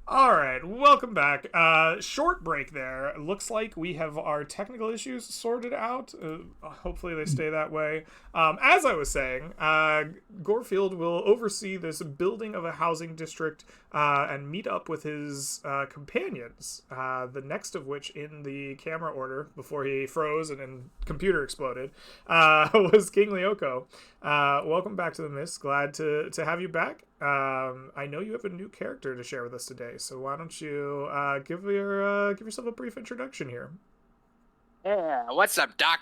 All right, welcome back. Short break there. It looks like we have our technical issues sorted out. Hopefully, they stay that way. As I was saying, Gorefield will oversee this building of a housing district and meet up with his companions. The next of which, in the camera order, before he froze and then computer exploded, was King Lyoko. Welcome back to the Mist. Glad to have you back. I know you have a new character to share with us today, so why don't you give yourself a brief introduction here? Yeah, what's up, Doc?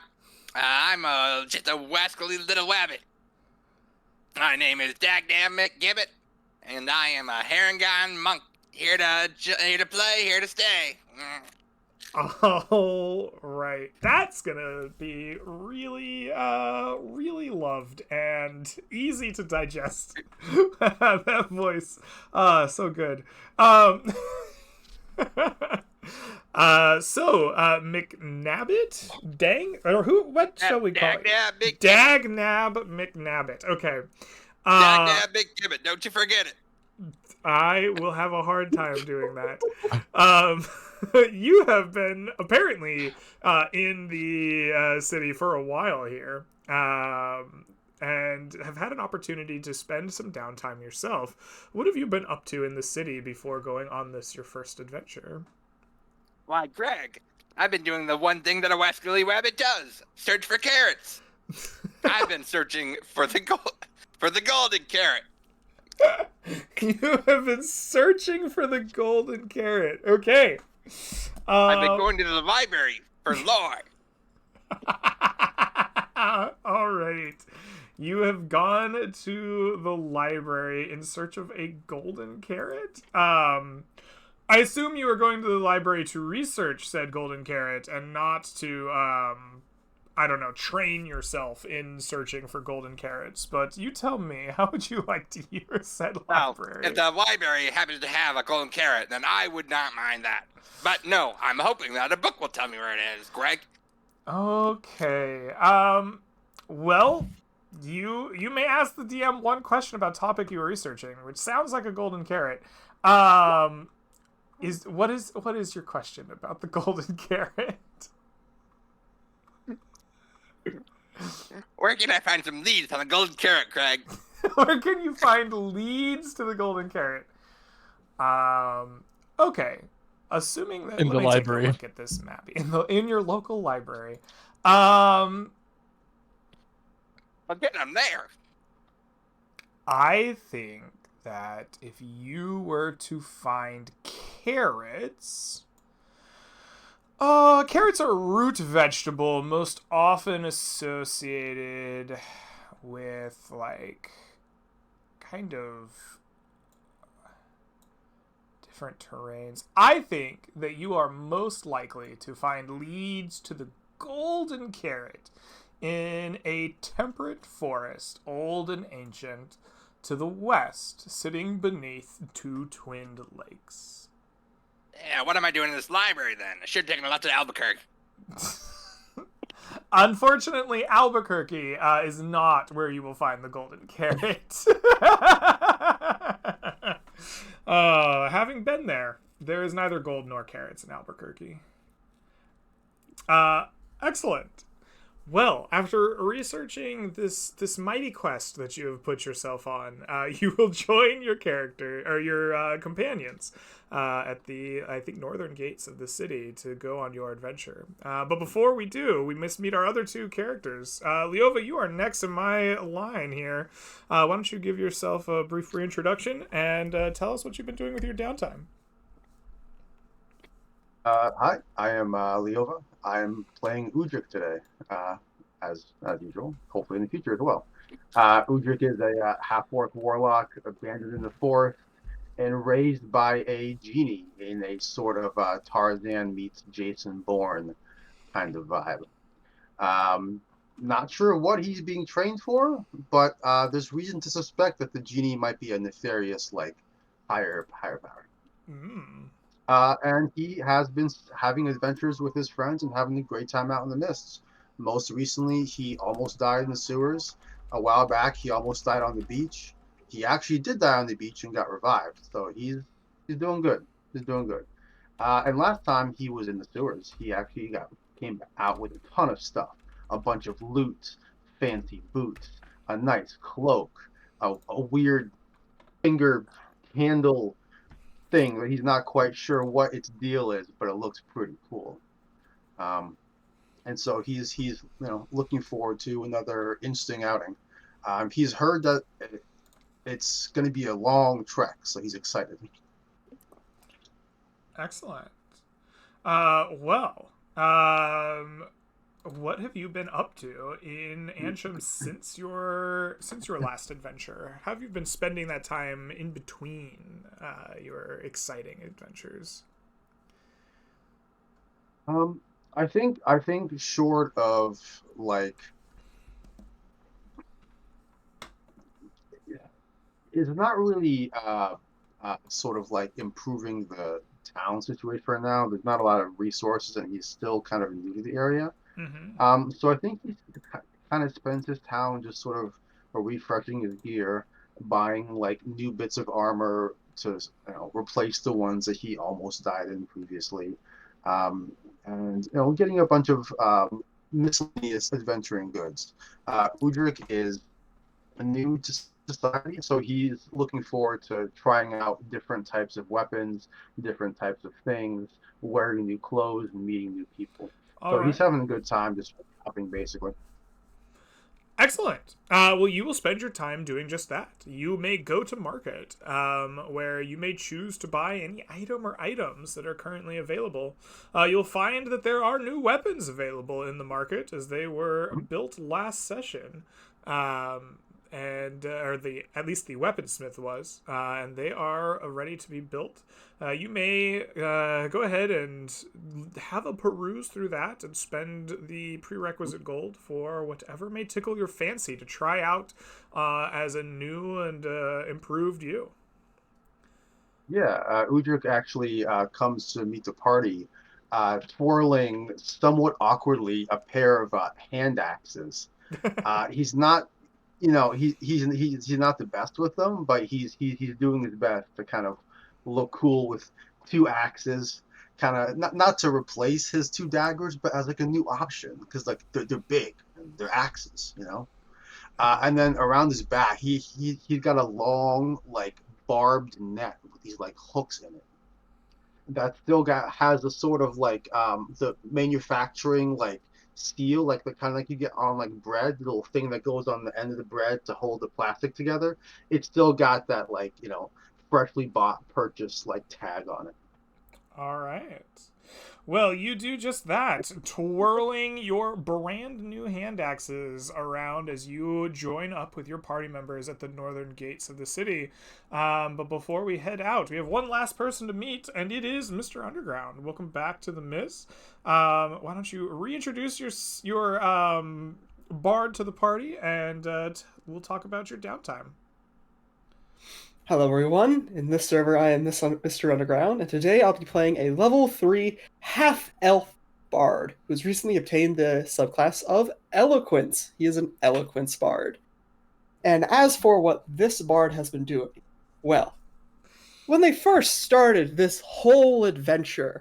I'm just a wascally little wabbit. My name is Dagdam McGibbet, and I am a Harangon monk. Here to play, here to stay. All right, that's gonna be really loved and easy to digest. That voice, so good. Um, McNabbit, Dang, or who? What shall we call it? Dagdam McGibbet. Dagnab McNabbit. Okay. Dagdam McGibbet, don't you forget it. I will have a hard time doing that. Um, you have been apparently in the city for a while here, and have had an opportunity to spend some downtime yourself. What have you been up to in the city before going on this your first adventure? Why, Greg, I've been doing the one thing that a wascally wabbit does: search for carrots. I've been searching for the golden carrot. You have been searching for the golden carrot. Okay. I've been going to the library for lore. All right. You have gone to the library in search of a golden carrot. I assume you are going to the library to research said golden carrot and not to I don't know, train yourself in searching for golden carrots. But you tell me, how would you like to use said Now, library? if the library happens to have a golden carrot, then I would not mind that. But no, I'm hoping that a book will tell me where it is, Greg. Okay. Well, you may ask the DM one question about topic you were researching, which sounds like a golden carrot. What is your question about the golden carrot? Where can I find some leads on the golden carrot, Craig? Where can you find leads to the golden carrot? Okay. Assuming that In let the me library. take a look at this map in your local library. Um, I'll get them there. I think that if you were to find carrots, carrots are a root vegetable most often associated with like kind of different terrains. I think that you are most likely to find leads to the golden carrot in a temperate forest, old and ancient, to the west, sitting beneath two twinned lakes. Yeah, what am I doing in this library then? I should have taken a left to Albuquerque. Unfortunately, Albuquerque is not where you will find the golden carrot. Having been there, there is neither gold nor carrots in Albuquerque. Excellent. Well, after researching this mighty quest that you have put yourself on, you will join your character or your companions at the I think northern gates of the city to go on your adventure. But before we do, we must meet our other two characters. Leova, you are next in my line here. Why don't you give yourself a brief reintroduction and tell us what you've been doing with your downtime? Hi, I am Leova. I'm playing Udrik today, as usual, hopefully in the future as well. Udrik is a half-orc warlock abandoned in the forest and raised by a genie in a sort of Tarzan meets Jason Bourne kind of vibe. Not sure what he's being trained for, but there's reason to suspect that the genie might be a nefarious, like, higher power. Mm. And he has been having adventures with his friends and having a great time out in the mists. Most recently, he almost died in the sewers. A while back, he almost died on the beach. He actually did die on the beach and got revived, so he's doing good. He's doing good. And last time he was in the sewers, he actually came out with a ton of stuff, a bunch of loot, fancy boots, a nice cloak, a weird finger handle thing that he's not quite sure what its deal is, but it looks pretty cool. And so he's looking forward to another interesting outing. He's heard that it's going to be a long trek, so he's excited. Excellent. Well, what have you been up to in Antrim since your last adventure? How have you been spending that time in between your exciting adventures? I think short of like is not really sort of like improving the town situation right now. There's not a lot of resources, and he's still kind of new to the area. Mm-hmm. So I think he kind of spends his town just sort of refreshing his gear, buying like new bits of armor to replace the ones that he almost died in previously, and getting a bunch of miscellaneous adventuring goods. Udric is new to society, so he's looking forward to trying out different types of weapons, different types of things, wearing new clothes, and meeting new people. All So right. he's having a good time just shopping, basically. Excellent. Well, you will spend your time doing just that. You may go to market, where you may choose to buy any item or items that are currently available. You'll find that there are new weapons available in the market, as they were built last session. And or at least the weaponsmith was, and they are ready to be built. You may go ahead and have a peruse through that and spend the prerequisite gold for whatever may tickle your fancy to try out as a new and improved you. Yeah, Udric actually comes to meet the party, twirling somewhat awkwardly a pair of hand axes. He's not, he's not the best with them, but he's doing his best to kind of look cool with two axes, kind of not to replace his two daggers, but as like a new option because like they're big and they're axes. And then around his back, he's got a long like barbed net with these like hooks in it that still has a sort of like the manufacturing like steel, like the kind of like you get on like bread, the little thing that goes on the end of the bread to hold the plastic together. It's still got that like freshly bought purchase like tag on it. All right. Well, you do just that, twirling your brand new hand axes around as you join up with your party members at the northern gates of the city. But before we head out, we have one last person to meet, and it is Mr. Underground. Welcome back to the Miz. Why don't you reintroduce your bard to the party, and we'll talk about your downtime. Hello everyone, in this server I am Mr. Underground, and today I'll be playing a level 3 half-elf bard, who's recently obtained the subclass of Eloquence. He is an Eloquence bard. And as for what this bard has been doing, well, when they first started this whole adventure,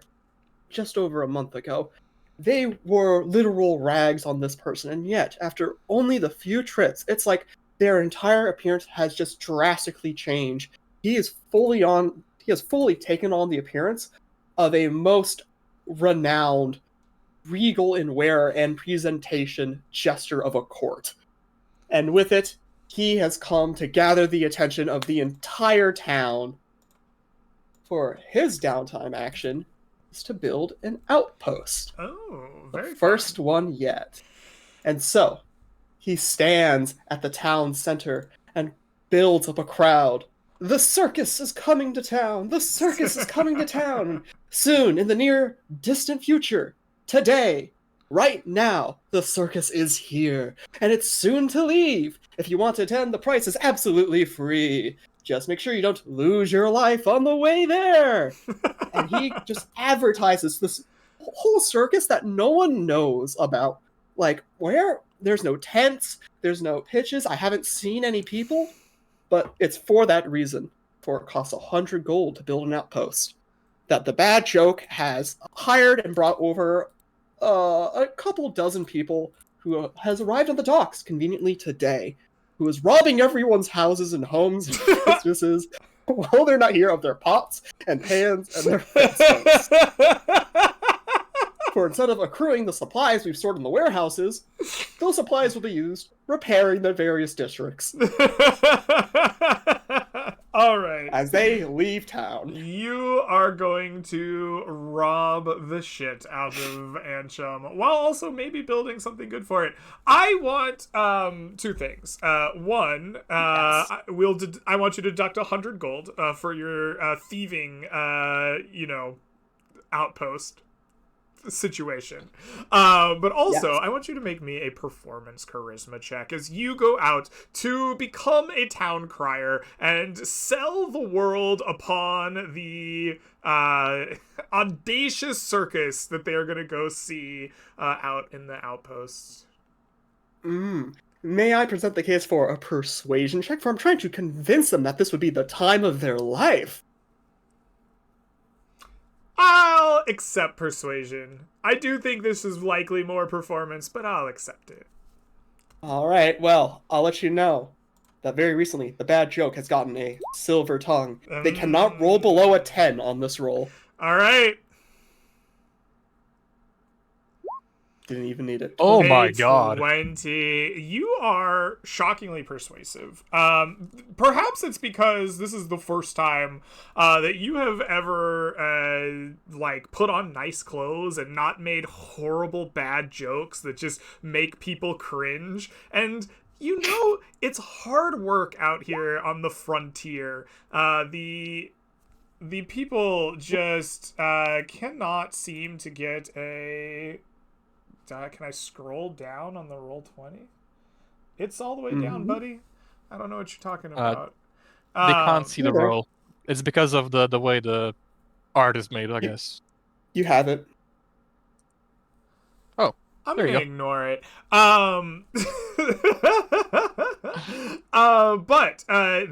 just over a month ago, they were literal rags on this person, and yet, after only the few trips, it's like their entire appearance has just drastically changed. He has fully taken on the appearance of a most renowned, regal in wear and presentation jester of a court. And with it, he has come to gather the attention of the entire town. For his downtime action is to build an outpost. Oh, very the first one yet. And so, he stands at the town center and builds up a crowd. The circus is coming to town! The circus is coming to town! Soon, in the near distant future, today, right now, the circus is here, and it's soon to leave. If you want to attend, the price is absolutely free. Just make sure you don't lose your life on the way there. And he just advertises this whole circus that no one knows about. Like, where? There's no tents, there's no pitches, I haven't seen any people, but it's for that reason. For it costs 100 gold to build an outpost. that the bad joke has hired and brought over a couple dozen people who has arrived on the docks conveniently today, who is robbing everyone's houses and homes and businesses while they're not here of their pots and pans and their headstones. For instead of accruing the supplies we've stored in the warehouses, those supplies will be used repairing the various districts All right. as they leave town. You are going to rob the shit out of Ansham while also maybe building something good for it. I want two things. One, Yes. I want you to deduct 100 gold for your thieving, outpost situation. But also, Yes. I want you to make me a performance charisma check as you go out to become a town crier and sell the world upon the audacious circus that they are going to go see out in the outposts. May I present the case for a persuasion check? For I'm trying to convince them that this would be the time of their life. I'll accept persuasion. I do think this is likely more performance, but I'll accept it. Alright, well, I'll let you know that very recently the bad joke has gotten a silver tongue. They cannot roll below a 10 on this roll. All right. Didn't even need it. Oh my A god. 20. You are shockingly persuasive. Perhaps it's because this is the first time that you have ever put on nice clothes and not made horrible bad jokes that just make people cringe. And it's hard work out here on the frontier. The people just cannot seem to get a... can I scroll down on the Roll20? It's all the way down, buddy. I don't know what you're talking about. They can't see the okay. roll. It's because of the way the art is made, I guess. You have it. I'm There you gonna go. ignore it. But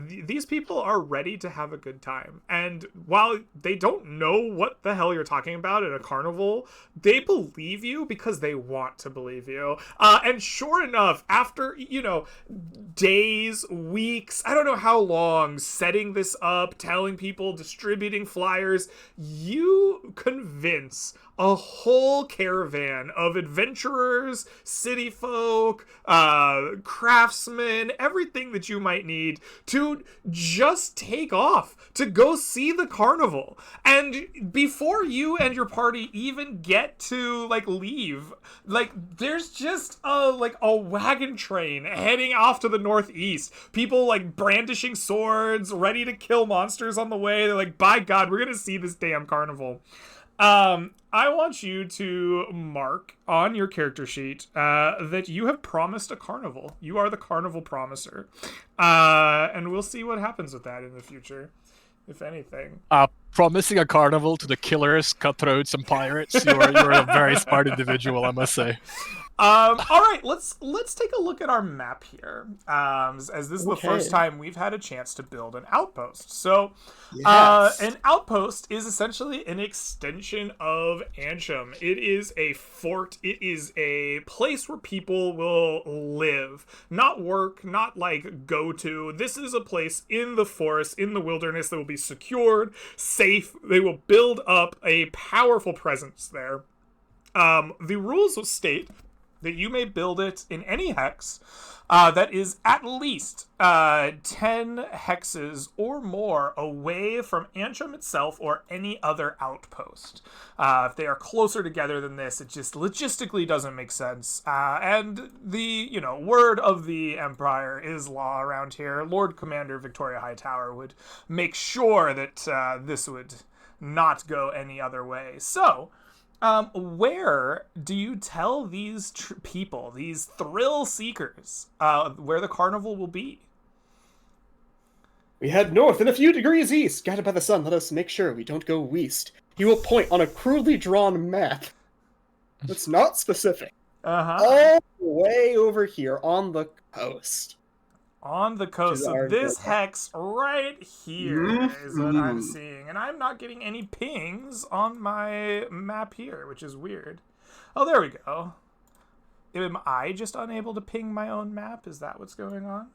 these people are ready to have a good time, and while they don't know what the hell you're talking about at a carnival, they believe you because they want to believe you. And sure enough, after days, weeks, I don't know how long, setting this up, telling people, distributing flyers, you convince a whole caravan of adventurers, city folk, craftsmen, everything that you might need to just take off to go see the carnival. And before you and your party even get to leave, there's just a wagon train heading off to the northeast. People brandishing swords, ready to kill monsters on the way. They're like, by God, we're gonna see this damn carnival. I want you to mark on your character sheet that you have promised a carnival. You are the carnival promiser. And we'll see what happens with that in the future, if anything. Promising a carnival to the killers, cutthroats, and pirates. You're a very smart individual, I must say. All right, let's take a look at our map here. As this is the Okay. first time we've had a chance to build an outpost. So, Yes. an outpost is essentially an extension of Ansham. It is a fort. It is a place where people will live, not work, not go to. This is a place in the forest, in the wilderness that will be secured, safe. They will build up a powerful presence there. The rules state that you may build it in any hex that is at least 10 hexes or more away from Ansham itself or any other outpost. If they are closer together than this, it just logistically doesn't make sense. And the, word of the Empire is law around here. Lord Commander Victoria Hightower would make sure that this would not go any other way. So, where do you tell these people, these thrill seekers, where the carnival will be? We head north and a few degrees east. Guided by the sun, let us make sure we don't go west. He will point on a crudely drawn map that's not specific. Uh-huh. All the way over here on the coast. On the coast. So our this goal. hex right here is what I'm Mhm. seeing. And I'm not getting any pings on my map here, which is weird. Oh, there we go. Am I just unable to ping my own map? Is that what's going on?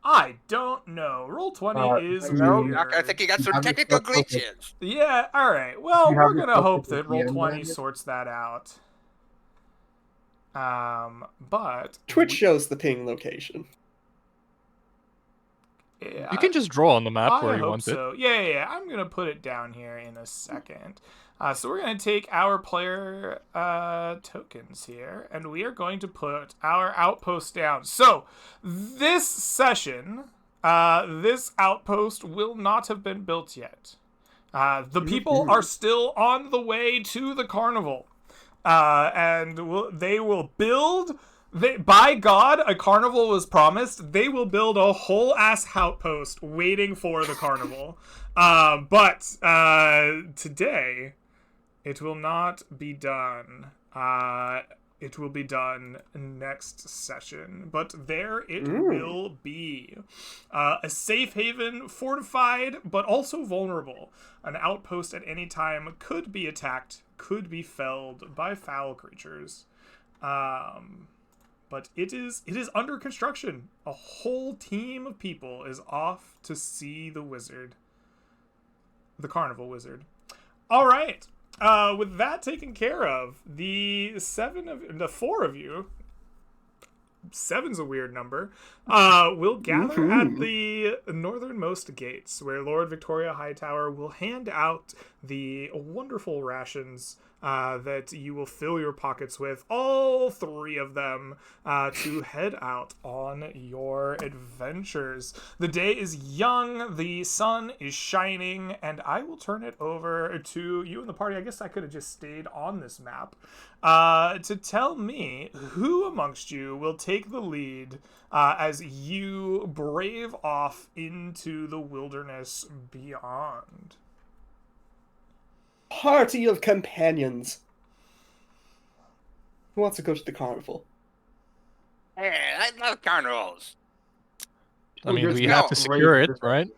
I don't know. Roll20 is no, weird. Doc, I think you got some have your technical stuff open. glitches. Yeah, alright. Well, You have we're your gonna stuff hope with that the VPN Roll20 there? sorts that out. But Twitch shows the ping location. yeah, You can just draw on the map I where you hope want it. so. Yeah. I'm gonna put it down here in a second. So we're gonna take our player tokens here, and we are going to put our outpost down. So this session, this outpost will not have been built yet. The people are still on the way to the carnival, and they will build. By God, a carnival was promised. They will build a whole ass outpost waiting for the carnival. But today, it will not be done. It will be done next session. But there it will be. A safe haven, fortified, but also vulnerable. An outpost at any time could be attacked, could be felled by foul creatures. But it is under construction. A whole team of people is off to see the wizard. The carnival wizard. All right. With that taken care of, the four of you, seven's a weird number, will gather at the northernmost gates, where Lord Victoria Hightower will hand out the wonderful rations that you will fill your pockets with, all three of them, to head out on your adventures. The day is young, the sun is shining, and I will turn it over to you and the party. I guess I could have just stayed on this map, to tell me who amongst you will take the lead as you brave off into the wilderness beyond. Party of companions. Who wants to go to the carnival? Hey, I love carnivals. I mean, Just we no, have to secure raise it, this right? up.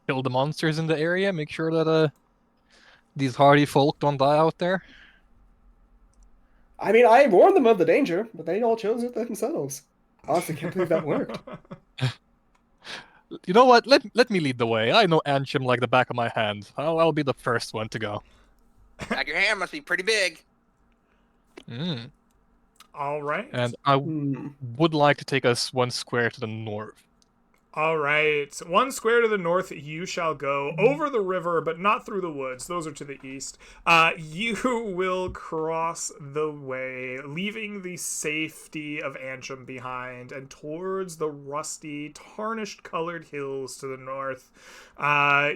Kill the monsters in the area, make sure that these hardy folk don't die out there. I mean, I warned them of the danger, but they all chose it themselves. Honestly, can't believe that worked. You know what? Let me lead the way. I know Ansham like the back of my hand. I'll be the first one to go. Like your hand must be pretty big. Mm. All right. And I Hmm. would like to take us one square to the north. All right. One square to the north, you shall go over the river, but not through the woods. Those are to the east. You will cross the way, leaving the safety of Antrim behind, and towards the rusty, tarnished-colored hills to the north.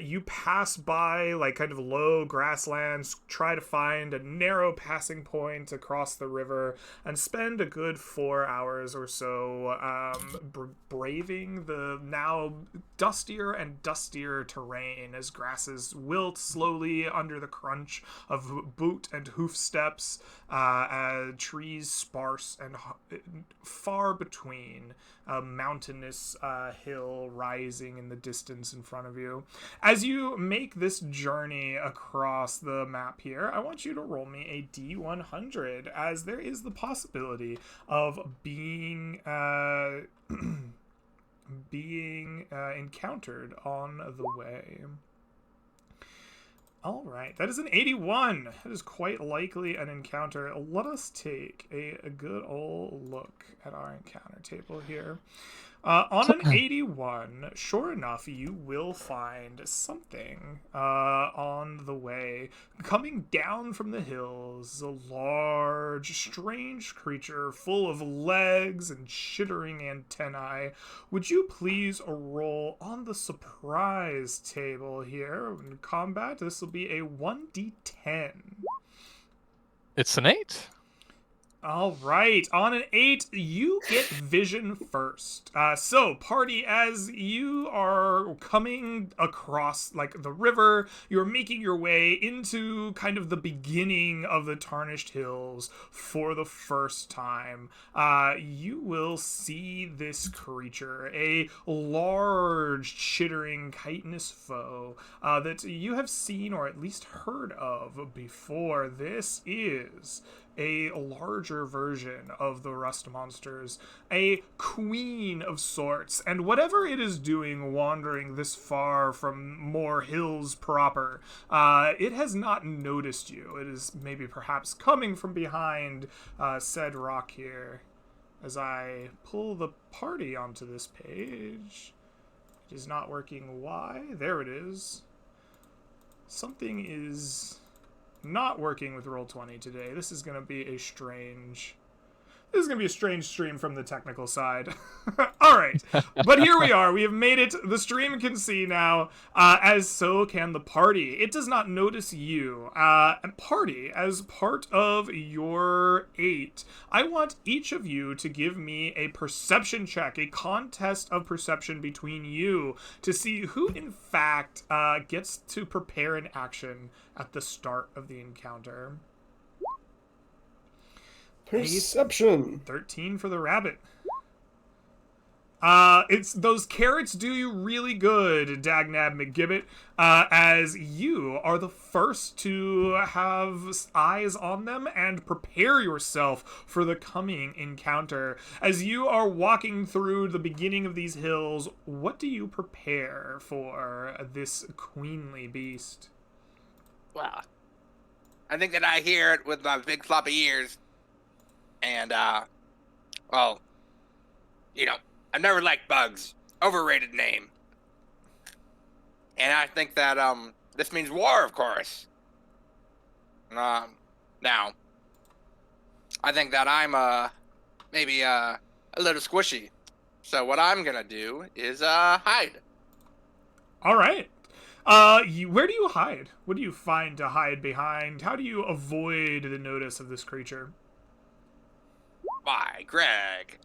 You pass by, like, kind of low grasslands, try to find a narrow passing point across the river, and spend a good 4 hours or so braving the now dustier and dustier terrain as grasses wilt slowly under the crunch of boot and hoof steps, trees sparse and far between, a mountainous hill rising in the distance in front of you. As you make this journey across the map here, I want you to roll me a D100, as there is the possibility of being encountered on the way. All right, that is an 81. That is quite likely an encounter. Let us take a good old look at our encounter table here. On an 81, sure enough, you will find something on the way. Coming down from the hills, a large, strange creature full of legs and chittering antennae. Would you please roll on the surprise table here in combat? This will be a 1d10. It's an 8. All right, on an 8, you get vision first. So, party, as you are coming across, like, the river, you're making your way into kind of the beginning of the Tarnished Hills for the first time. You will see this creature, a large, chittering, chitinous foe that you have seen or at least heard of before. This is a larger version of the rust monsters, a queen of sorts, and whatever it is doing wandering this far from Moor Hills proper, it has not noticed you. It is maybe perhaps coming from behind said rock here. As I pull the party onto this page, it is not working. Why? There it is. Something is not working with Roll20 today. This is going to be a strange stream from the technical side. All right, but here we are. We have made it. The stream can see now, as so can the party. It does not notice you. And party, as part of your 8, I want each of you to give me a perception check, a contest of perception between you to see who, in fact, gets to prepare an action at the start of the encounter. Perception. 13 for the rabbit. It's those carrots do you really good, Dagnab McGibbet, as you are the first to have eyes on them and prepare yourself for the coming encounter. As you are walking through the beginning of these hills, what do you prepare for this queenly beast? Well, I think that I hear it with my big floppy ears. And, well, you know, I've never liked bugs. Overrated name. And I think that, this means war, of course. Now, I think that I'm, maybe, a little squishy. So what I'm gonna do is, hide. All right. Where do you hide? What do you find to hide behind? How do you avoid the notice of this creature? Why, Greg,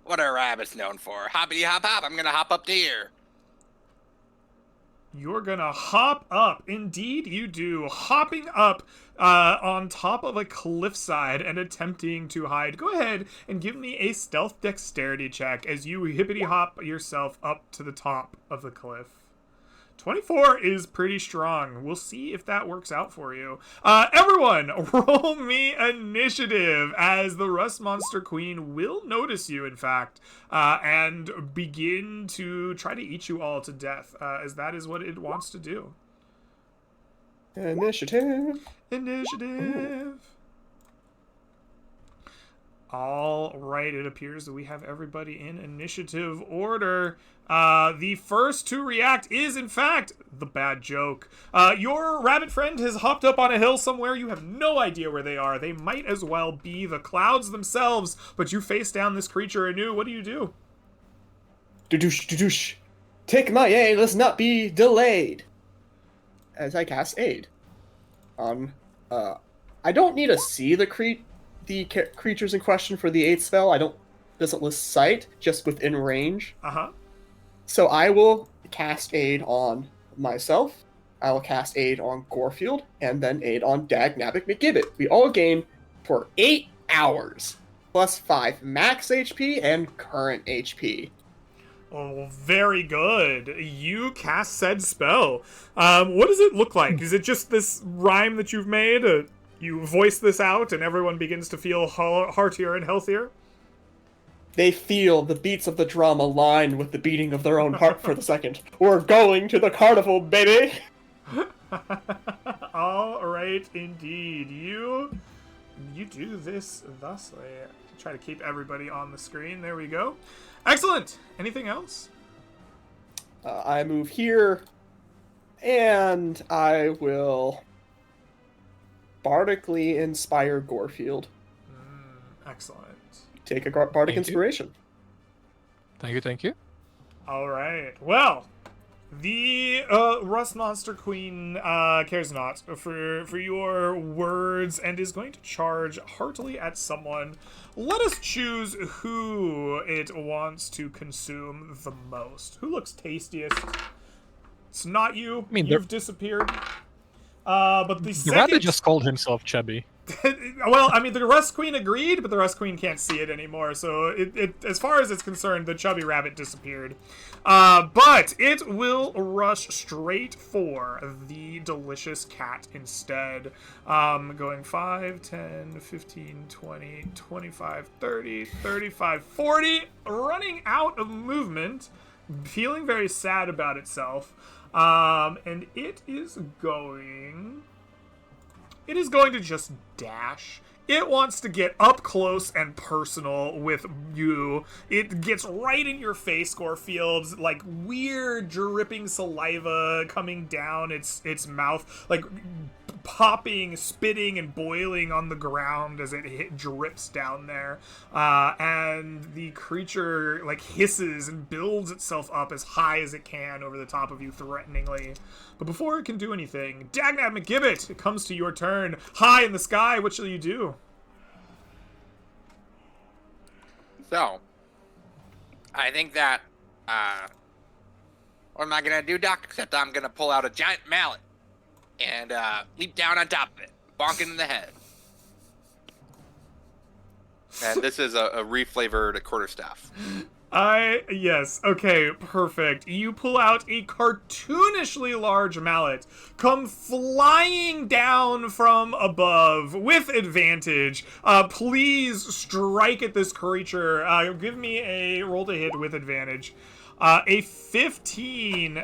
what are rabbits known for? Hoppity hop hop, I'm gonna hop up to here. You're gonna hop up. Indeed you do. Hopping up on top of a cliffside and attempting to hide. Go ahead and give me a stealth dexterity check as you hippity hop yourself up to the top of the cliff. 24 is pretty strong. We'll see if that works out for you. Everyone, roll me initiative, as the Rust Monster Queen will notice you, in fact, and begin to try to eat you all to death, as that is what it wants to do. Initiative. Initiative. All right, it appears that we have everybody in initiative order. The first to react is, in fact, the bad joke. Your rabbit friend has hopped up on a hill somewhere. You have no idea where they are. They might as well be the clouds themselves, but you face down this creature anew. What do you do? Dudoosh, dudoosh. Take my aid, let's not be delayed. As I cast aid. I don't need to see the creatures in question for the 8th spell. Doesn't list sight, just within range. Uh-huh. So I will cast aid on myself, I will cast aid on Gorefield, and then aid on Dagnabik McGibbet. We all gain for 8 hours, plus 5 max HP and current HP. Oh, very good. You cast said spell. What does it look like? Is it just this rhyme that you've made? You voice this out and everyone begins to feel heartier and healthier? They feel the beats of the drum align with the beating of their own heart for the second. We're going to the carnival, baby! All right, indeed. You do this thusly. Try to keep everybody on the screen. There we go. Excellent. Anything else? I move here, and I will bardically inspire Gorefield. Excellent. Take a bardic Thank you. inspiration. Thank you. All right. Well, The Rust Monster Queen cares not for your words and is going to charge heartily at someone. Let us choose who it wants to consume the most. Who looks tastiest? It's not you. I mean, You've disappeared. But the The rabbit second... just called himself chubby. Well, I mean, the Rust Queen agreed, but the Rust Queen can't see it anymore. So, as far as it's concerned, the chubby rabbit disappeared. But it will rush straight for the delicious cat instead. Going 5, 10, 15, 20, 25, 30, 35, 40. Running out of movement. Feeling very sad about itself. And it is going to just dash. It wants to get up close and personal with you. It gets right in your face, Gorefield, like weird dripping saliva coming down its mouth, like popping, spitting, and boiling on the ground as it drips down there. And the creature like hisses and builds itself up as high as it can over the top of you threateningly. But before it can do anything, Dagnab McGibbet, it comes to your turn. High in the sky, what shall you do? So, I think that, what am I gonna do, Doc? Except I'm gonna pull out a giant mallet and leap down on top of it, bonk it in the head. And this is a reflavored quarterstaff. Yes, okay, perfect. You pull out a cartoonishly large mallet, come flying down from above with advantage. Please strike at this creature. Give me a roll to hit with advantage. A 15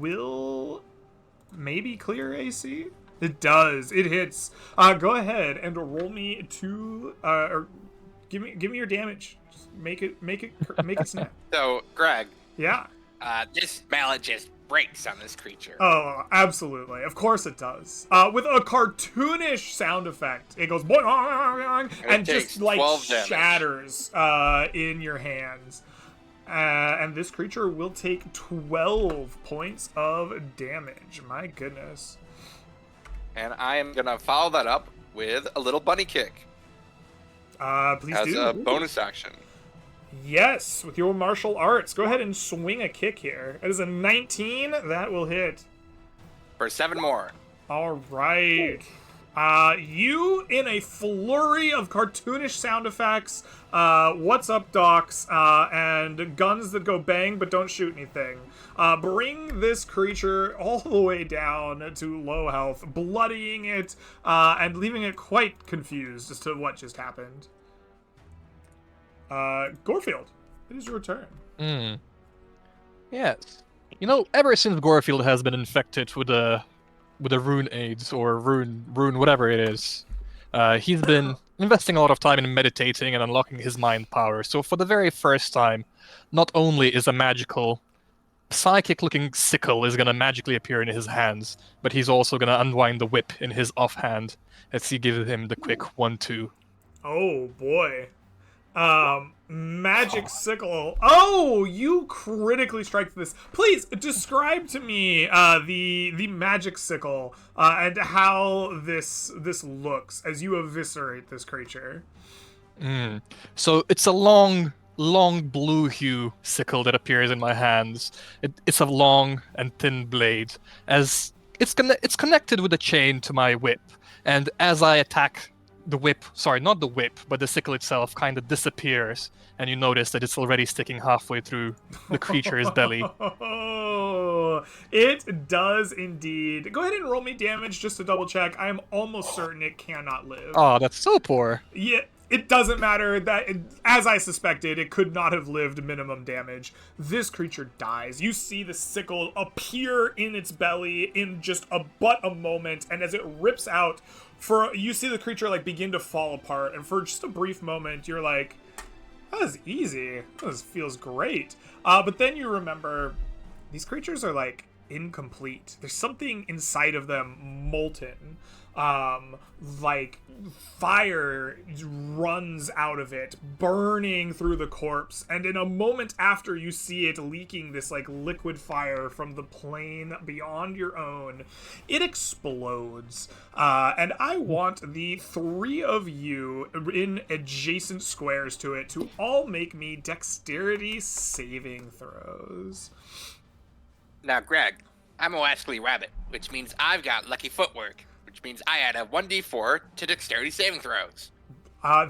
will maybe clear AC? It does. It hits. Go ahead and roll me or give me your damage. Make it snap. So, Greg. Yeah. This mallet just breaks on this creature. Oh, absolutely. Of course it does. With a cartoonish sound effect. It goes boing, and just like shatters in your hands. And this creature will take 12 points of damage. My goodness. And I am gonna follow that up with a little bunny kick. Please as do. a bonus action. Yes, with your martial arts. Go ahead and swing a kick here. That is a 19. That will hit. For 7 more. All right. You, in a flurry of cartoonish sound effects, what's up, docs, and guns that go bang but don't shoot anything, bring this creature all the way down to low health, bloodying it, and leaving it quite confused as to what just happened. Gorefield, it is your turn. Yes. You know, ever since Gorefield has been infected with a rune AIDS or rune whatever it is, he's been investing a lot of time in meditating and unlocking his mind power. So for the very first time, not only is a magical psychic-looking sickle is going to magically appear in his hands, but he's also going to unwind the whip in his offhand as he gives him the quick 1-2. Oh boy. Magic sickle. Oh, you critically strike this. Please describe to me the magic sickle and how this looks as you eviscerate this creature. So it's a long blue hue sickle that appears in my hands. It's a long and thin blade, as it's connected with a chain to my whip, and as I attack, the whip, sorry, not the whip, but the sickle itself kind of disappears, and you notice that it's already sticking halfway through the creature's belly. Oh, it does indeed. Go ahead and roll me damage just to double check. I am almost certain it cannot live. Oh, that's so poor. Yeah, it doesn't matter. As I suspected, it could not have lived minimum damage. This creature dies. You see the sickle appear in its belly in just but a moment, and as it rips out, you see the creature like begin to fall apart, and for just a brief moment, you're like, that was easy. This feels great. But then you remember, these creatures are like incomplete. There's something inside of them molten. Like fire runs out of it, burning through the corpse, and in a moment after you see it leaking this like liquid fire from the plane beyond your own, it explodes. And I want the three of you in adjacent squares to it to all make me dexterity saving throws. Now, Greg, I'm a Wascally Rabbit, which means I've got lucky footwork, which means I add a 1d4 to dexterity saving throws.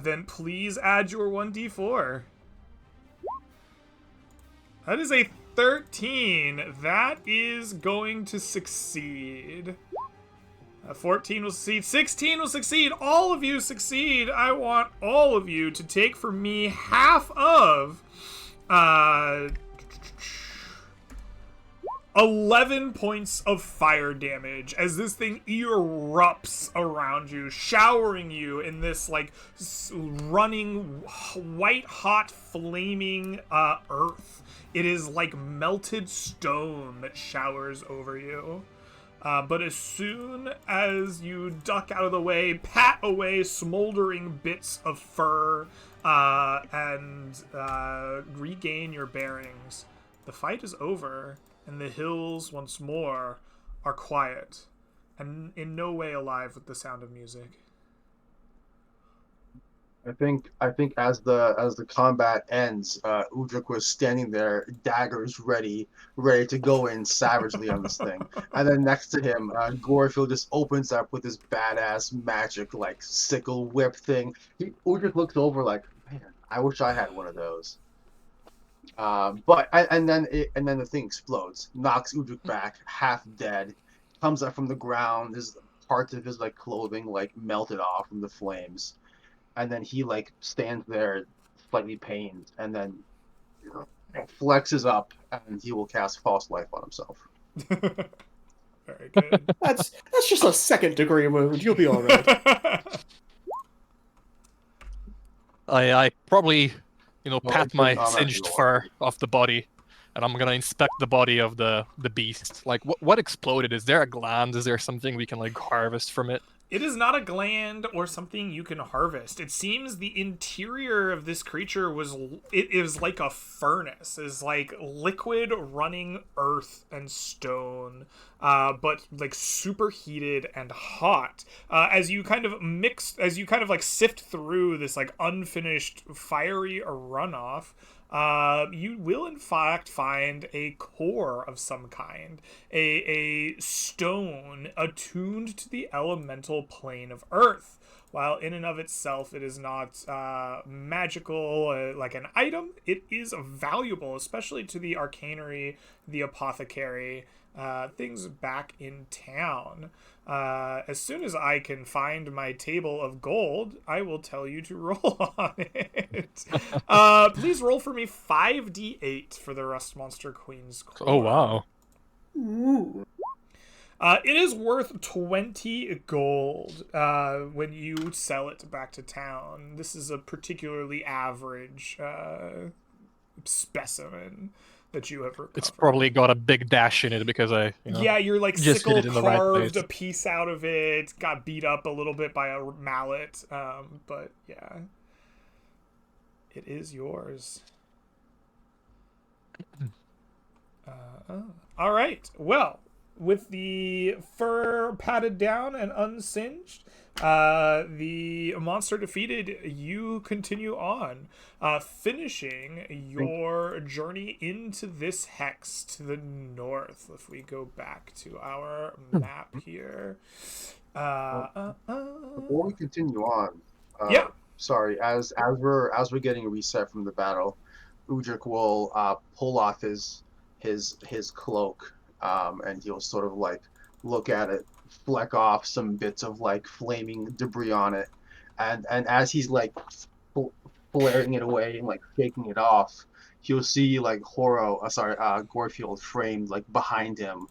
Then please add your 1d4. That is a 13. That is going to succeed. 14 will succeed. 16 will succeed. All of you succeed. I want all of you to take from me half of 11 points of fire damage as this thing erupts around you, showering you in this like running white hot flaming earth. It is like melted stone that showers over you. But as soon as you duck out of the way, pat away smoldering bits of fur, and regain your bearings, the fight is over. And the hills once more are quiet and in no way alive with the sound of music. I think as the combat ends, Udrik was standing there, daggers ready to go in savagely on this thing. And then next to him, Gorefield just opens up with this badass magic like sickle whip thing. Udrik looks over like, man, I wish I had one of those. And then the thing explodes, knocks Udrik back, half dead, comes up from the ground. His parts of his like clothing like melted off from the flames, and then he like stands there, slightly pained, and then flexes up, and he will cast false life on himself. Very good. That's just a second degree wound. You'll be all right. I probably, Well, pat my singed fur off the body, and I'm gonna inspect the body of the beast. Like, what exploded? Is there a gland? Is there something we can like harvest from it? It is not a gland or something you can harvest. It seems the interior of this creature is like a furnace, is like liquid running earth and stone, but like superheated and hot. As you kind of like sift through this like unfinished fiery runoff, you will in fact find a core of some kind, a stone attuned to the elemental plane of earth. While in and of itself it is not magical like an item, it is valuable, especially to the arcanery, the apothecary, things back in town. As soon as I can find my table of gold, I will tell you to roll on it. Please roll for me 5d8 for the Rust Monster Queen's core. Oh wow! Ooh. It is worth 20 gold when you sell it back to town. This is a particularly average specimen that you have recovered. It's probably got a big dash in it because yeah, you're like just sickle hit it in the right carved place. a piece out of it, got beat up a little bit by a mallet, but yeah, it is yours. All right, well, with the fur patted down and unsinged, the monster defeated, you continue on, finishing your journey into this hex to the north. If we go back to our map here. Before we continue on, Yeah. Sorry, as we're getting a reset from the battle, Udrik will pull off his cloak, and he'll sort of like look at it, fleck off some bits of like flaming debris on it, and as he's like flaring it away and like shaking it off, you'll see like Gorefield framed like behind him,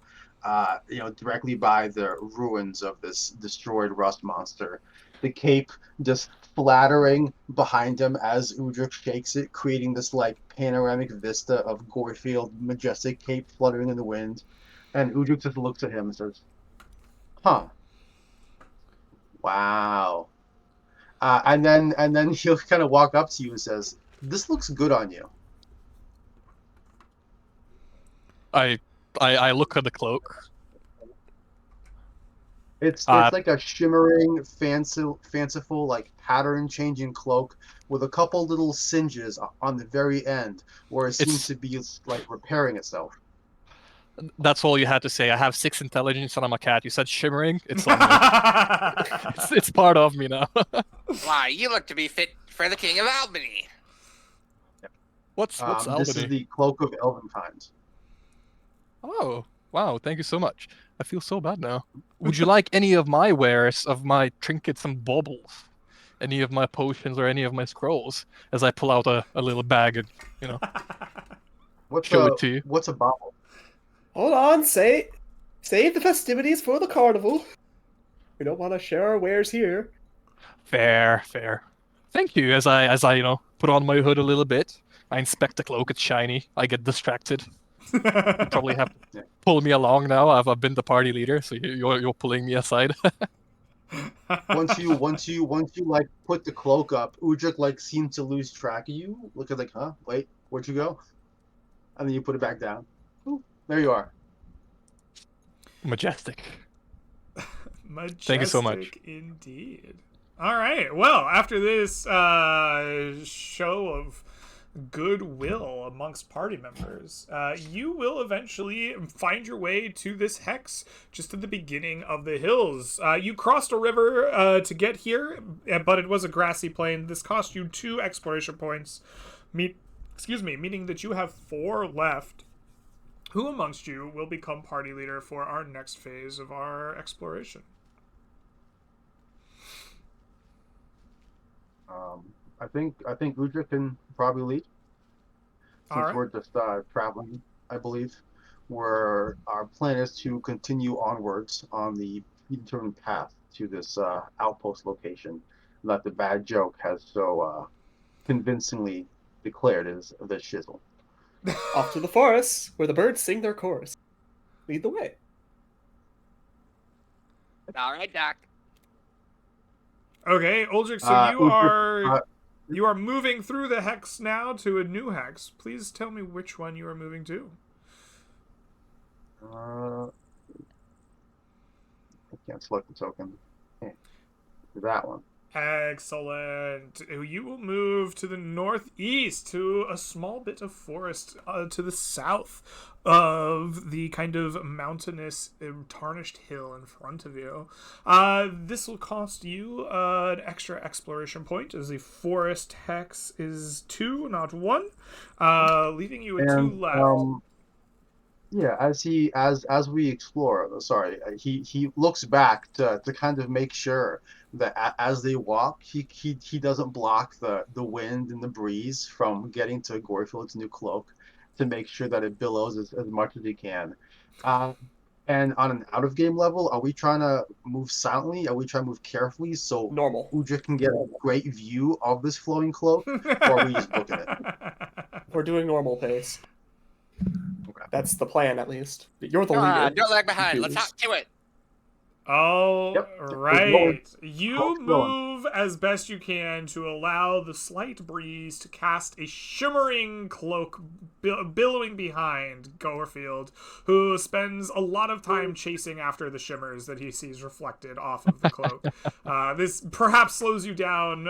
directly by the ruins of this destroyed rust monster. The cape just flattering behind him as Udrik shakes it, creating this like panoramic vista of Gorefield majestic cape fluttering in the wind. And Udruk just looks at him and says, "Huh, wow." And then he'll kind of walk up to you and says, "This looks good on you." I look at the cloak. It's Uh, like a shimmering, fanciful, like pattern-changing cloak with a couple little singes on the very end, where it seems It's to be like repairing itself. that's all you had to say. I have 6 intelligence and I'm a cat. You said shimmering. It's on me. It's part of me now. Why, you look to be fit for the King of Albany. What's This is Albany? the cloak of Elven times. Oh, wow, thank you so much. I feel so bad now. Would you like any of my wares, of my trinkets and baubles? Any of my potions or any of my scrolls? As I pull out a little bag and, What's show a it to you. what's a bauble? Hold on, save the festivities for the carnival. We don't want to share our wares here. Fair, fair. Thank you. As I put on my hood a little bit, I inspect the cloak, it's shiny. I get distracted. You probably have to pull me along now. I've been the party leader, so you're pulling me aside. Once you like put the cloak up, Udruk like seemed to lose track of you. Look at like, huh? Wait, where'd you go? And then you put it back down. Ooh, there you are. Majestic. Majestic, Thank you so much. Indeed. All right. Well, after this show of goodwill amongst party members, you will eventually find your way to this hex just at the beginning of the hills. You crossed a river to get here, but it was a grassy plain. This cost you 2 exploration points. Meaning that you have 4 left. Who amongst you will become party leader for our next phase of our exploration? I think Udruk can probably lead. All Since right. we're just traveling, I believe. Where our plan is to continue onwards on the predetermined path to this outpost location that the bad joke has so convincingly declared is the shizzle. Off to the forest, where the birds sing their chorus. Lead the way. All right, Doc. Okay, Uldrich, so Udruk, you are moving through the hex now to a new hex. Please tell me which one you are moving to. I can't select the token. That one. Excellent. You will move to the northeast to a small bit of forest to the south of the kind of mountainous tarnished hill in front of you. This will cost you an extra exploration point, as the forest hex is 2, not 1, leaving you with 2 left. Yeah, as we explore, he looks back to kind of make sure that as they walk, he doesn't block the wind and the breeze from getting to Gorefield's new cloak, to make sure that it billows as much as he can. And on an out of game level, are we trying to move silently? Are we trying to move carefully so Normal. Udrich can get a great view of this flowing cloak, or are we just booking it? We're doing normal pace. Okay. That's the plan, at least. You're the Come on, leader. don't lag behind. Let's Choose. hop to it. All Yep. right. You Cloak's going. move as best you can to allow the slight breeze to cast a shimmering cloak billowing behind Gorefield, who spends a lot of time chasing after the shimmers that he sees reflected off of the cloak. This perhaps slows you down,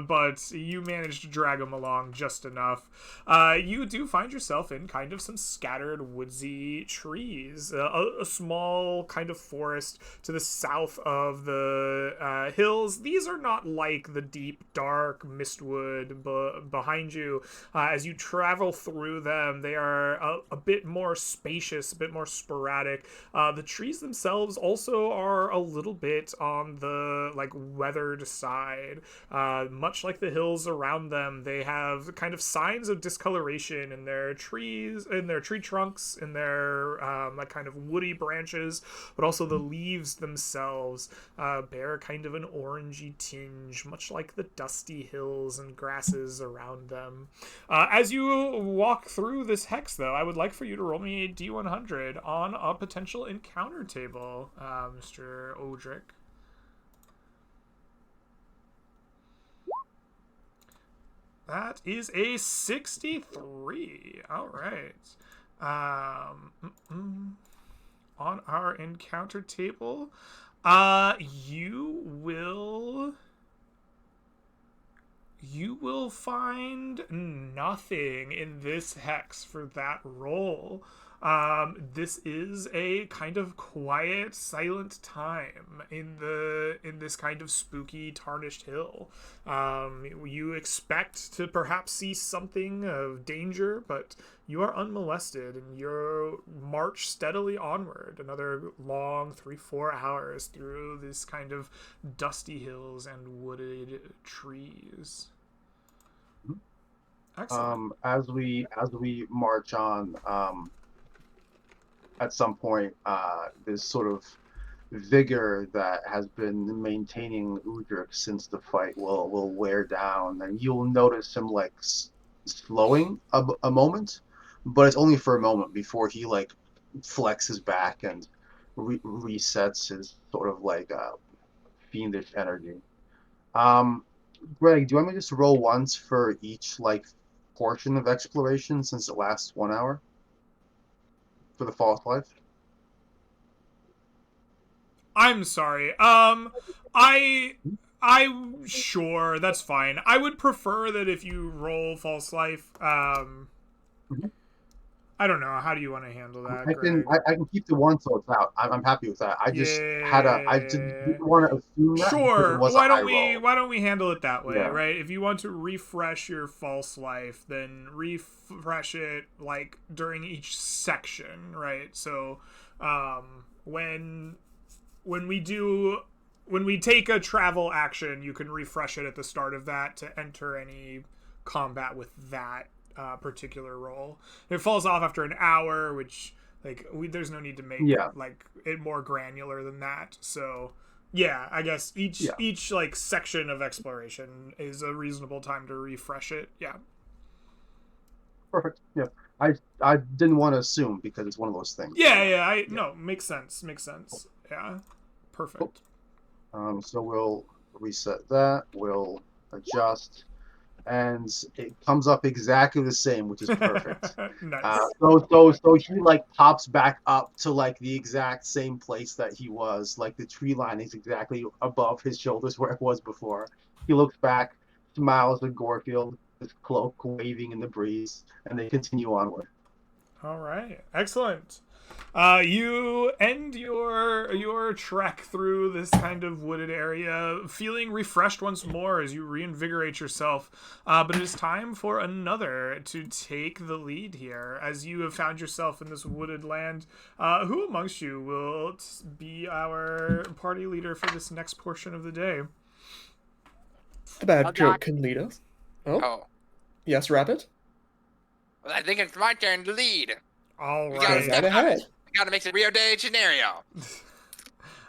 but you manage to drag him along just enough. You do find yourself in kind of some scattered woodsy trees, a small kind of forest to the south of the hills. These are not like the deep, dark mistwood behind you. As you travel through them, they are a bit more spacious, a bit more sporadic. The trees themselves also are a little bit on the weathered side. Much like the hills around them, they have kind of signs of discoloration in their trees, in their tree trunks, in their kind of woody branches, but also the leaves themselves bear kind of an orangey tinge, much like the dusty hills and grasses around them. As you walk through this hex, though, I would like for you to roll me a D100 on a potential encounter table, Mr. Odric. That is a 63. All right. On our encounter table, you will find nothing in this hex for that roll. This is a kind of quiet, silent time in this kind of spooky, tarnished hill. You expect to perhaps see something of danger, but you are unmolested, and you march steadily onward. Another long 3-4 hours through this kind of dusty hills and wooded trees. Excellent. As we march on, at some point, this sort of vigor that has been maintaining Udrich since the fight will wear down, and you'll notice him like slowing a moment, but it's only for a moment before he like flexes back and resets his sort of like fiendish energy. Greg, do you want me to just roll once for each like portion of exploration since it lasts 1 hour? For the false life? I'm sorry. Sure, that's fine. I would prefer that if you roll false life, I don't know. How do you want to handle that, Greg? I can keep the one so it's out. I'm happy with that. I just I didn't want to assume that. Sure. Why don't we handle it that way, Yeah. right? If you want to refresh your false life, then refresh it like during each section, right? So, when we take a travel action, you can refresh it at the start of that to enter any combat with that particular roll. It falls off after an hour, which there's no need to make like it more granular than that. So yeah, I guess each like section of exploration is a reasonable time to refresh it. Yeah. Perfect. Yeah. I didn't want to assume because it's one of those things. Yeah. No, makes sense. Yeah. Perfect. So we'll reset that. We'll adjust. And it comes up exactly the same, which is perfect. Nice. So he like pops back up to like the exact same place that he was. Like the tree line is exactly above his shoulders where it was before. He looks back, smiles at Gorefield, his cloak waving in the breeze, and they continue onward. All right, excellent. You end your trek through this kind of wooded area, feeling refreshed once more as you reinvigorate yourself. But it is time for another to take the lead here, as you have found yourself in this wooded land. Who amongst you will be our party leader for this next portion of the day? The bad joke can lead us. Oh. Yes, Rabbit? Well, I think it's my turn to lead. All You gotta right. step ahead. up. We gotta make it Rio de Janeiro.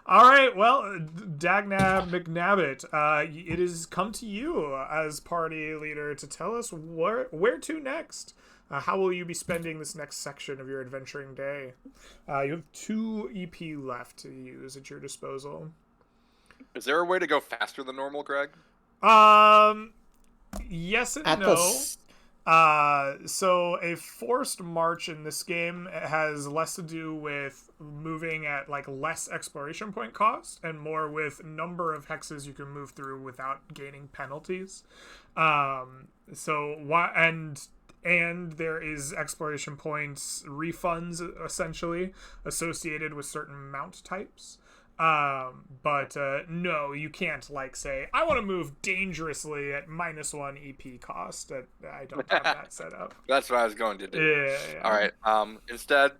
All right, well, Dagnab McNabbit, it has come to you as party leader to tell us where to next. How will you be spending this next section of your adventuring day? You have 2 EP left to use at your disposal. Is there a way to go faster than normal, Greg? Yes and At no. So a forced march in this game has less to do with moving at like less exploration point cost and more with number of hexes you can move through without gaining penalties. And there is exploration points refunds essentially associated with certain mount types. But no, you can't like say I want to move dangerously at -1 EP cost. I don't have that set up. That's what I was going to do. Yeah. All right. Instead,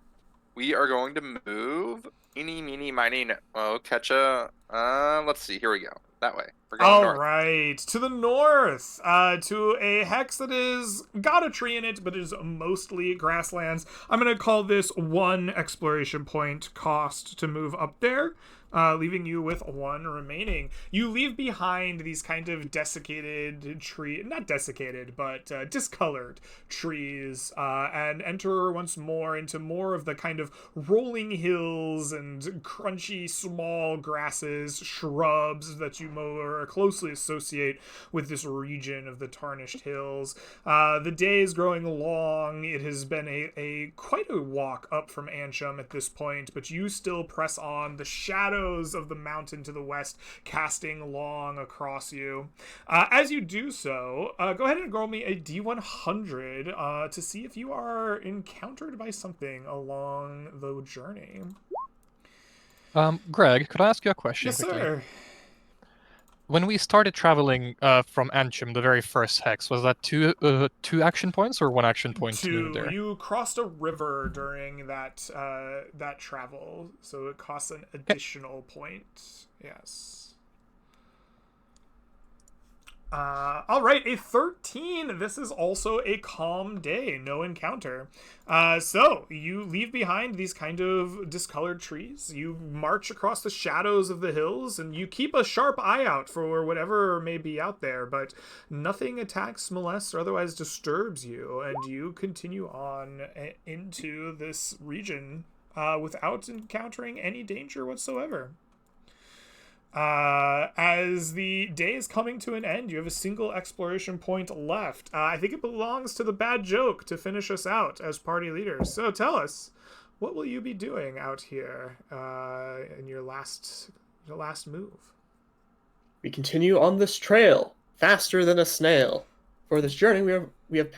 we are going to move. Eeny, meeny, miny, catch a. Let's see. Here we go. That way. We're going All north. right, to the north, to a hex that is got a tree in it, but is mostly grasslands. I'm gonna call this 1 exploration point cost to move up there. leaving you with one remaining. You leave behind these kind of desiccated not desiccated, but discolored trees, and enter once more into more of the kind of rolling hills and crunchy small grasses, shrubs that you more closely associate with this region of the Tarnished Hills. The day is growing long. It has been a quite a walk up from Ansham at this point, but you still press on, the shadows of the mountain to the west casting long across you. As you do so, go ahead and roll me a D100 to see if you are encountered by something along the journey. Greg, could I ask you a question? Yes, quickly? sir. When we started traveling from Anchum, the very first hex, was that two action points or one action point to move there? You crossed a river during that that travel, so it costs an additional point. Yes. All right, a 13. This is also a calm day, no encounter. So you leave behind these kind of discolored trees. You march across the shadows of the hills, and you keep a sharp eye out for whatever may be out there, but nothing attacks, molests, or otherwise disturbs you, and you continue on into this region without encountering any danger whatsoever. As the day is coming to an end, you have a single exploration point left. I think it belongs to the bad joke to finish us out as party leaders. So tell us, what will you be doing out here in your last move? We continue on this trail, faster than a snail. For this journey, we have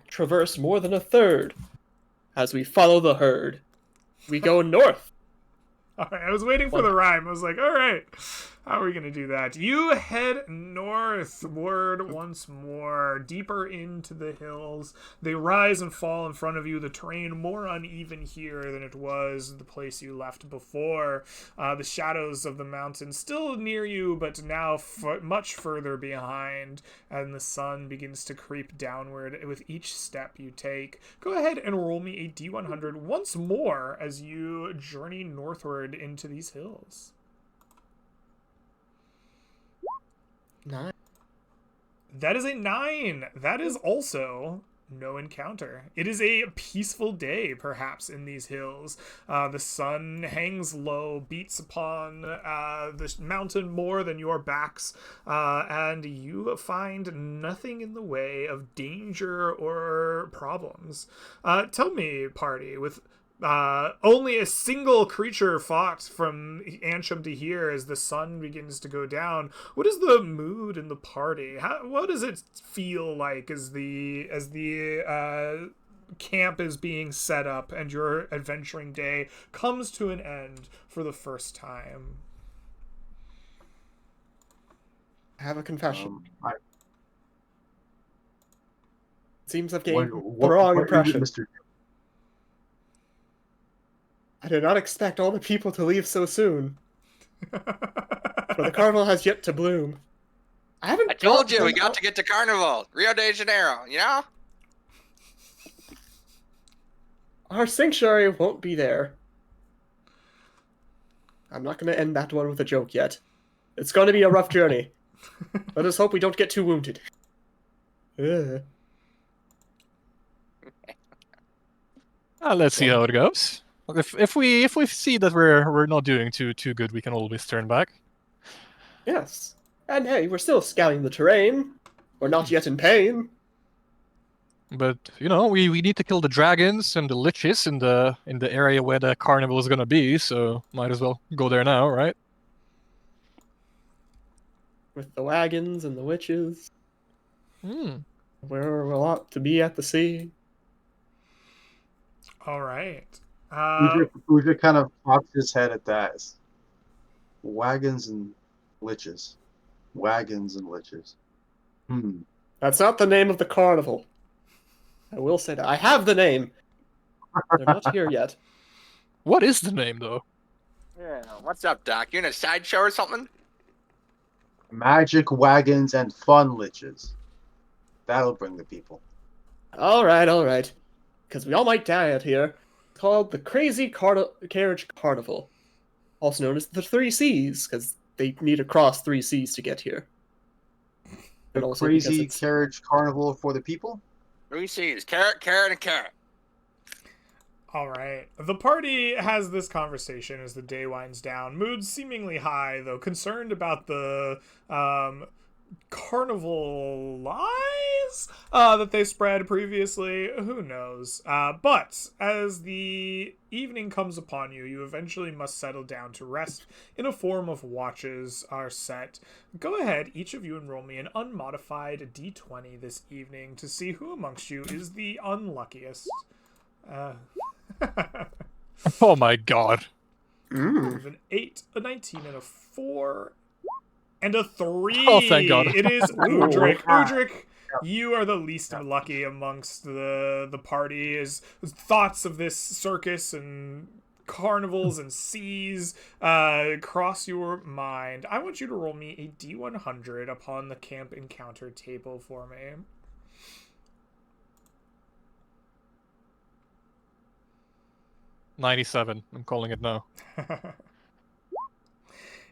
traversed more than a third. As we follow the herd, we go north. All right, I was waiting for the rhyme. I was like, all right, how are we going to do that? You head northward once more, deeper into the hills. They rise and fall in front of you. The terrain more uneven here than it was the place you left before. The shadows of the mountain still near you, but now much further behind, and the sun begins to creep downward with each step you take. Go ahead and roll me a D100 once more as you journey northward into these hills. 9. That is a 9. That is also no encounter. It is a peaceful day, perhaps, in these hills. The sun hangs low, beats upon the mountain more than your backs, and you find nothing in the way of danger or problems. Tell me, party, with only a single creature fought from Ansham to here as the sun begins to go down, what is the mood in the party? What does it feel like as the camp is being set up and your adventuring day comes to an end for the first time? I have a confession. I, It seems I've gained the wrong impression. Mr. I did not expect all the people to leave so soon, for the carnival has yet to bloom. I told you we got to get to Carnival, Rio de Janeiro, you know? Our sanctuary won't be there. I'm not going to end that one with a joke yet. It's going to be a rough journey. Let us hope we don't get too wounded. Let's see how it goes. If we see that we're not doing too good, we can always turn back. Yes. And hey, we're still scouting the terrain. We're not yet in pain. But you know, we need to kill the dragons and the liches in the area where the carnival is gonna be, so might as well go there now, right? With the wagons and the witches. Hmm. Where we'll ought to be at the sea. All right. Udra kind of pops his head at that. Wagons and liches. Wagons and liches. That's not the name of the carnival. I will say that. I have the name. They're not here yet. What is the name, though? Yeah, what's up, Doc? You in a sideshow or something? Magic wagons and fun liches. That'll bring the people. All right. Because we all might die out here. It's called the Crazy Carriage Carnival. also known as the Three Seas, because they need to cross three seas to get here. The And also because crazy it's carriage carnival for the people. 3 C's. Carrot, carrot, and carrot. All right. The party has this conversation as the day winds down. Mood seemingly high, though concerned about the carnival lies that they spread previously. Who knows? But as the evening comes upon you, you eventually must settle down to rest in a form of watches are set. Go ahead, each of you, and roll me an unmodified d20 this evening to see who amongst you is the unluckiest. Oh my god. With an 8, a 19, and a 4, and a 3. Oh, thank God. It is Udric. Ooh. Udric, you are the least lucky amongst the party. As thoughts of this circus and carnivals and seas cross your mind, I want you to roll me a d100 upon the camp encounter table for me. $97. I'm calling it now.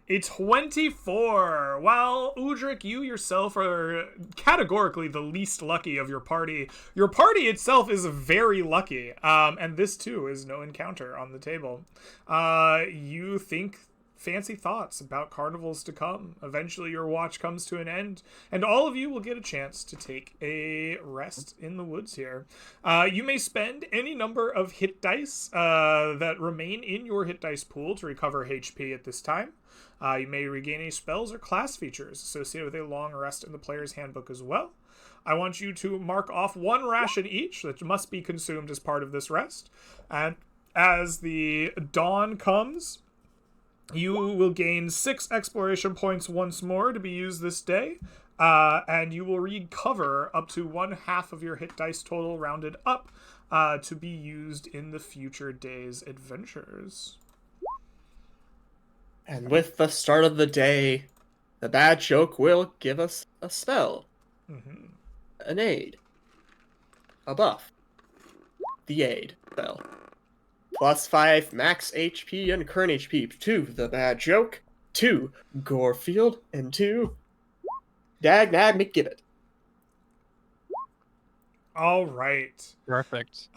A 24. While Udric, you yourself are categorically the least lucky of your party. Your party itself is very lucky, and this too is no encounter on the table. You think fancy thoughts about carnivals to come. Eventually your watch comes to an end, and all of you will get a chance to take a rest in the woods here. You may spend any number of hit dice that remain in your hit dice pool to recover HP at this time. You may regain any spells or class features associated with a long rest in the player's handbook as well. I want you to mark off 1 ration each that must be consumed as part of this rest. And as the dawn comes, you will gain 6 exploration points once more to be used this day. And you will recover up to 1/2 of your hit dice total rounded up to be used in the future day's adventures. And with the start of the day, the bad joke will give us a spell, an aid, a buff, the aid spell. +5 max HP and current HP to the bad joke, to Gorefield, and to Dagnag McGibbet. All right. Perfect.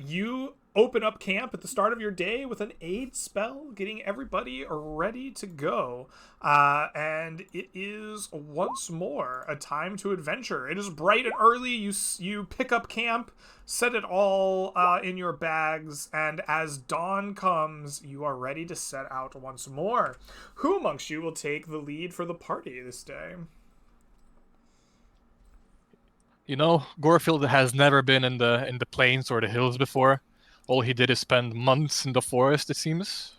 You open up camp at the start of your day with an aid spell, getting everybody ready to go. And it is once more a time to adventure. It is bright and early. You pick up camp, set it all in your bags, and as dawn comes, you are ready to set out once more. Who amongst you will take the lead for the party this day? You know, Gorefield has never been in the plains or the hills before. All he did is spend months in the forest, it seems.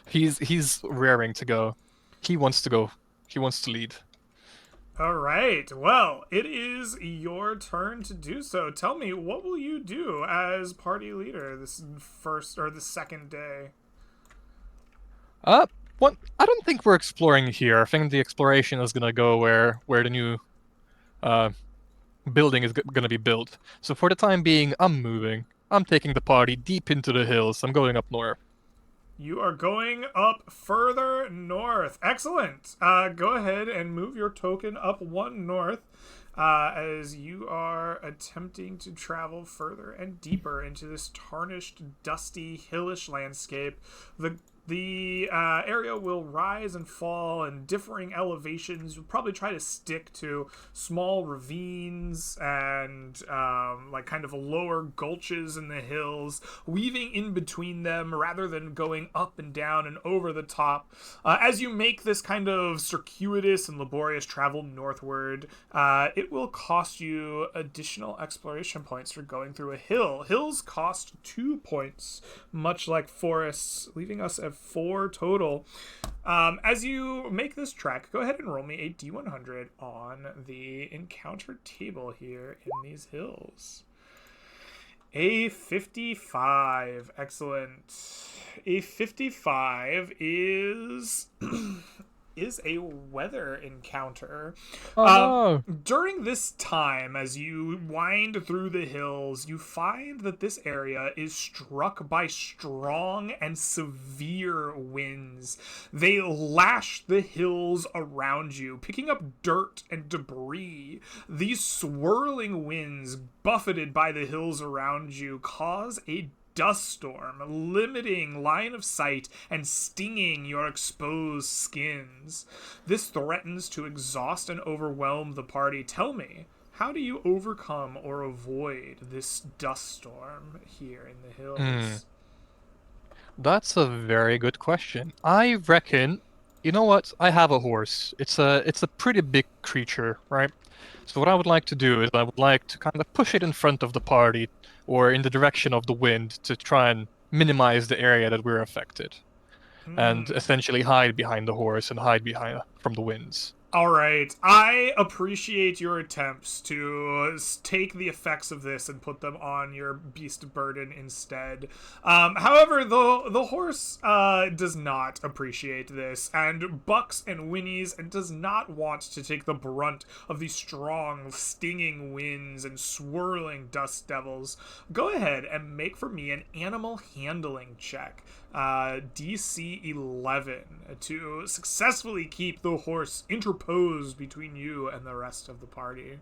He's raring to go. He wants to go. He wants to lead. All right. Well, it is your turn to do so. Tell me, what will you do as party leader this first or the second day? What? I don't think we're exploring here. I think the exploration is gonna go where the new building is gonna be built. So for the time being, I'm moving. I'm taking the party deep into the hills. I'm going up north. You are going up further north. Excellent. Go ahead and move your token up 1 north as you are attempting to travel further and deeper into this tarnished, dusty, hillish landscape. The area will rise and fall in differing elevations. You'll probably try to stick to small ravines and like kind of lower gulches in the hills, weaving in between them rather than going up and down and over the top. As you make this kind of circuitous and laborious travel northward, it will cost you additional exploration points for going through a hill. Hills cost 2 points, much like forests, leaving us at 4 total. As you make this trek, go ahead and roll me a d100 on the encounter table here in these hills. A 55. Excellent. A 55 is is a weather encounter. Oh no. During this time, as you wind through the hills, you find that this area is struck by strong and severe winds. They lash the hills around you, picking up dirt and debris. These swirling winds, buffeted by the hills around you, cause a dust storm, limiting line of sight and stinging your exposed skins. This threatens to exhaust and overwhelm the party. Tell me, how do you overcome or avoid this dust storm here in the hills? That's a very good question. I reckon, you know what? I have a horse. It's a pretty big creature, right? So what I would like to do is I would like to kind of push it in front of the party or in the direction of the wind to try and minimize the area that we're affected, and essentially hide behind the horse and hide behind from the winds. All right, I appreciate your attempts to take the effects of this and put them on your beast of burden instead. However, the horse does not appreciate this and bucks and whinnies and does not want to take the brunt of these strong, stinging winds and swirling dust devils. Go ahead and make for me an animal handling check. DC 11 to successfully keep the horse interposed between you and the rest of the party.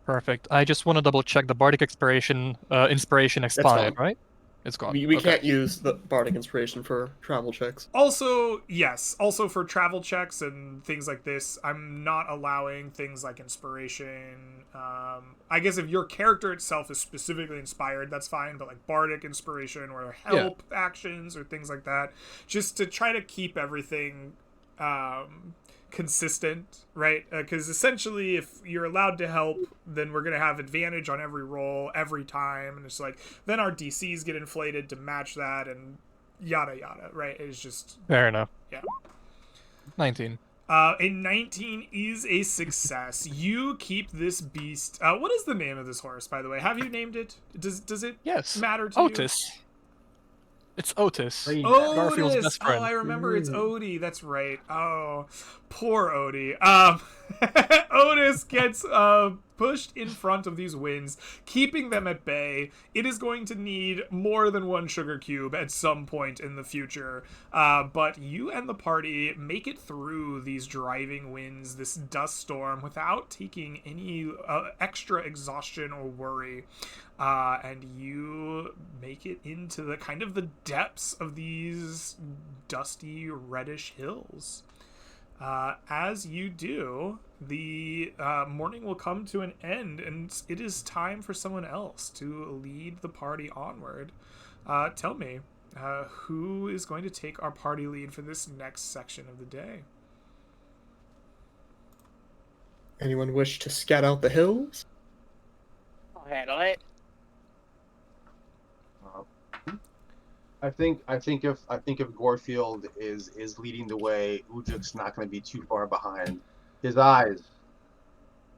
Perfect. I just want to double check the bardic inspiration expired, fine. right? It's gone. We Okay. can't use the bardic inspiration for travel checks. Also, yes, also for travel checks and things like this, I'm not allowing things like inspiration. I guess if your character itself is specifically inspired, that's fine, but like bardic inspiration or help actions or things like that, just to try to keep everything consistent, right? Because essentially, if you're allowed to help, then we're gonna have advantage on every roll every time, and it's like then our DCs get inflated to match that, and yada yada, right? It's just Fair enough. Yeah. 19. A 19 is a success. You keep this beast. What is the name of this horse, by the way? Have you named it? Does it Yes. matter to you? Otis. It's Otis. Garfield's Otis! best friend. Oh, I remember. It's Odie. That's right. Oh, poor Odie. Otis gets pushed in front of these winds, keeping them at bay. It is going to need more than one sugar cube at some point in the future. But you and the party make it through these driving winds, this dust storm, without taking any extra exhaustion or worry. And you make it into the kind of the depths of these dusty reddish hills. As you do, the morning will come to an end, and it is time for someone else to lead the party onward. Tell me, who is going to take our party lead for this next section of the day? Anyone wish to scout out the hills? I'll handle it. I think if Gorefield is leading the way, Ujik's not going to be too far behind. His eyes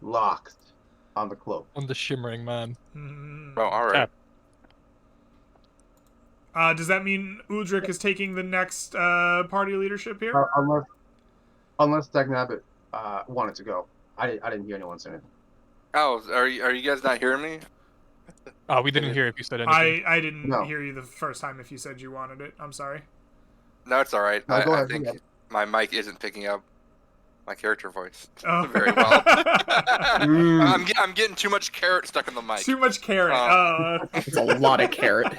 locked on the cloak. On the shimmering man. Oh, all right. Does that mean Udrik is taking the next party leadership here? Unless Dagnabbit wanted to go. I didn't hear anyone say anything. Oh, are you guys not hearing me? Oh, we didn't hear if you said anything. I didn't No. hear you the first time if you said you wanted it. I'm sorry. No, it's all right. No, go I ahead, think go ahead. my mic isn't picking up my character voice Oh. very well. Mm, I'm getting too much carrot stuck in the mic. Too much carrot. it's a lot of carrot.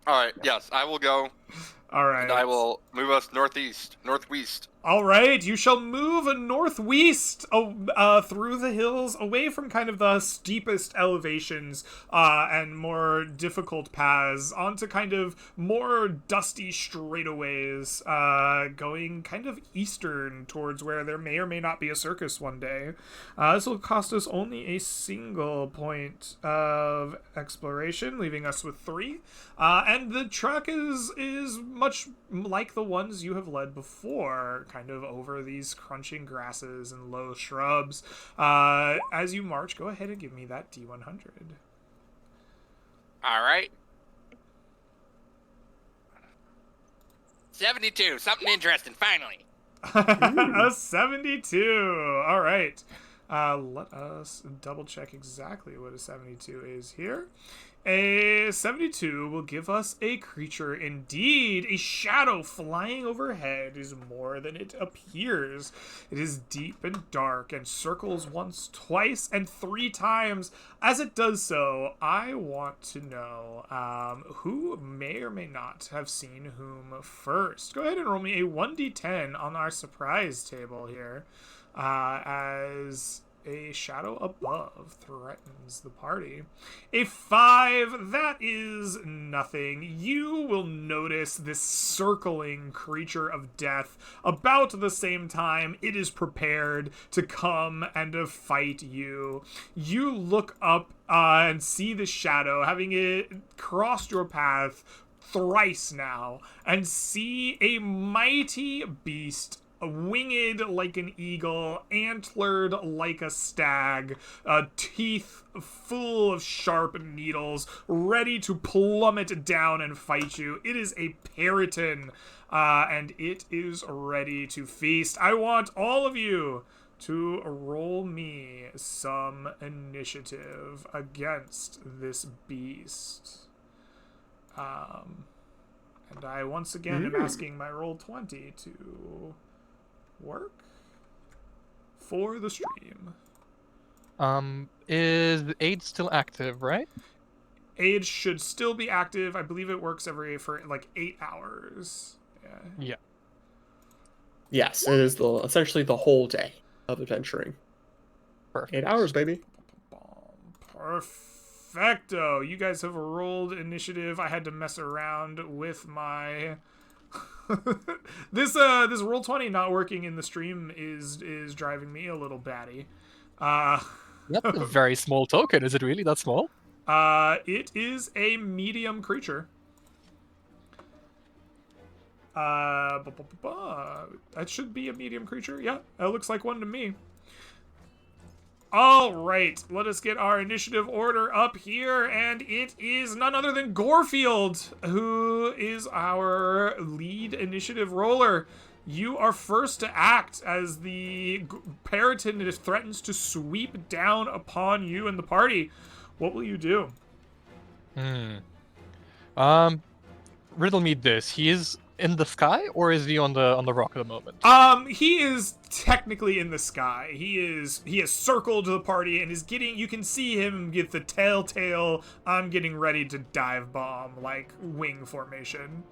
All right, yes, I will go, All right. and I will move us northwest. All right, you shall move northwest through the hills, away from kind of the steepest elevations and more difficult paths, onto kind of more dusty straightaways, going kind of eastern towards where there may or may not be a circus one day. This will cost us only a single point of exploration, leaving us with 3. And the track is much like the ones you have led before, kind of over these crunching grasses and low shrubs. As you march, go ahead and give me that D100. All right. 72. Something interesting, finally. A 72. All right. Let us double check exactly what a 72 is here. A 72 will give us a creature indeed. A shadow flying overhead is more than it appears. It is deep and dark and circles once, twice, and 3 times. As it does so, I want to know who may or may not have seen whom first. Go ahead and roll me a 1d10 on our surprise table here, as a shadow above threatens the party. A 5, that is nothing. You will notice this circling creature of death about the same time it is prepared to come and to fight you. You look up and see the shadow, having it crossed your path thrice now, and see a mighty beast, winged like an eagle, antlered like a stag, teeth full of sharp needles, ready to plummet down and fight you. It is a Periton, and it is ready to feast. I want all of you to roll me some initiative against this beast. And I once again am asking my Roll20 to work for the stream. Is aid still active, right? Aid should still be active. I believe it works for like 8 hours. Yeah. Yes, it is essentially the whole day of adventuring. Perfect. 8 hours, baby. Perfecto. You guys have rolled initiative. I had to mess around with my this Roll20 not working in the stream is driving me a little batty. That's a very small token. Is it really that small? It is a medium creature. That should be a medium creature. Yeah, that looks like one to me. All right, let us get our initiative order up here, and it is none other than Gorefield, who is our lead initiative roller. You are first to act as the Periton threatens to sweep down upon you and the party. What will you do? Riddle me this. He is in the sky, or is he on the rock at the moment? He is technically in the sky. He has circled the party and is getting, you can see him get the telltale I'm getting ready to dive bomb like wing formation.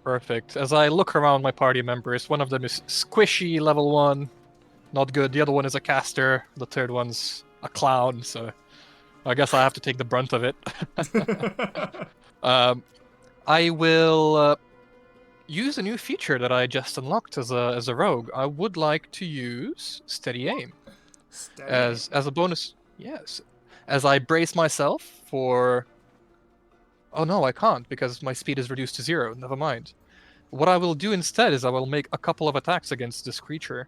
Perfect. As I look around my party members, one of them is squishy level 1. Not good. The other one is a caster. The third one's a clown, so I guess I have to take the brunt of it. I will use a new feature that I just unlocked as a rogue. I would like to use steady aim as a bonus. Yes, as I brace myself for. Oh no, I can't because my speed is reduced to 0. Never mind. What I will do instead is I will make a couple of attacks against this creature.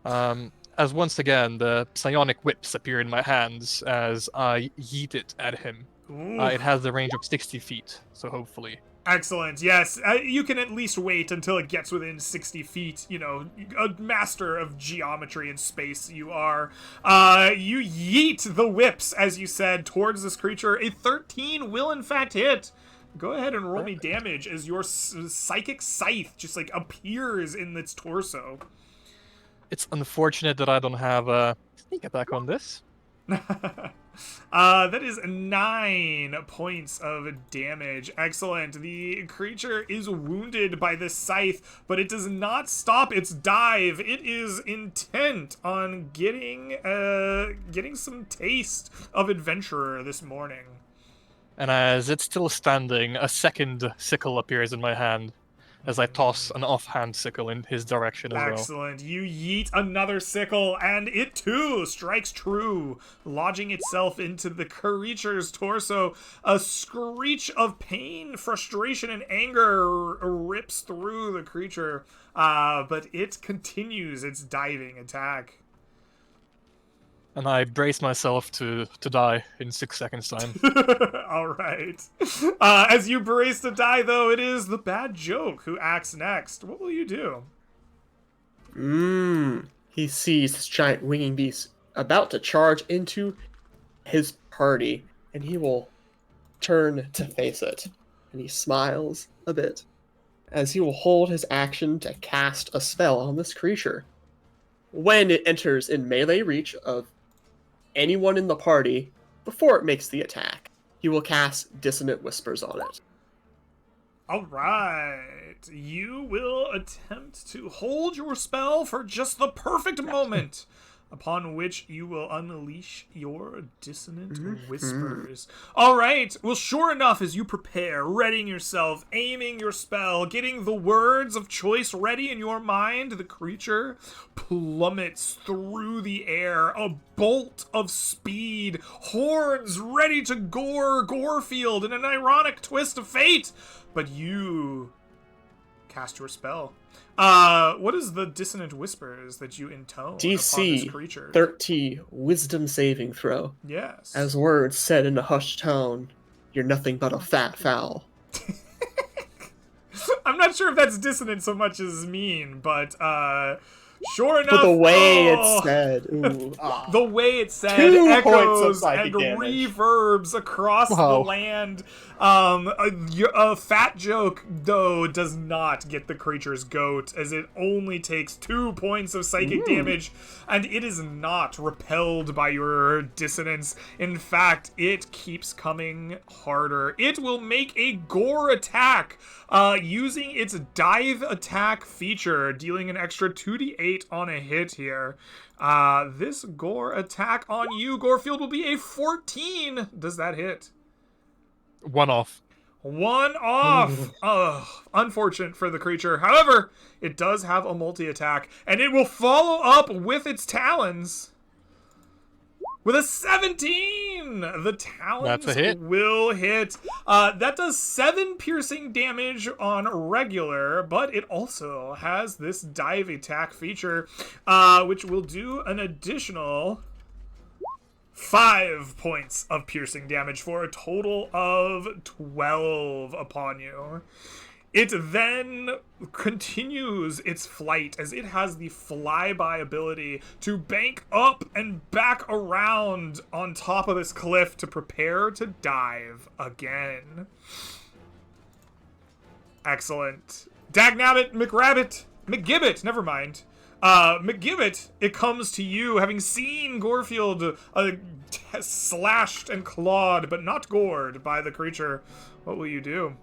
As once again the psionic whips appear in my hands as I yeet it at him. It has the range of 60 feet, so hopefully. Excellent. Yes, you can at least wait until it gets within 60 feet. You know, a master of geometry and space you are. You yeet the whips, as you said, towards this creature. A 13 will in fact hit. Go ahead and roll me damage as your psychic scythe just like appears in its torso. It's unfortunate that I don't have a sneak attack on this. That is 9 points of damage. Excellent. The creature is wounded by the scythe, but it does not stop its dive. It is intent on getting some taste of adventurer this morning. And as it's still standing, a second sickle appears in my hand as I toss an offhand sickle in his direction as well. Excellent. You yeet another sickle, and it too strikes true, lodging itself into the creature's torso. A screech of pain, frustration, and anger rips through the creature, but it continues its diving attack. And I brace myself to die in 6 seconds' time. All right. As you brace to die, though, it is the bad joke who acts next. What will you do? He sees this giant winging beast about to charge into his party, and he will turn to face it. And he smiles a bit, as he will hold his action to cast a spell on this creature. When it enters in melee reach of anyone in the party, before it makes the attack, he will cast Dissonant Whispers on it. All right. You will attempt to hold your spell for just the perfect moment, upon which you will unleash your Dissonant Whispers. All right. Well, sure enough, as you prepare, readying yourself, aiming your spell, getting the words of choice ready in your mind, the creature plummets through the air, a bolt of speed, horns ready to gore Gorefield in an ironic twist of fate. But you cast your spell. What is the Dissonant Whispers that you intone upon this DC creature? 30 Wisdom saving throw. Yes. As words said in a hushed tone, "You're nothing but a fat fowl." I'm not sure if that's dissonant so much as mean, but sure enough. But the way oh, it's said, ooh, the way it's said 2 points of echoes psychic and damage. reverbs across the Wow. land. A fat joke, though, does not get the creature's goat, as it only takes 2 points of psychic damage, and it is not repelled by your dissonance. In fact, it keeps coming harder. It will make a gore attack, using its dive attack feature, dealing an extra 2d8 on a hit here. This gore attack on you, Gorefield, will be a 14. Does that hit? One off. One off. Unfortunate for the creature. However, it does have a multi-attack, and it will follow up with its talons. With a 17! The talons That's a hit. will hit. That does 7 piercing damage on regular, but it also has this dive attack feature, which will do an additional 5 points of piercing damage for a total of 12 upon you. It then continues its flight as it has the flyby ability to bank up and back around on top of this cliff to prepare to dive again. Excellent. Dagnabbit, McGibbet, never mind. McGibbet, it comes to you, having seen Gorefield slashed and clawed, but not gored by the creature. What will you do?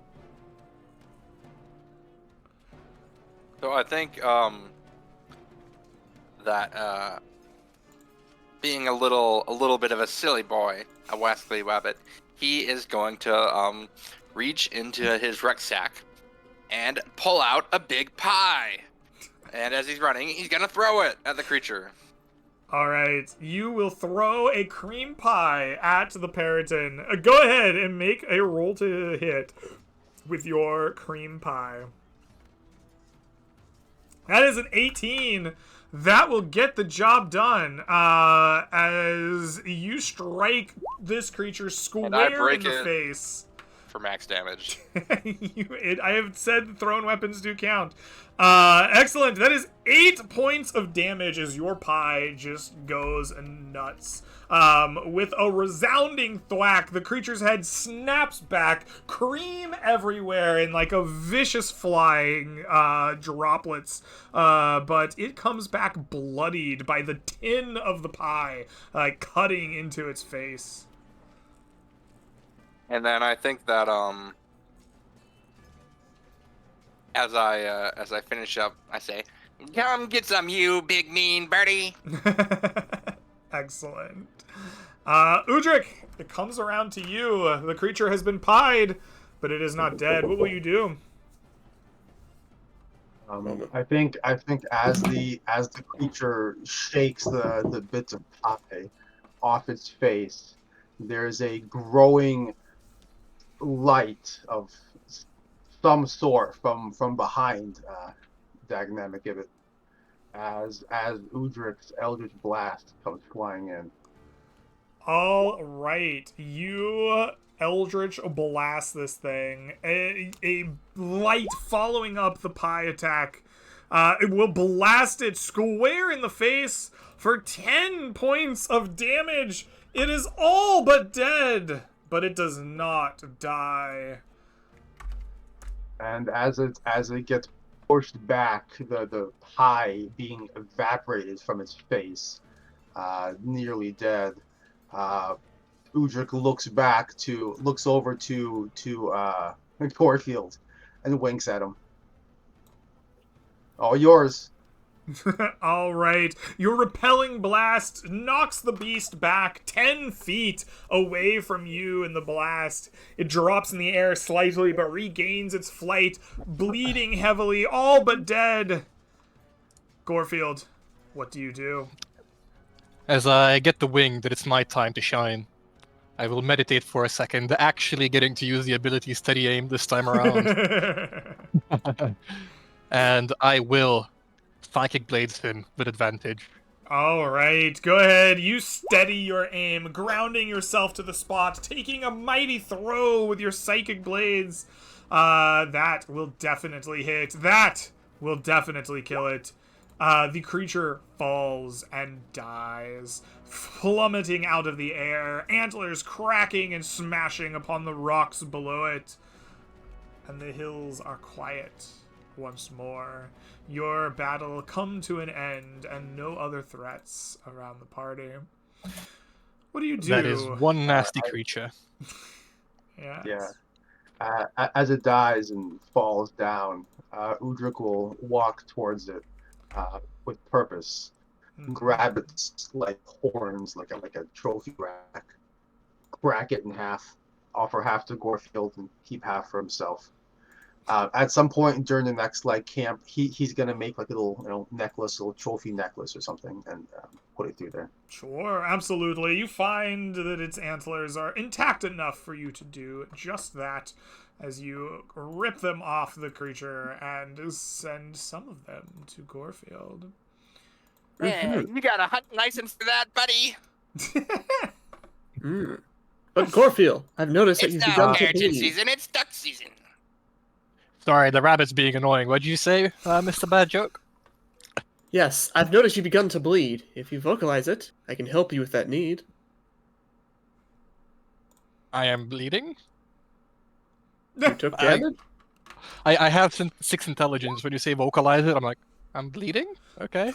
So I think that being a little bit of a silly boy, a Wesley Wabbit, he is going to reach into his rucksack and pull out a big pie. And as he's running, he's gonna throw it at the creature. All right, you will throw a cream pie at the Periton. Go ahead and make a roll to hit with your cream pie. That is an 18. That will get the job done, as you strike this creature square in the face. For max damage. I have said thrown weapons do count. Excellent. That is 8 points of damage as your pie just goes nuts. With a resounding thwack, the creature's head snaps back, cream everywhere, and like a vicious flying droplets. But it comes back bloodied by the tin of the pie, cutting into its face. And then I think that as I finish up, I say, "Come get some, you big mean birdie." Excellent. Udric, it comes around to you. The creature has been pied, but it is not dead. What will you do? I think as the creature shakes the bits of pie off its face, there's a growing light of some sort from behind Dagnabbit McGibbet as Udric's Eldritch Blast comes flying in. All right, you Eldritch Blast this thing. A light following up the pie attack It will blast it square in the face for 10 points of damage. It is all but dead, but it does not die. And as it gets pushed back, the pie being evaporated from its face, nearly dead. Udric looks over to Corfield, and winks at him. All yours. All right. Your repelling blast knocks the beast back 10 feet away from you in the blast. It drops in the air slightly, but regains its flight, bleeding heavily, all but dead. Gorefield, what do you do? As I get the wing that it's my time to shine, I will meditate for a second, actually getting to use the ability Steady Aim this time around. And I will Psychic Blades him with advantage. All right, go ahead. You steady your aim, grounding yourself to the spot, taking a mighty throw with your Psychic Blades. That will definitely hit. That will definitely kill it. The creature falls and dies, plummeting out of the air, antlers cracking and smashing upon the rocks below it. And the hills are quiet once more. Your battle come to an end, and no other threats around the party. What do you do? That is one nasty creature. Yes. Yeah. As it dies and falls down, Udric will walk towards it with purpose. Grab its like horns, like a trophy rack, crack it in half, offer half to Gorefield, and keep half for himself. At some point during the next camp, he's gonna make like a little necklace, a little trophy necklace or something, and put it through there. Sure, absolutely. You find that its antlers are intact enough for you to do just that, as you rip them off the creature and send some of them to Gorefield. Yeah, you got a hunt license for that, buddy? But Gorefield, I've noticed that It's you've not begun to heritage bleed. season, it's duck season. Sorry, the rabbit's being annoying. What did you say, Mr. Bad Joke? Yes, I've noticed you've begun to bleed. If you vocalize it, I can help you with that need. I am bleeding? You took damage? I have 6 intelligence. When you say vocalize it, I'm like, I'm bleeding? Okay.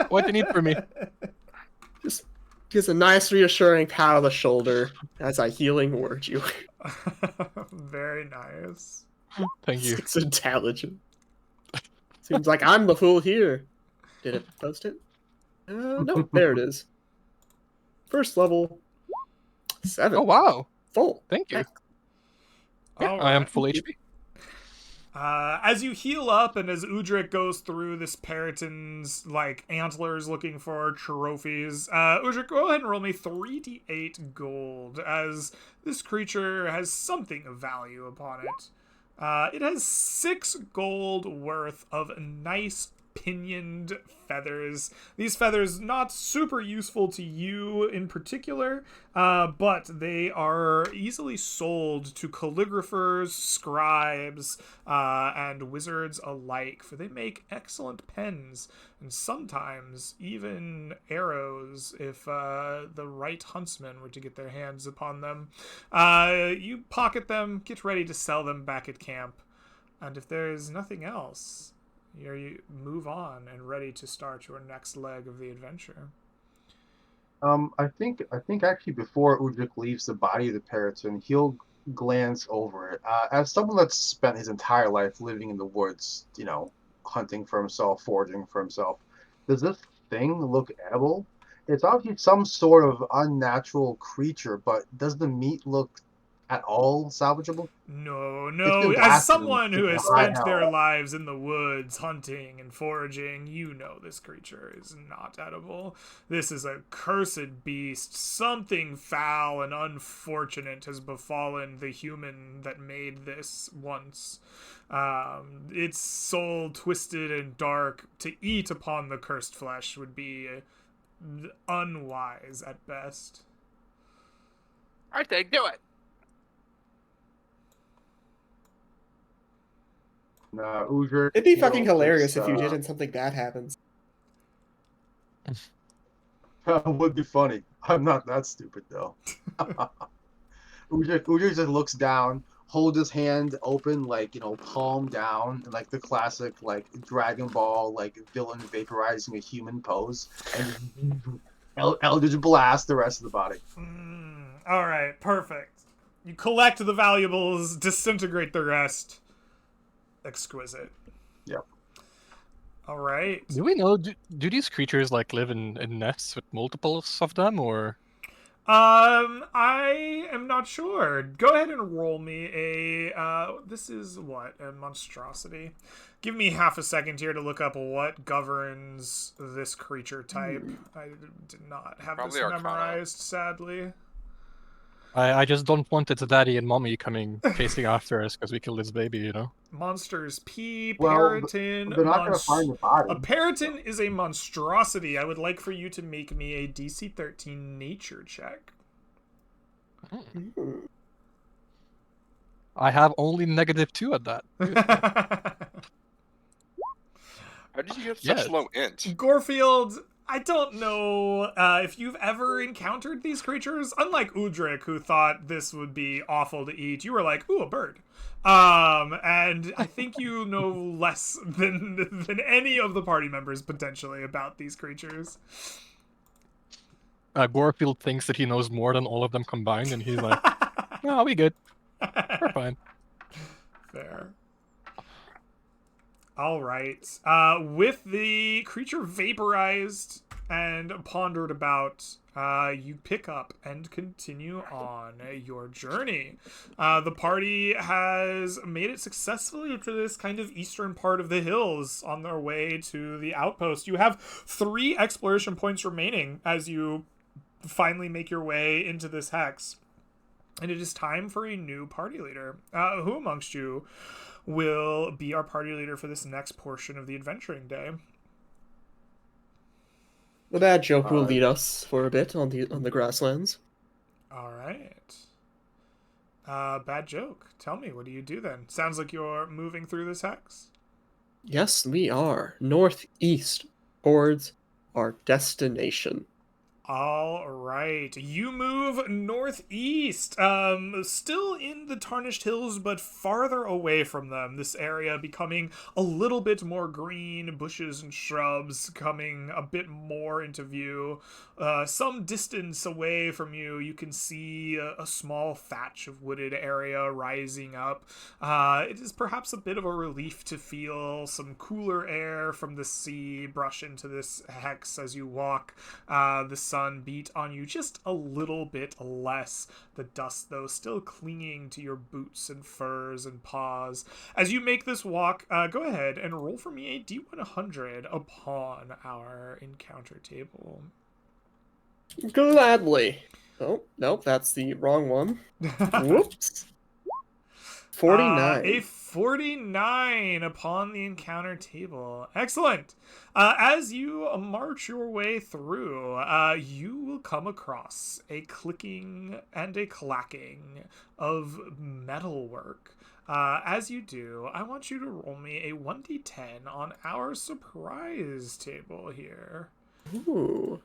What do you need from me? Just gives a nice reassuring pat on the shoulder as I healing word you. Very nice. Thank you. 6 intelligence. Seems like I'm the fool here. Did it post it? No, there it is. First level. 7. Oh, wow. Full. Thank you. All I am right. full HP. As you heal up and as Udric goes through this Periton's antlers looking for trophies, Udric, go ahead and roll me 3d8 gold, as this creature has something of value upon it. It has 6 gold worth of nice pinioned feathers. These feathers not super useful to you in particular, but they are easily sold to calligraphers, scribes, and wizards alike, for they make excellent pens, and sometimes even arrows if the right huntsmen were to get their hands upon them. You pocket them, get ready to sell them back at camp, and if there is nothing else, you move on and ready to start your next leg of the adventure. I think actually before Udric leaves the body of the Periton, he'll glance over it. As someone that's spent his entire life living in the woods, hunting for himself, foraging for himself, does this thing look edible? It's obviously some sort of unnatural creature, but does the meat look at all salvageable? No. been As blasted someone who into has high spent hell. their lives in the woods hunting and foraging, you know this creature is not edible. This is a cursed beast. Something foul and unfortunate has befallen the human that made this once. Its soul twisted and dark. To eat upon the cursed flesh would be unwise at best. I say do it. Udric. It'd be you know, fucking hilarious it's, if you did and something bad happens. would be funny. I'm not that stupid though. Udric just looks down, holds his hand open, like, palm down, like the classic, like, Dragon Ball, like, villain vaporizing a human pose, and Eldritch Blast the rest of the body. All right, perfect. You collect the valuables, disintegrate the rest. Exquisite. Yep. All right. Do we know? Do these creatures like live in nests with multiples of them, or? I am not sure. Go ahead and roll me a, this is what? A monstrosity. Give me half a second here to look up what governs this creature type. I did not have Probably this Arcana. memorized, sadly. I just don't want its daddy and mommy coming chasing after us because we killed its baby, you know? Monsters P, Well, Periton, they're not going to find the body. A Periton is a monstrosity. I would like for you to make me a DC 13 nature check. I have only -2 at that. How did you get such Yes. low int? Gorefield, I don't know if you've ever encountered these creatures. Unlike Udric, who thought this would be awful to eat, you were like, ooh, a bird. And I think you know less than any of the party members, potentially, about these creatures. Gorefield thinks that he knows more than all of them combined, and he's like, "No, we good. We're fine." Fair. All right. With the creature vaporized and pondered about, you pick up and continue on your journey. The party has made it successfully to this kind of eastern part of the hills on their way to the outpost. You have 3 exploration points remaining as you finally make your way into this hex. And it is time for a new party leader. Who amongst you will be our party leader for this next portion of the adventuring day? The bad joke will lead us for a bit on the grasslands. All right. Bad joke. Tell me, what do you do then? Sounds like you're moving through this hex. Yes, we are northeast towards our destination. All right. You move northeast, still in the Tarnished Hills, but farther away from them. This area becoming a little bit more green, bushes and shrubs coming a bit more into view. Some distance away from you, you can see a small thatch of wooded area rising up. It is perhaps a bit of a relief to feel some cooler air from the sea brush into this hex as you walk. The sun beat on you just a little bit less. The dust, though, still clinging to your boots and furs and paws. As you make this walk, go ahead and roll for me a D100 upon our encounter table. Gladly. Oh, nope, that's the wrong one. Whoops. 49. A 49 upon the encounter table. Excellent. As you march your way through, you will come across a clicking and a clacking of metalwork. As you do, I want you to roll me a 1d10 on our surprise table here. Ooh.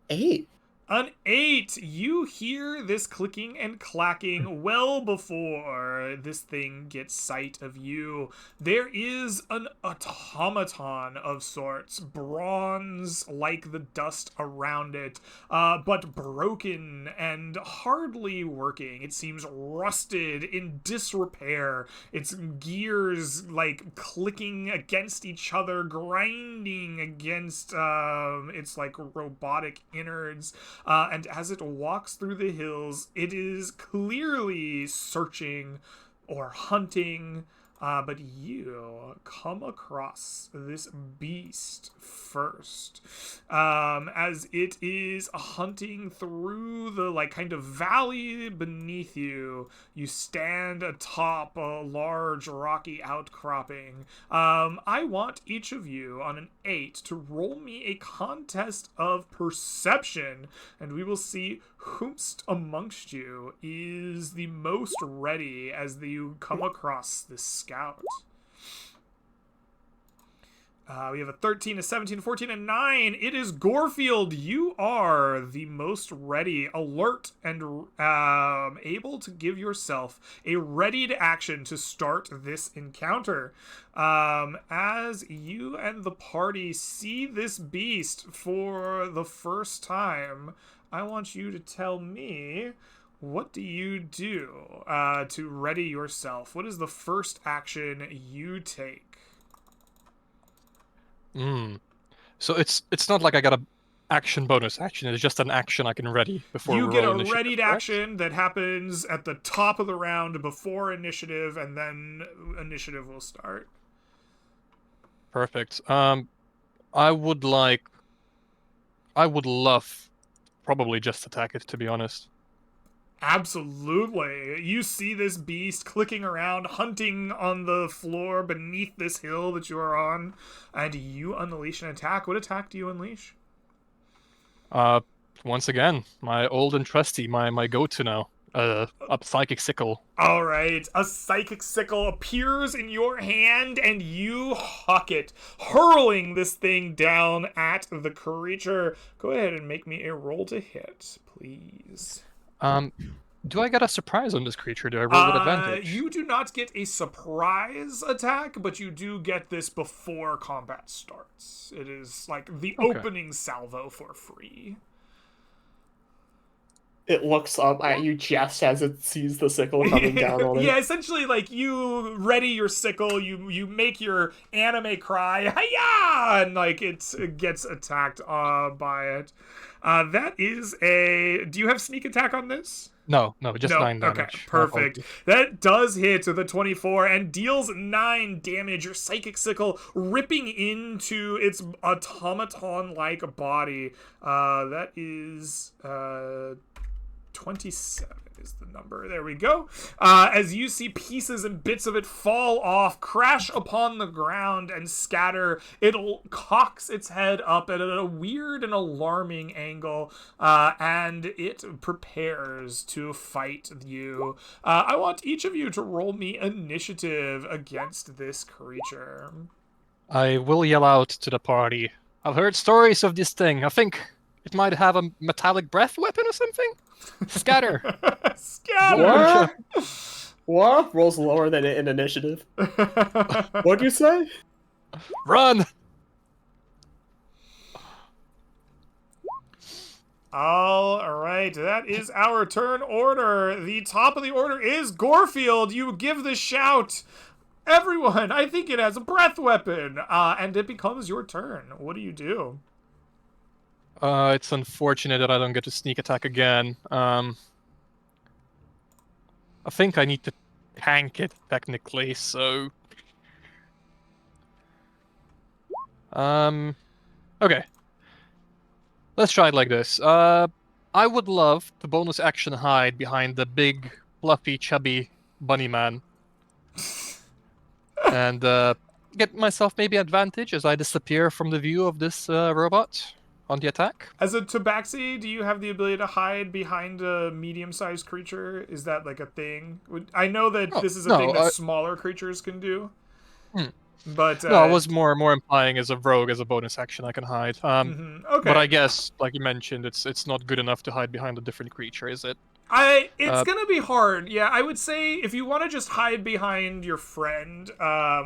8. An 8! You hear this clicking and clacking well before this thing gets sight of you. There is an automaton of sorts, bronze like the dust around it, but broken and hardly working. It seems rusted, in disrepair. Its gears like clicking against each other, grinding against its like robotic innards. And as it walks through the hills, it is clearly searching or hunting, but you come across this beast first. As it is hunting through the like kind of valley beneath you, you stand atop a large rocky outcropping. I want each of you on an 8 to roll me a contest of perception, and we will see whomst amongst you is the most ready as you come across this scout. We have a 13, a 17, a 14, and 9. It is Gorefield. You are the most ready, alert, and able to give yourself a readied action to start this encounter. As you and the party see this beast for the first time, I want you to tell me, what do you do to ready yourself? What is the first action you take? So it's not like I got a action bonus action. It's just an action I can ready before You we get roll a initiative, readied correct? action that happens at the top of the round before initiative, and then initiative will start. Perfect. I would love probably just attack it, to be honest. Absolutely. You see this beast clicking around, hunting on the floor beneath this hill that you are on, and you unleash an attack. What attack do you unleash? Once again, my old and trusty, my go-to now. A psychic sickle. All right, a psychic sickle appears in your hand, and you huck it, hurling this thing down at the creature. Go ahead and make me a roll to hit, please. Do I get a surprise on this creature? Do I roll with advantage? You do not get a surprise attack, but you do get this before combat starts. It is like the opening salvo for free. It looks up at you just as it sees the sickle coming down on it. Yeah, essentially, like, you ready your sickle, you make your anime cry, hi-ya! And, like, it gets attacked by it. That is a... Do you have sneak attack on this? No, just 9 damage. Okay, perfect. That does hit with a 24 and deals 9 damage. Your psychic sickle ripping into its automaton-like body. That is 27 is the number. There we go. As you see pieces and bits of it fall off, crash upon the ground, and scatter, it cocks its head up at a weird and alarming angle, and it prepares to fight you. I want each of you to roll me initiative against this creature. I will yell out to the party. I've heard stories of this thing. I think it might have a metallic breath weapon or something. Scatter. Scatter! What? Rolls lower than it in initiative. What'd you say? Run! All right, that is our turn order. The top of the order is Gorefield. You give the shout, everyone, I think it has a breath weapon, and it becomes your turn. What do you do? It's unfortunate that I don't get to sneak attack again. I think I need to tank it, technically, so... Okay. Let's try it like this. I would love to bonus action hide behind the big, fluffy, chubby bunny man. And get myself maybe advantage as I disappear from the view of this robot on the attack. As a tabaxi, do you have the ability to hide behind a medium-sized creature? Is that like a thing? I know that this is a thing that smaller creatures can do. But no, I was more implying as a rogue, as a bonus action I can hide. Okay. But I guess, like you mentioned, it's not good enough to hide behind a different creature, is it? It's gonna be hard. Yeah, I would say if you want to just hide behind your friend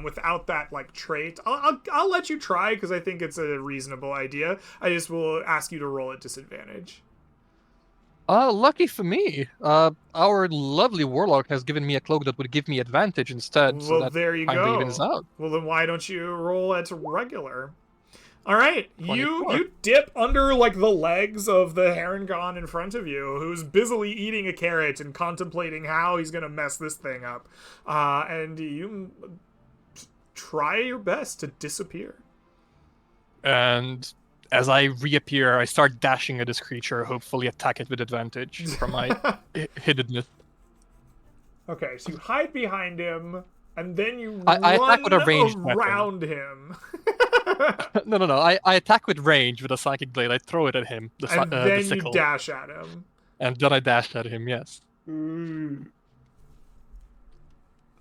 without that like trait, I'll let you try because I think it's a reasonable idea. I just will ask you to roll at disadvantage. Lucky for me, our lovely warlock has given me a cloak that would give me advantage instead. Well, so that there you kinda go. evens out. Well, then why don't you roll at regular? All right, 24. you dip under like the legs of the Harengon in front of you, who's busily eating a carrot and contemplating how he's gonna mess this thing up, and you try your best to disappear. And as I reappear, I start dashing at this creature, hopefully attack it with advantage from my hiddenness. Okay, so you hide behind him, and then you I attack with a run ranged weapon. around him. No. I attack with range with a psychic blade. I throw it at him. And then the sickle. you dash at him. And then I dash at him. Yes.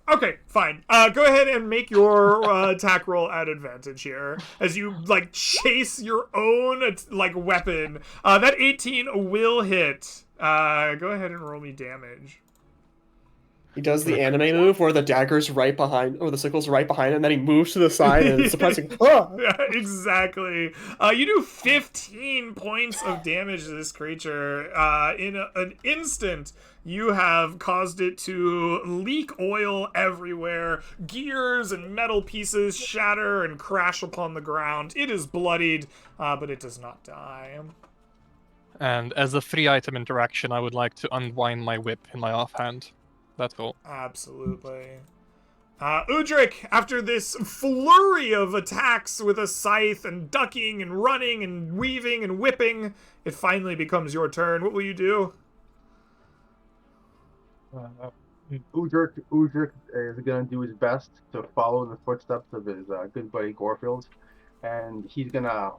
Okay, fine. Go ahead and make your attack roll at advantage here as you like chase your own like weapon. That 18 will hit. Go ahead and roll me damage. He does the anime move where the dagger's right behind, or the sickle's right behind, and then he moves to the side and it's surprising. Oh! Yeah, exactly. You do 15 points of damage to this creature. In an instant, you have caused it to leak oil everywhere. Gears and metal pieces shatter and crash upon the ground. It is bloodied, but it does not die. And as a 3-item interaction, I would like to unwind my whip in my offhand. That's all. Absolutely. Udric, after this flurry of attacks with a scythe and ducking and running and weaving and whipping, it finally becomes your turn. What will you do? Udric is going to do his best to follow in the footsteps of his good buddy Gorefield, and he's going to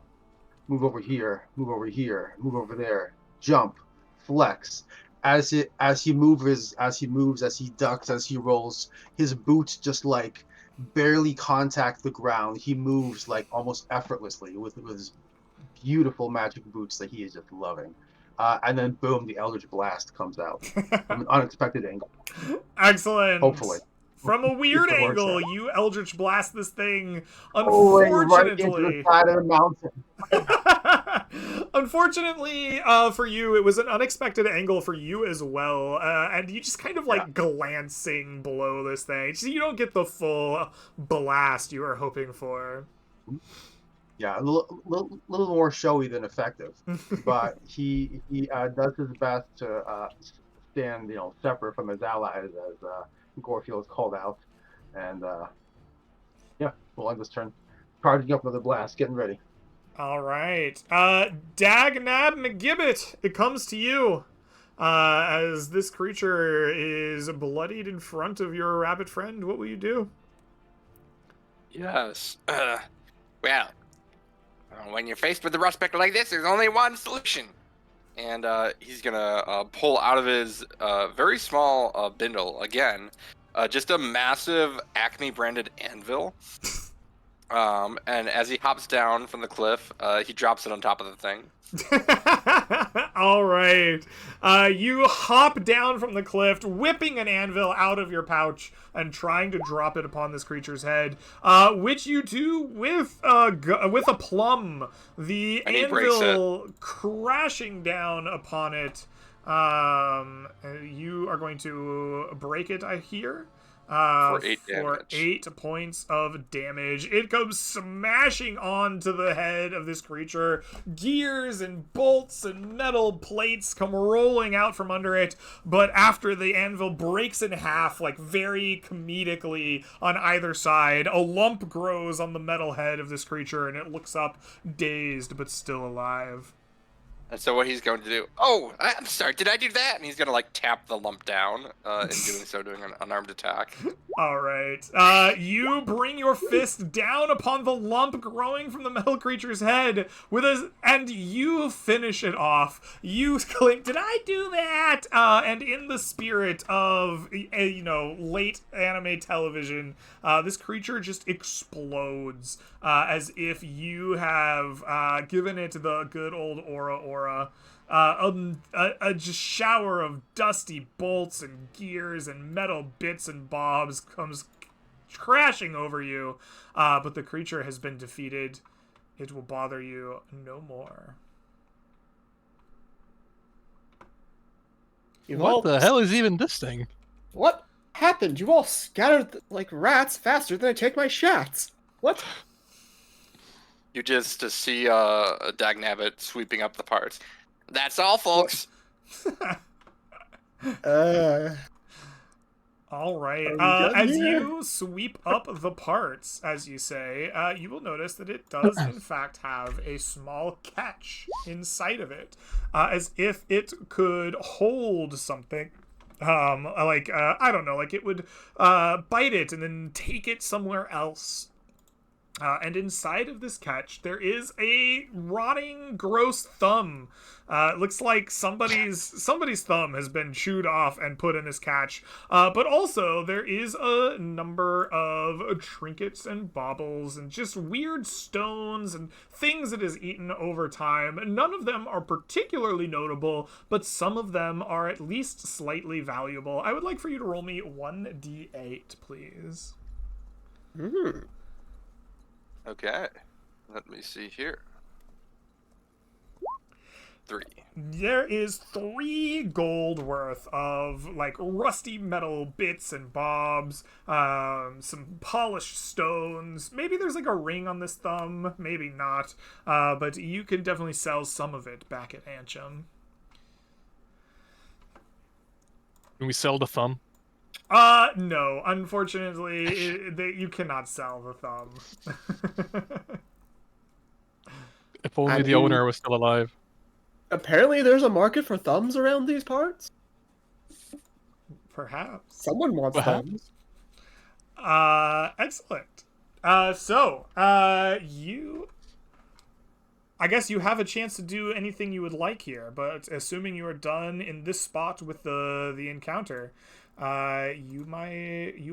move over here, move over here, move over there, jump, flex. As he moves, as he ducks, as he rolls, his boots just like barely contact the ground. He moves like almost effortlessly with his beautiful magic boots that he is just loving. And then boom, the Eldritch Blast comes out from an unexpected angle. Excellent. Hopefully. From a weird It works angle, out. you Eldritch Blast this thing. Right into Unfortunately, the side of the mountain. unfortunately, for you, it was an unexpected angle for you as well, and you just kind of like glancing below this thing, so you don't get the full blast you were hoping for. Yeah, a little more showy than effective, but he does his best to stand separate from his allies as Gorefield is called out, and we'll end this turn. Charging up with a blast, getting ready. All right, Dagnab McGibbet, it comes to you. As this creature is bloodied in front of your rabbit friend, what will you do? Yes. Well, when you're faced with a prospect like this, there's only one solution. And he's gonna pull out of his very small bindle again, just a massive Acme branded anvil. And as he hops down from the cliff, he drops it on top of the thing. All right. You hop down from the cliff, whipping an anvil out of your pouch and trying to drop it upon this creature's head, which you do with a plum. The And he breaks anvil crashing down upon it. You are going to break it, I hear. For 8 damage. 8 points of damage. It comes smashing onto the head of this creature. Gears and bolts and metal plates come rolling out from under it, but after the anvil breaks in half, like very comedically on either side, a lump grows on the metal head of this creature, and it looks up dazed but still alive. And so what he's going to do, oh, I'm sorry, did I do that? And he's going to like tap the lump down, in doing so, doing an unarmed attack. All right. You bring your fist down upon the lump growing from the metal creature's head and you finish it off. You claim, "Did I do that?" And in the spirit of late anime television, this creature just explodes as if you have given it the good old aura. A just shower of dusty bolts and gears and metal bits and bobs comes crashing over you, but the creature has been defeated. It will bother you no more. What the hell is even this thing? What happened? You all scattered like rats faster than I take my shots. What? You just to see Dagnabbit sweeping up the parts. That's all, folks. All right. Are we done As here? you sweep up the parts, as you say, you will notice that it does, in fact, have a small catch inside of it, as if it could hold something. I don't know, like it would bite it and then take it somewhere else. And inside of this catch, there is a rotting, gross thumb. It looks like somebody's thumb has been chewed off and put in this catch. But also, there is a number of trinkets and baubles and just weird stones and things it has eaten over time. None of them are particularly notable, but some of them are at least slightly valuable. I would like for you to roll me 1d8, please. Okay. Let me see here. 3. There is 3 gold worth of like rusty metal bits and bobs, some polished stones. Maybe there's like a ring on this thumb, maybe not. But you can definitely sell some of it back at Anchum. Can we sell the thumb? No. Unfortunately, you cannot sell the thumb. If only I the mean- owner was still alive. Apparently, there's a market for thumbs around these parts. Perhaps. Someone wants Perhaps. thumbs. Excellent. You... I guess you have a chance to do anything you would like here, but assuming you are done in this spot with the encounter, you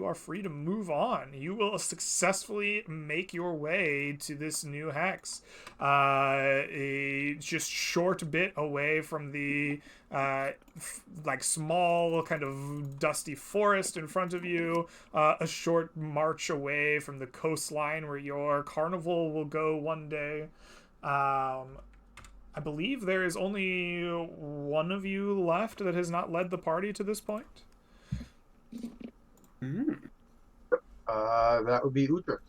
are free to move on. You will successfully make your way to this new hex, a just short bit away from the like small kind of dusty forest in front of you, a short march away from the coastline where your carnival will go one day. I believe there is only one of you left that has not led the party to this point. That would be Udric.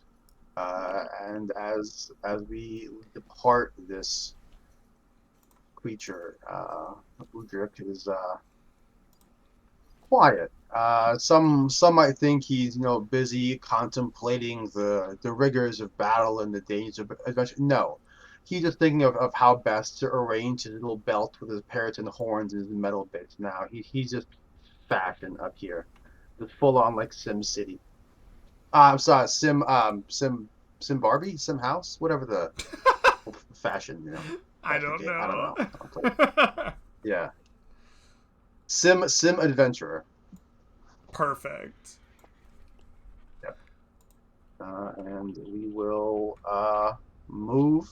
And as we depart this creature, Udric is quiet. Some might think he's busy contemplating the rigors of battle and the dangers of adventure. No, he's just thinking of how best to arrange his little belt with his parrots and horns and his metal bits. Now he's just fashion up here, just full on like Sim City. Sorry, Sim Barbie, Sim House, whatever the fashion, I don't game. I know. don't know. Yeah. Sim Adventurer. Perfect. And we will move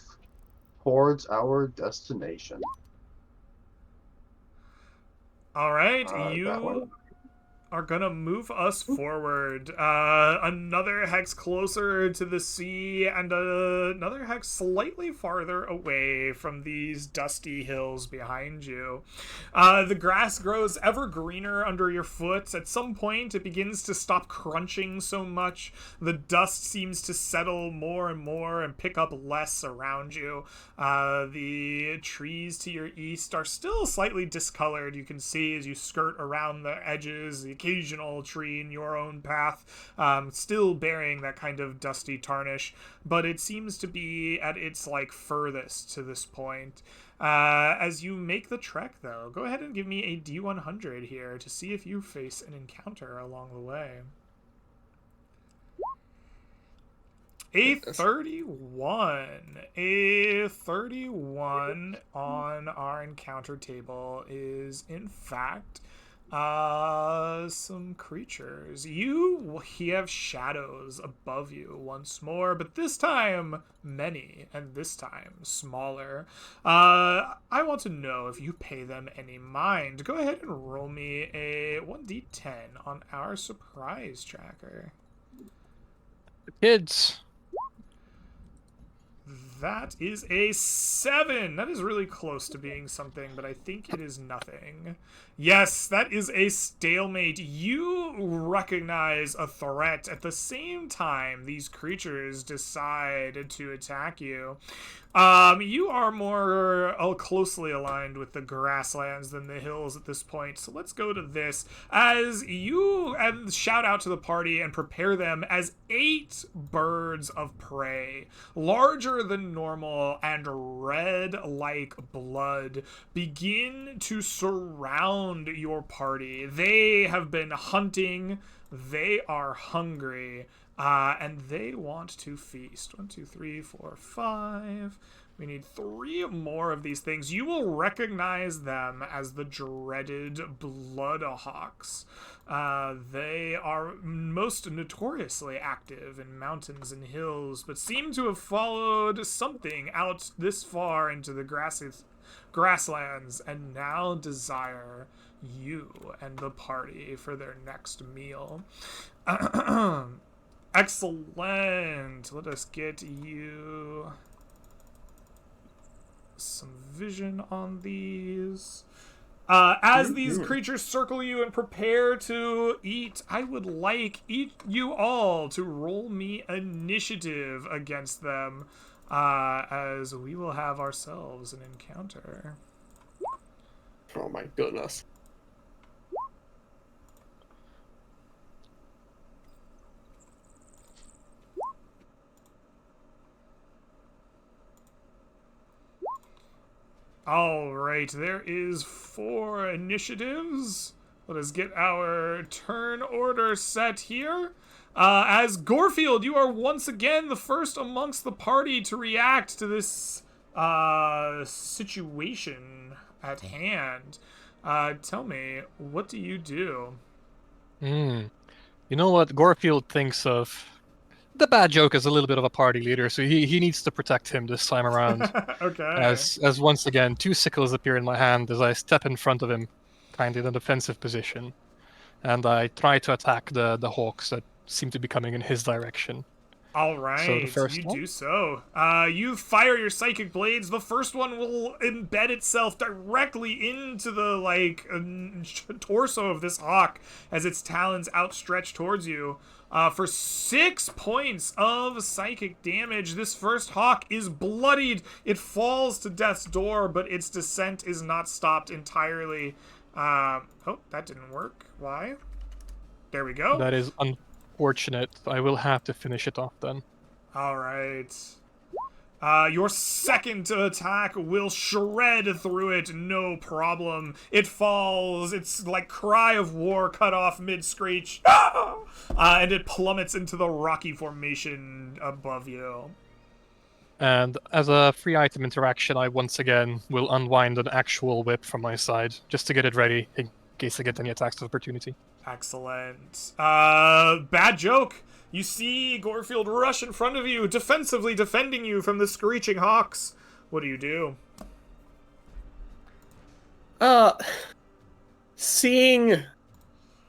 towards our destination. All right, That way. you are gonna move us forward. Another hex closer to the sea, and another hex slightly farther away from these dusty hills behind you. The grass grows ever greener under your foot. At some point, it begins to stop crunching so much. The dust seems to settle more and more and pick up less around you. The trees to your east are still slightly discolored. You can see as you skirt around the edges, the occasional tree in your own path, still bearing that kind of dusty tarnish, but it seems to be at its furthest to this point. As you make the trek, though, go ahead and give me a D100 here to see if you face an encounter along the way. A 31. A 31 on our encounter table is, in fact, some creatures. You have shadows above you once more, but this time many, and this time smaller. I want to know if you pay them any mind. Go ahead and roll me a 1d10 on our surprise tracker. Kids. That is a 7. That is really close to being something, but I think it is nothing. Yes, that is a stalemate. You recognize a threat. At the same time, these creatures decide to attack you. You are more closely aligned with the grasslands than the hills at this point, so let's go to this. As you shout out to the party and prepare them as 8 birds of prey, larger than normal and red like blood, begin to surround your party. They have been hunting. They are hungry. And they want to feast. 1, 2, 3, 4, 5. We need 3 more of these things. You will recognize them as the dreaded Bloodhawks. They are most notoriously active in mountains and hills, but seem to have followed something out this far into the grasslands, and now desire you and the party for their next meal. Excellent. Let us get you some vision on these. As these creatures circle you and prepare to eat, I would like you all to roll me initiative against them, as we will have ourselves an encounter. Oh my goodness. All right, there is 4 initiatives. Let us get our turn order set here. As Gorefield, you are once again the first amongst the party to react to this situation at hand. Tell me, what do you do? You know what? Gorefield thinks of the bad joke as a little bit of a party leader, so he needs to protect him this time around. Okay. As once again, 2 sickles appear in my hand as I step in front of him, kind of in a defensive position, and I try to attack the hawks that seem to be coming in his direction. All right, So the first you one? do so. You fire your psychic blades. The first one will embed itself directly into the torso of this hawk as its talons outstretched towards you. For 6 points of psychic damage, this first hawk is bloodied. It falls to death's door, but its descent is not stopped entirely. Oh, that didn't work. Why? There we go. That is unfortunate. I will have to finish it off then. All right. Your second attack will shred through it, no problem. It falls, its cry of war cut off mid-screech, and it plummets into the rocky formation above you. And as a free item interaction, I once again will unwind an actual whip from my side, just to get it ready in case I get any attacks of opportunity. Excellent. Bad joke. You see Gorefield rush in front of you, defensively defending you from the screeching hawks. What do you do? Seeing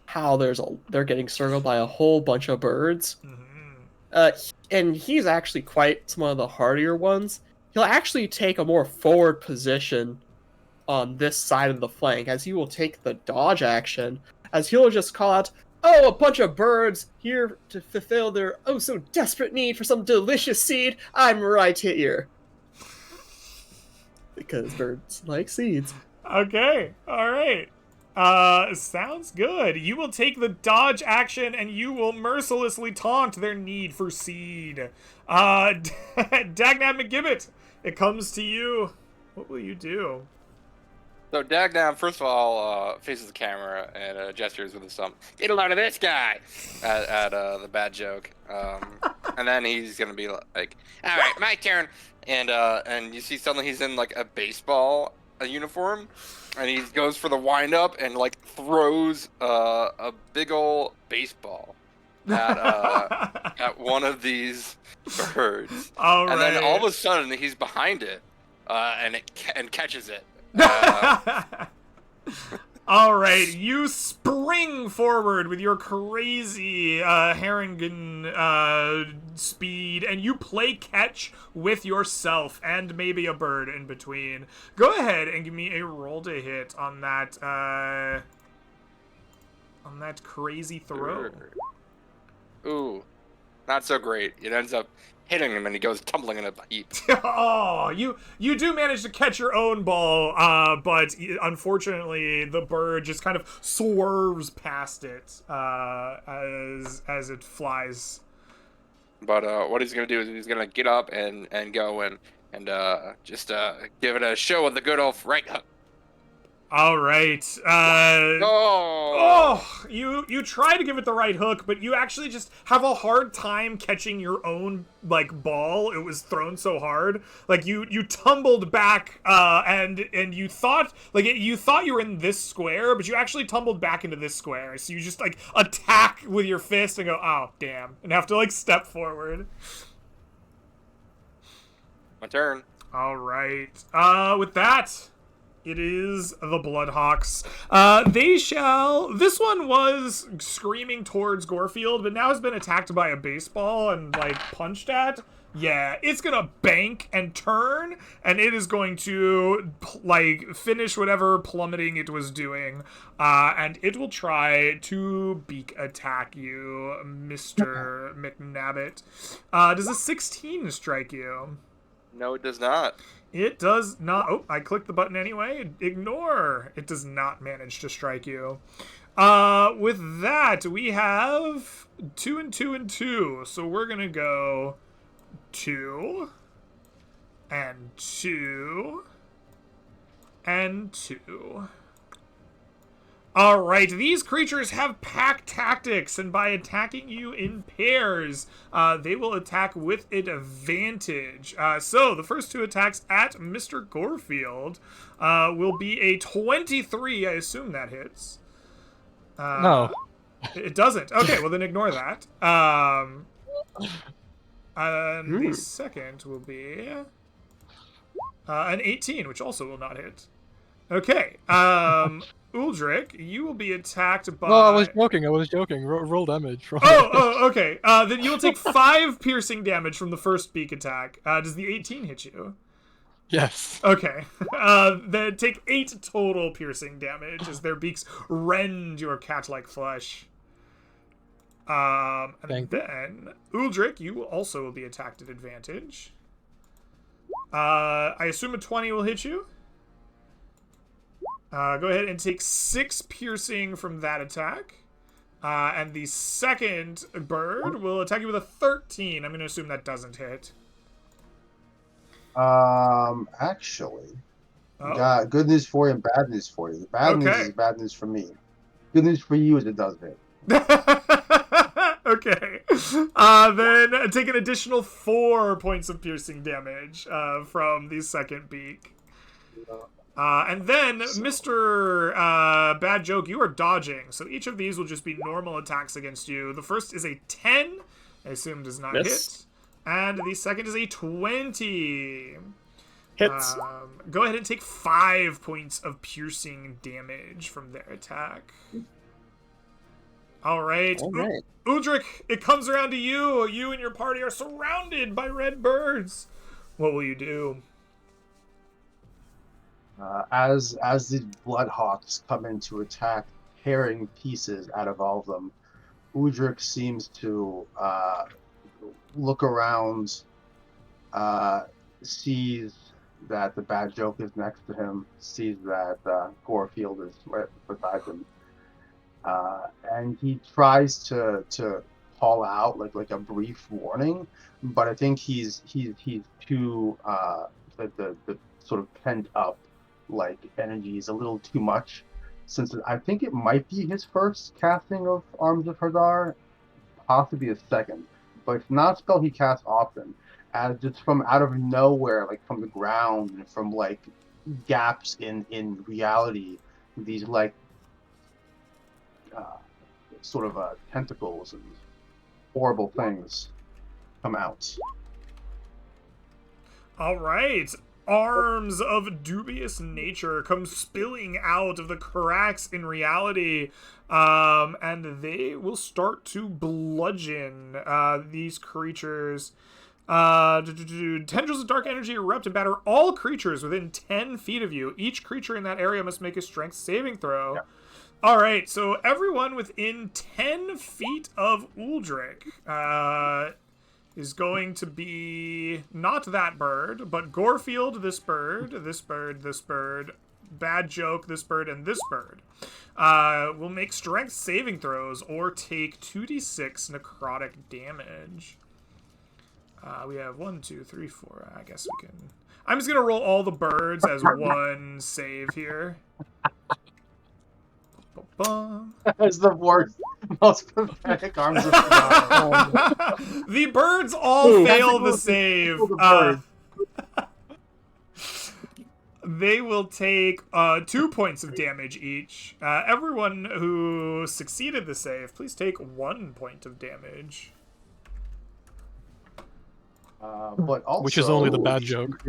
how they're getting circled by a whole bunch of birds, and he's actually quite one of the hardier ones, he'll actually take a more forward position on this side of the flank, as he will take the dodge action, as he'll just call out, "Oh, a bunch of birds here to fulfill their oh so desperate need for some delicious seed. I'm right here." Because birds like seeds. Okay, alright. Sounds good. You will take the dodge action and you will mercilessly taunt their need for seed. Dagnab McGibbet, it comes to you. What will you do? So Dagnam, first of all, faces the camera and gestures with his thumb. Get a load of this guy! At the bad joke. And then he's gonna be like, all right, my turn. And you see suddenly he's in a baseball uniform, and he goes for the windup and throws a big old baseball at one of these birds. All and right. then all of a sudden he's behind it, and catches it. All right, you spring forward with your crazy Harengan speed, and you play catch with yourself and maybe a bird in between. Go ahead and give me a roll to hit on that crazy throw. Ooh, not so great. It ends up hitting him, and he goes tumbling in a heap. Oh, you do manage to catch your own ball, but unfortunately the bird just kind of swerves past it as it flies. But what he's gonna do is he's gonna get up and go and just give it a show of the good old right hook. All right. Oh. Oh, you try to give it the right hook, but you actually just have a hard time catching your own like ball. It was thrown so hard, like you tumbled back, and you thought you thought you were in this square, but you actually tumbled back into this square. So you just like attack with your fist and go, oh damn, and have to like step forward. My turn. All right. With that. It is the Bloodhawks. They shall... This one was screaming towards Gorefield, but now has been attacked by a baseball and, like, punched at. Yeah, it's gonna bank and turn, and it is going to, like, finish whatever plummeting it was doing. And it will try to beak attack you, Mr. McNabbit. Does a 16 strike you? No, it does not. It does not. Oh, I clicked the button anyway. Ignore. It does not manage to strike you. With that, we have 2 and 2 and 2. So we're going to go 2 and 2 and 2. Alright, these creatures have pack tactics, and by attacking you in pairs, they will attack with advantage. So, the first two attacks at Mr. Gorefield will be a 23. I assume that hits. No. It doesn't. Okay, well then ignore that. And the second will be an 18, which also will not hit. Okay, Uldrick, you will be attacked by... No, I was joking. Roll damage. Okay. Then you will take 5 piercing damage from the first beak attack. Does the 18 hit you? Yes. Okay. Then take 8 total piercing damage as their beaks rend your cat-like flesh. And then, Uldrick, you also will be attacked at advantage. I assume a 20 will hit you? Go ahead and take 6 piercing from that attack. And the second bird will attack you with a 13. I'm going to assume that doesn't hit. Actually, got good news for you and bad news for you. The bad news is bad news for me. Good news for you is it does hit. Okay. Then take an additional 4 points of piercing damage from the second beak. And then, Mr. Bad Joke, you are dodging. So each of these will just be normal attacks against you. The first is a 10. I assume does not hit. And the second is a 20. Hits. Go ahead and take 5 points of piercing damage from their attack. All right. Uldrick, it comes around to you. You and your party are surrounded by red birds. What will you do? As these Bloodhawks come in to attack, tearing pieces out of all of them, Uldrick seems to look around, sees that the Bad Joke is next to him, sees that Gorefield is right beside him, and he tries to call out like a brief warning, but I think he's too the sort of pent up like energy is a little too much, since I think it might be his first casting of Arms of Hadar, possibly a second, but it's not a spell he casts often. As just from out of nowhere, like from the ground and from like gaps in reality, these like sort of tentacles and horrible things come out. All right. Arms of dubious nature come spilling out of the cracks in reality, and they will start to bludgeon these creatures. Tendrils of dark energy erupt and batter all creatures within 10 feet of you. Each creature in that area must make a strength saving throw. Yep. All right, so everyone within 10 feet of Uldrick is going to be not that bird, but Gorefield, this bird, this bird, this bird, Bad Joke, this bird, and this bird. Will make strength saving throws or take 2d6 necrotic damage. We have 1, 2, 3, 4. I guess we can... I'm just going to roll all the birds as one save here. Bum. That's the worst, most pathetic arms of God. The birds all Ooh. fail the Technical save. the birds. They will take 2 points of damage each. Everyone who succeeded the save, please take 1 point of damage. But also, Which is only the bad joke.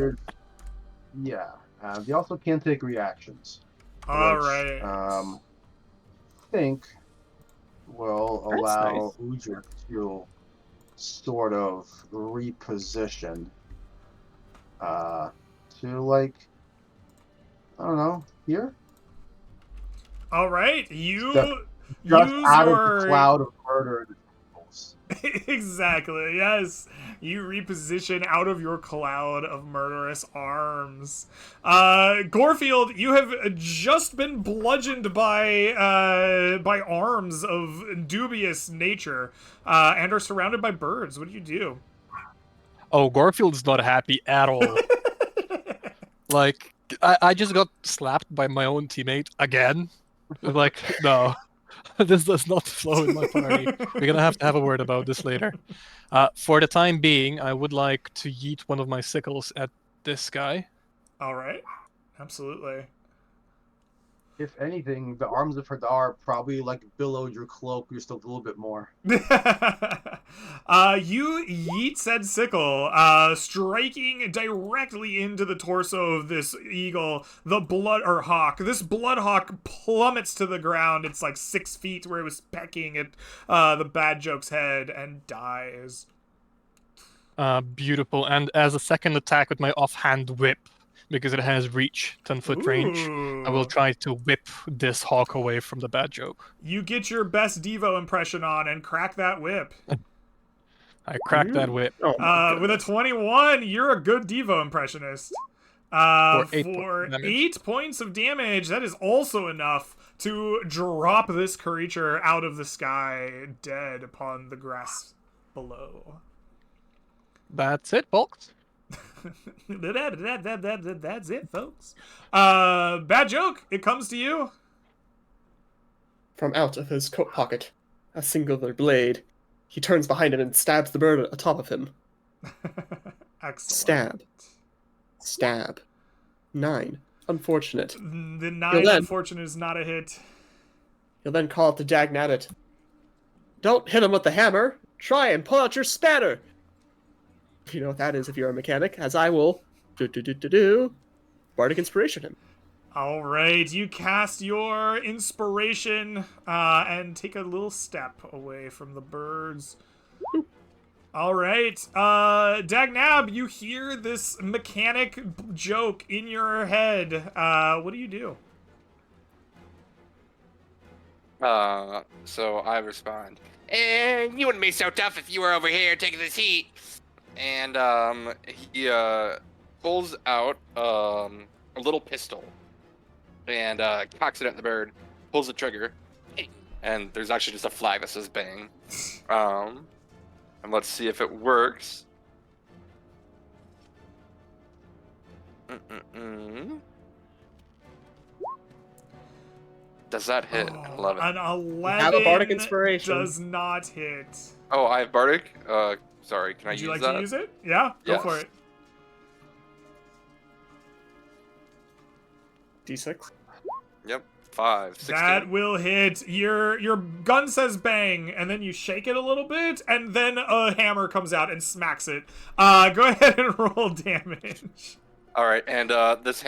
Yeah. They also can take reactions. All which, right. I think will That's allow Udrik to sort of reposition to, like, I don't know, here? All right. You Just use out your of the cloud of murder. exactly. Yes, you reposition out of your cloud of murderous arms. Gorefield, you have just been bludgeoned by arms of dubious nature, and are surrounded by birds. What do you do? Oh, Garfield's not happy at all. Like, I just got slapped by my own teammate again. Like, no. This does not flow in my party. We're gonna have to have a word about this later. For the time being, I would like to yeet one of my sickles at this guy. All right, absolutely. If anything, the arms of Hadar probably, like, billowed your cloak just a little bit more. You yeet said sickle, striking directly into the torso of this eagle. The hawk. This blood hawk plummets to the ground. It's like 6 feet where it was pecking at the bad joke's head and dies. Beautiful. And as a second attack with my offhand whip, because it has reach, 10-foot range, I will Ooh. try to whip this hawk away from the bad joke. You get your best Devo impression on and crack that whip. I crack that whip. Oh, my With a goodness. 21, you're a good Devo impressionist. For 8 For points of damage. 8 points of damage, that is also enough to drop this creature out of the sky, dead upon the grass below. That's it, folks. That's it, folks. Bad joke. It comes to you. From out of his coat pocket, a singular blade. He turns behind him and stabs the bird atop of him. Excellent. Stab. Stab. 9. Unfortunate. The 9 You'll then- unfortunate is not a hit. He'll then call out to Dagnabbit. Don't hit him with the hammer. Try and pull out your spanner. You know what that is if you're a mechanic, as I will Bardic Inspiration him. All right, you cast your inspiration and take a little step away from the birds. All right, Dagnab, you hear this mechanic joke in your head. What do you do? So I respond, and you wouldn't be so tough if you were over here taking this heat. And he pulls out a little pistol and cocks it at the bird, pulls the trigger, and there's actually just a flag that says bang. And let's see if it works. Does that hit? 11. An 11 Have a Bardic Inspiration. does not hit. Oh, I have Bardic? Sorry, can I Would use you like that? to use it? Yeah, go Yes. for it. D6. Yep, 5, 16. That will hit. Your gun says bang, and then you shake it a little bit, and then a hammer comes out and smacks it. Go ahead and roll damage. All right, and this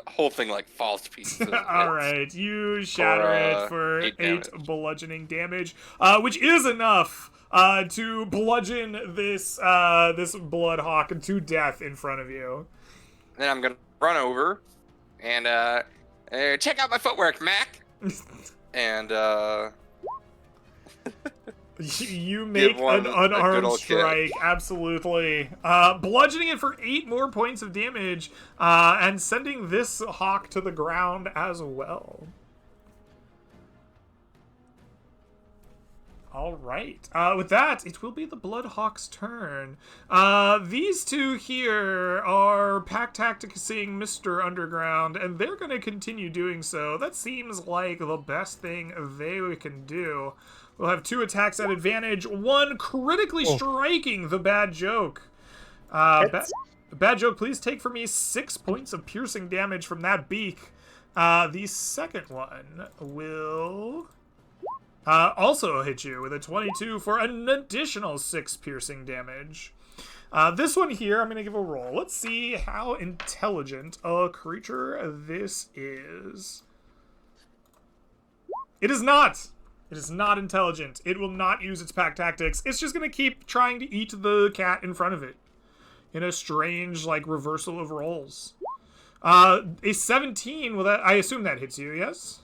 whole thing like falls to pieces. All right, you shatter it for 8 8 damage. bludgeoning damage, which is enough to bludgeon this this blood hawk to death in front of you. Then I'm gonna run over and check out my footwork, Mac. And You make one an a good unarmed old kick. strike, absolutely. Bludgeoning it for 8 more points of damage, and sending this hawk to the ground as well. All right. With that, it will be the Bloodhawk's turn. These two here are pack tacticing Mr. Underground, and they're going to continue doing so. That seems like the best thing they can do. We'll have 2 attacks at advantage, 1 critically striking the Bad Joke. Bad Joke, please take for me 6 points of piercing damage from that beak. The second one will also hit you with a 22 for an additional 6 piercing damage. This one here, I'm going to give a roll. Let's see how intelligent a creature this is. It is not. It is not intelligent. It will not use its pack tactics. It's just going to keep trying to eat the cat in front of it in a strange, like, reversal of roles. A 17, well, that, I assume that hits you, yes?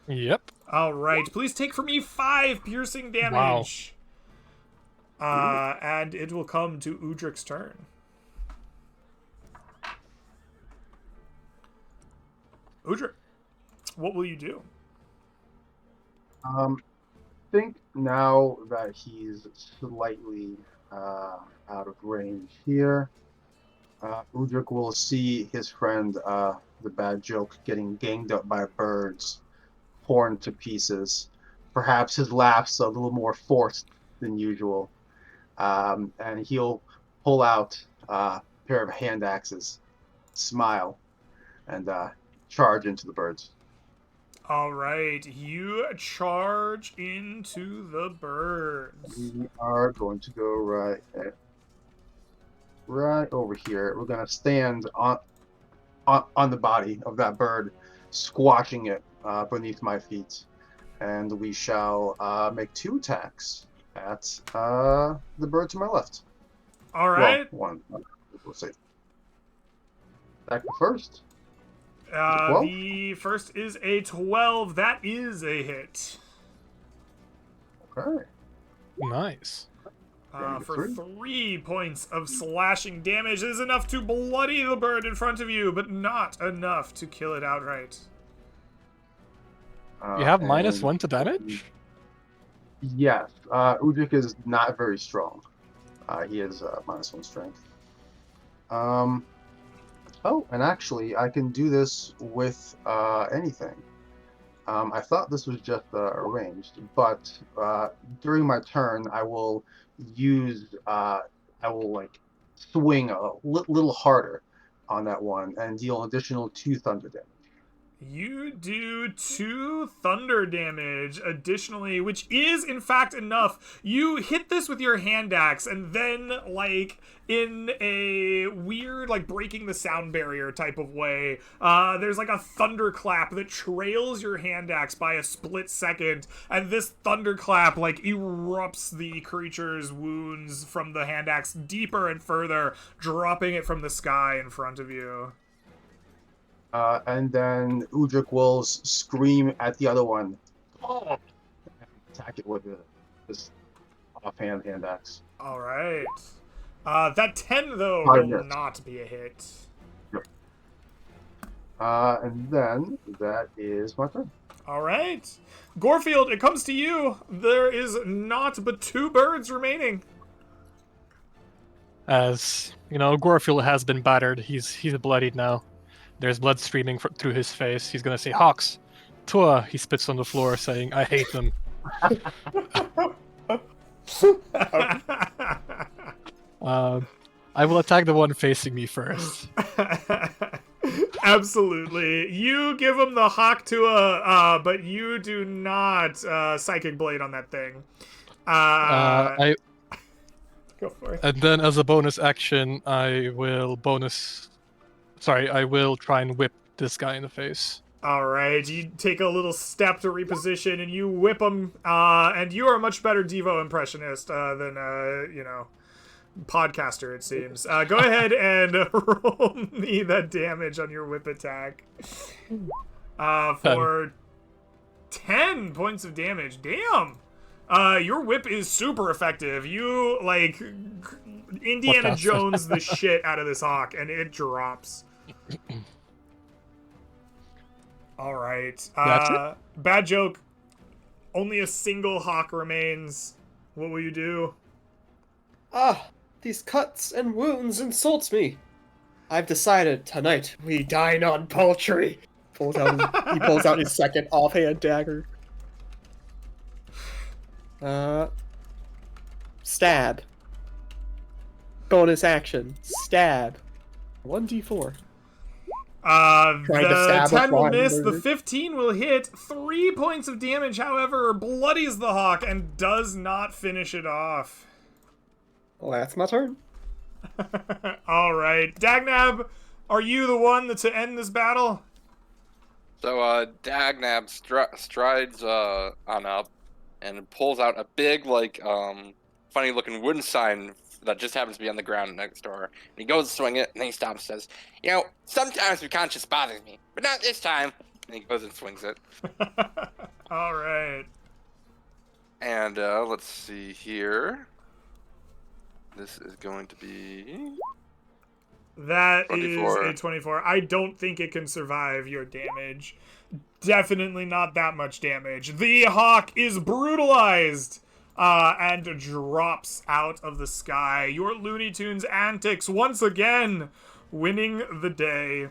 Yep. All right, please take for me 5 piercing damage. Wow. And it will come to Udric's turn. Udric, what will you do? Think now that he's slightly out of range here, Udric will see his friend, the Bad Joke, getting ganged up by birds, torn to pieces. Perhaps his laugh's a little more forced than usual, and he'll pull out a pair of hand axes, smile, and charge into the birds. All right, you charge into the birds. We are going to go right over here. We're going to stand on the body of that bird, squashing it beneath my feet, and we shall make 2 attacks at the bird to my left. All right. Well, 1. We'll say. Attack the first. The first is a 12. That is a hit. Okay. Nice. For 3 points of slashing damage. It is enough to bloody the bird in front of you, but not enough to kill it outright. You have -1 to damage? Yes. Udric is not very strong. He has -1 strength. Oh, and actually, I can do this with anything. I thought this was just arranged, but during my turn, I will like swing a little harder on that one and deal an additional 2 thunder damage. You do 2 thunder damage additionally, which is in fact enough. You hit this with your hand axe, and then, like, in a weird, like, breaking the sound barrier type of way, there's like a thunderclap that trails your hand axe by a split second, and this thunderclap, like, erupts the creature's wounds from the hand axe deeper and further, dropping it from the sky in front of you. And then Udric will scream at the other one. Oh! Attack it with this offhand hand axe. All right. That 10, though, will not be a hit. Yep. And then that is my turn. All right. Gorefield, it comes to you. There is not but 2 birds remaining. As, you know, Gorefield has been battered. He's bloodied now. There's blood streaming through his face. He's gonna say, "Hawks, Tua." He spits on the floor, saying, "I hate them." I will attack the one facing me first. Absolutely. You give him the Hawk Tua, but you do not Psychic Blade on that thing. Go for it. And then, as a bonus action, I will try and whip this guy in the face. All right, you take a little step to reposition, and you whip him. And you are a much better Devo impressionist than podcaster, it seems. Go ahead and roll me that damage on your whip attack. For 10 points of damage. Damn. Your whip is super effective. You, like, Indiana Jones the shit out of this hawk, and it drops. All right. That's it? Bad Joke. Only a single hawk remains. What will you do? Ah, these cuts and wounds insults me. I've decided tonight we dine on poultry. He pulls out his second offhand dagger. Stab. Bonus action. Stab. 1d4. Trying to The stab a 10 will flying miss. The bird. 15 will hit. 3 points of damage, however, bloodies the hawk and does not finish it off. Well, that's my turn. All right, Dagnab, are you the one to end this battle? So Dagnab strides on up and pulls out a big, like, funny looking wooden sign that just happens to be on the ground next door. And he goes to swing it, and then he stops and says, "You know, sometimes your conscience bothers me, but not this time." And he goes and swings it. All right. And let's see here. This is going to be That 24. is a 24. I don't think it can survive your damage. Definitely not that much damage. The hawk is brutalized and drops out of the sky. Your Looney Tunes antics once again winning the day.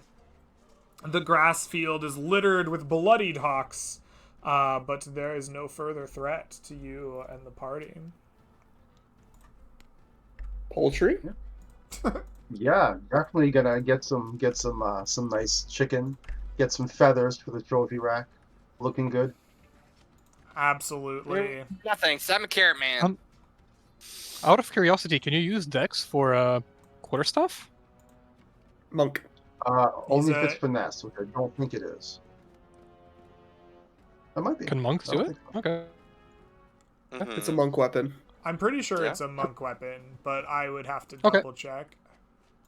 The grass field is littered with bloodied hawks, but there is no further threat to you and the party. Poultry? Yeah, definitely gonna get some nice chicken, get some feathers for the trophy rack. Looking good. Absolutely. No thanks. I'm a carrot man. Out of curiosity, can you use Dex for quarter stuff? Monk. Only if a- it's finesse, which I don't think it is. It might be. Can monks I do don't it? think so. Okay. It's a monk weapon. I'm pretty sure Yeah. it's a monk weapon, but I would have to Okay. double check.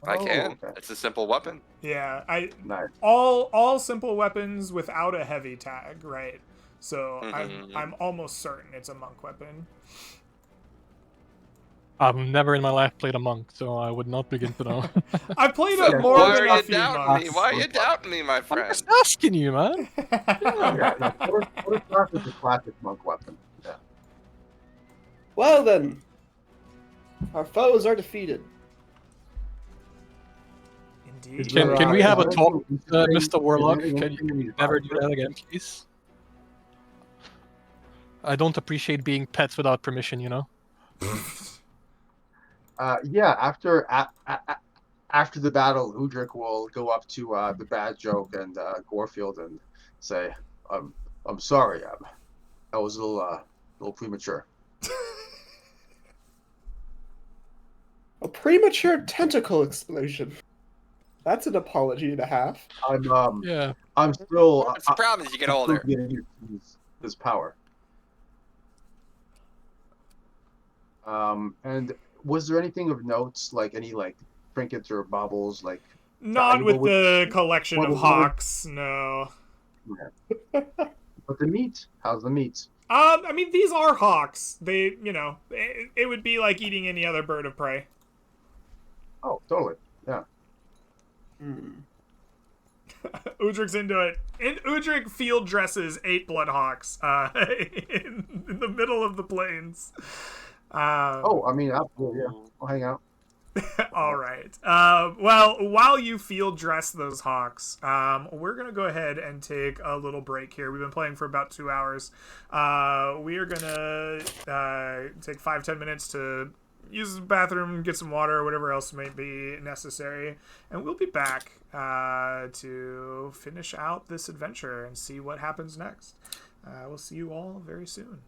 I can. Okay. It's a simple weapon. Yeah, Nice. all simple weapons without a heavy tag, right? So Mhm. I'm almost certain it's a monk weapon. I've never in my life played a monk, so I would not begin to know. I played So it more why than are a you few doubting monks. me? Why are you doubting me, my I'm friend? just asking you, man. Yeah, no, quarter staff is a classic monk weapon. Yeah. Well then, our foes are defeated. Indeed. Can we have a talk, Mr. is Warlock? there anything Can you interesting never in do that again, please? I don't appreciate being pets without permission, you know? Yeah, after the battle, Udric will go up to the bad joke and Gorefield and say, I'm sorry, I was a little premature." A premature tentacle explosion. That's an apology and a half. Yeah. I'm still It's the problem as you get I'm still older. getting used to his power. And was there anything of notes, like any like trinkets or baubles, like Not valuable with the collection what of was the word? hawks, no. But the meat? How's the meat? I mean, these are hawks. They, it would be like eating any other bird of prey. Oh, totally. Yeah. Hmm. Udric's into it. Udric field dresses 8 bloodhawks in the middle of the plains. Oh, I mean, absolutely. Yeah. I'll hang out. All right. Well, while you field dress those hawks, we're going to go ahead and take a little break here. We've been playing for about 2 hours. We are going to take 5-10 minutes to use the bathroom, get some water, whatever else may be necessary. And we'll be back to finish out this adventure and see what happens next. We'll see you all very soon.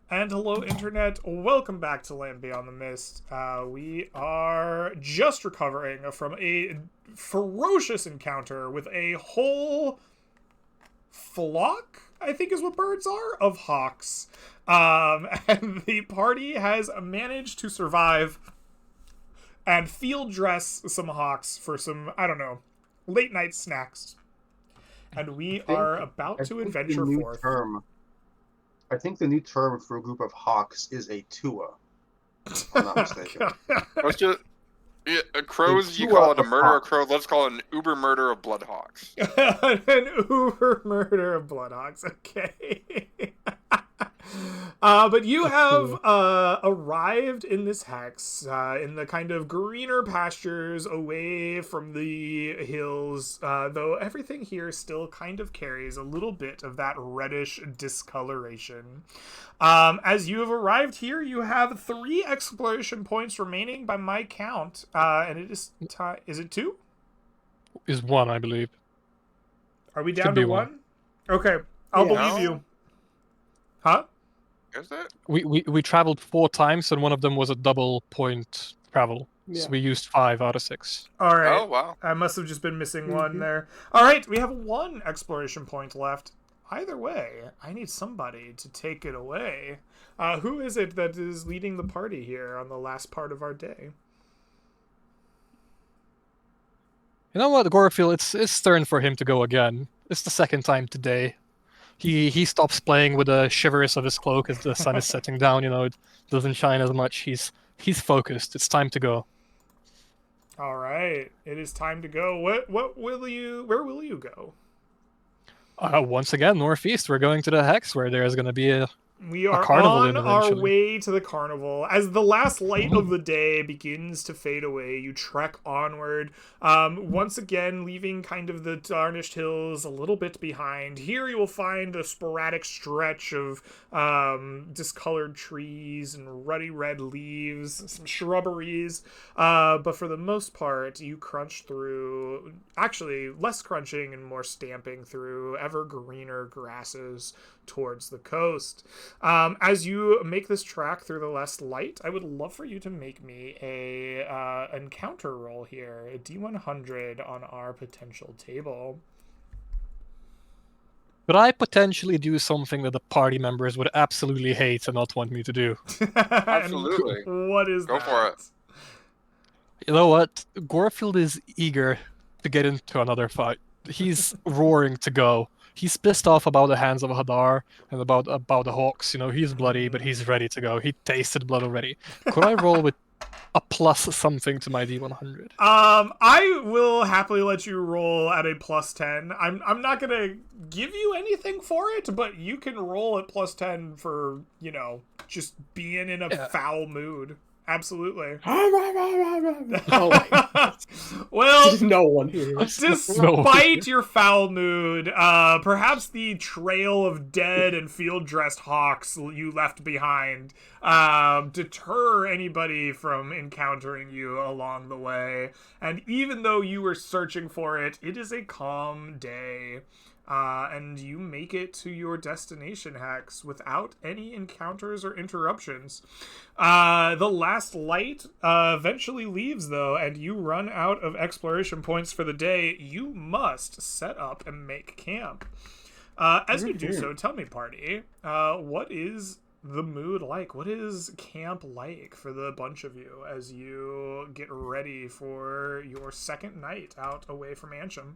And hello, Internet. Welcome back to Land Beyond the Mist. We are just recovering from a ferocious encounter with a whole flock, I think is what birds are, of hawks. And the party has managed to survive and field dress some hawks for some, I don't know, late night snacks. And we are about to adventure forth. I think the new term for a group of hawks is a tua. If I'm not mistaken. Let's just crows. It's You two call out it a of murder of hawks. crows. Let's call it an uber murder of bloodhawks. An uber murder of bloodhawks. Okay. But you have arrived in this hex, in the kind of greener pastures away from the hills, though everything here still kind of carries a little bit of that reddish discoloration. As you have arrived here, you have 3 exploration points remaining by my count, and it is is it 2? Is 1, I believe. Are we down Should to be 1? one. Okay, I'll Yeah. believe you. Huh? Is it? We traveled 4 times, and one of them was a double point travel. Yeah. So we used 5 out of 6. All right. Oh wow. I must have just been missing one Mhm. there. All right, we have 1 exploration point left. Either way, I need somebody to take it away. Who is it that is leading the party here on the last part of our day? You know what, Gorfield? It's turn for him to go again. It's the 2nd time today. He stops playing with the shivers of his cloak as the sun is setting down. You know, it doesn't shine as much. He's focused. It's time to go. All right, it is time to go. Where will you go? Once again, northeast. We're going to the Hex, where there's going to be a We are carnival on then our eventually. way to the carnival. As the last light of the day begins to fade away, you trek onward, once again leaving kind of the Tarnished Hills a little bit behind. Here you will find a sporadic stretch of discolored trees and ruddy red leaves, some shrubberies, but for the most part, you crunch through, actually less crunching and more stamping through ever greener grasses towards the coast. As you make this track through the last light, I would love for you to make me a encounter roll here, a D100 on our potential table. Could I potentially do something that the party members would absolutely hate and not want me to do? Absolutely. And what is Go that? for it. You know what? Gorfield is eager to get into another fight. He's roaring to go. He's pissed off about the hands of Hadar and about the Hawks. You know, he's bloody, but he's ready to go. He tasted blood already. Could I roll with a plus something to my D100? I will happily let you roll at a plus 10. I'm not gonna give you anything for it, but you can roll at plus 10 for, you know, just being in a Yeah. foul mood. Absolutely. Oh my Well, no one here. despite your foul mood, perhaps the trail of dead and field-dressed hawks you left behind deter anybody from encountering you along the way. And even though you were searching for it, it is a calm day. And you make it to your destination, Hex, without any encounters or interruptions. The last light eventually leaves, though, and you run out of exploration points for the day. You must set up and make camp. As you do so, tell me, party, what is the mood like? What is camp like for the bunch of you as you get ready for your second night out away from Ansham?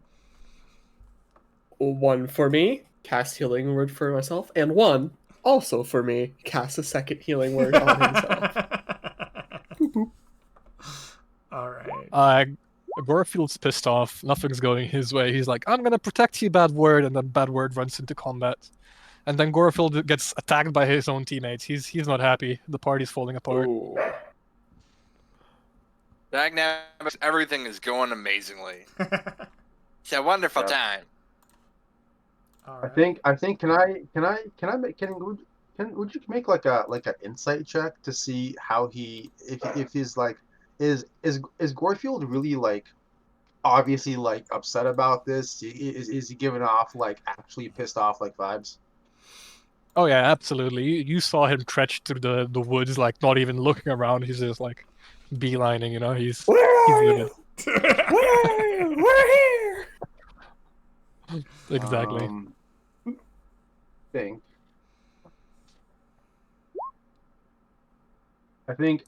1 for me, cast healing word for myself, and 1 also for me, cast a second healing word on himself. All right. Gorfield's pissed off. Nothing's going his way. He's like, I'm gonna protect you, Bad Word, and then Bad Word runs into combat. And then Gorfield gets attacked by his own teammates. He's not happy. The party's falling apart. Ooh. Dagnabbit, everything is going amazingly. It's a wonderful Yeah. time. All I right. think would you make like an insight check to see how if he's like is Gorfield really like obviously like upset about this? Is he giving off like actually pissed off like vibes? Oh yeah, absolutely. You saw him trudge through the woods, like not even looking around. He's just like beelining, you know. He's Where are livid. you? Where are you? We're here. Exactly. Think. I think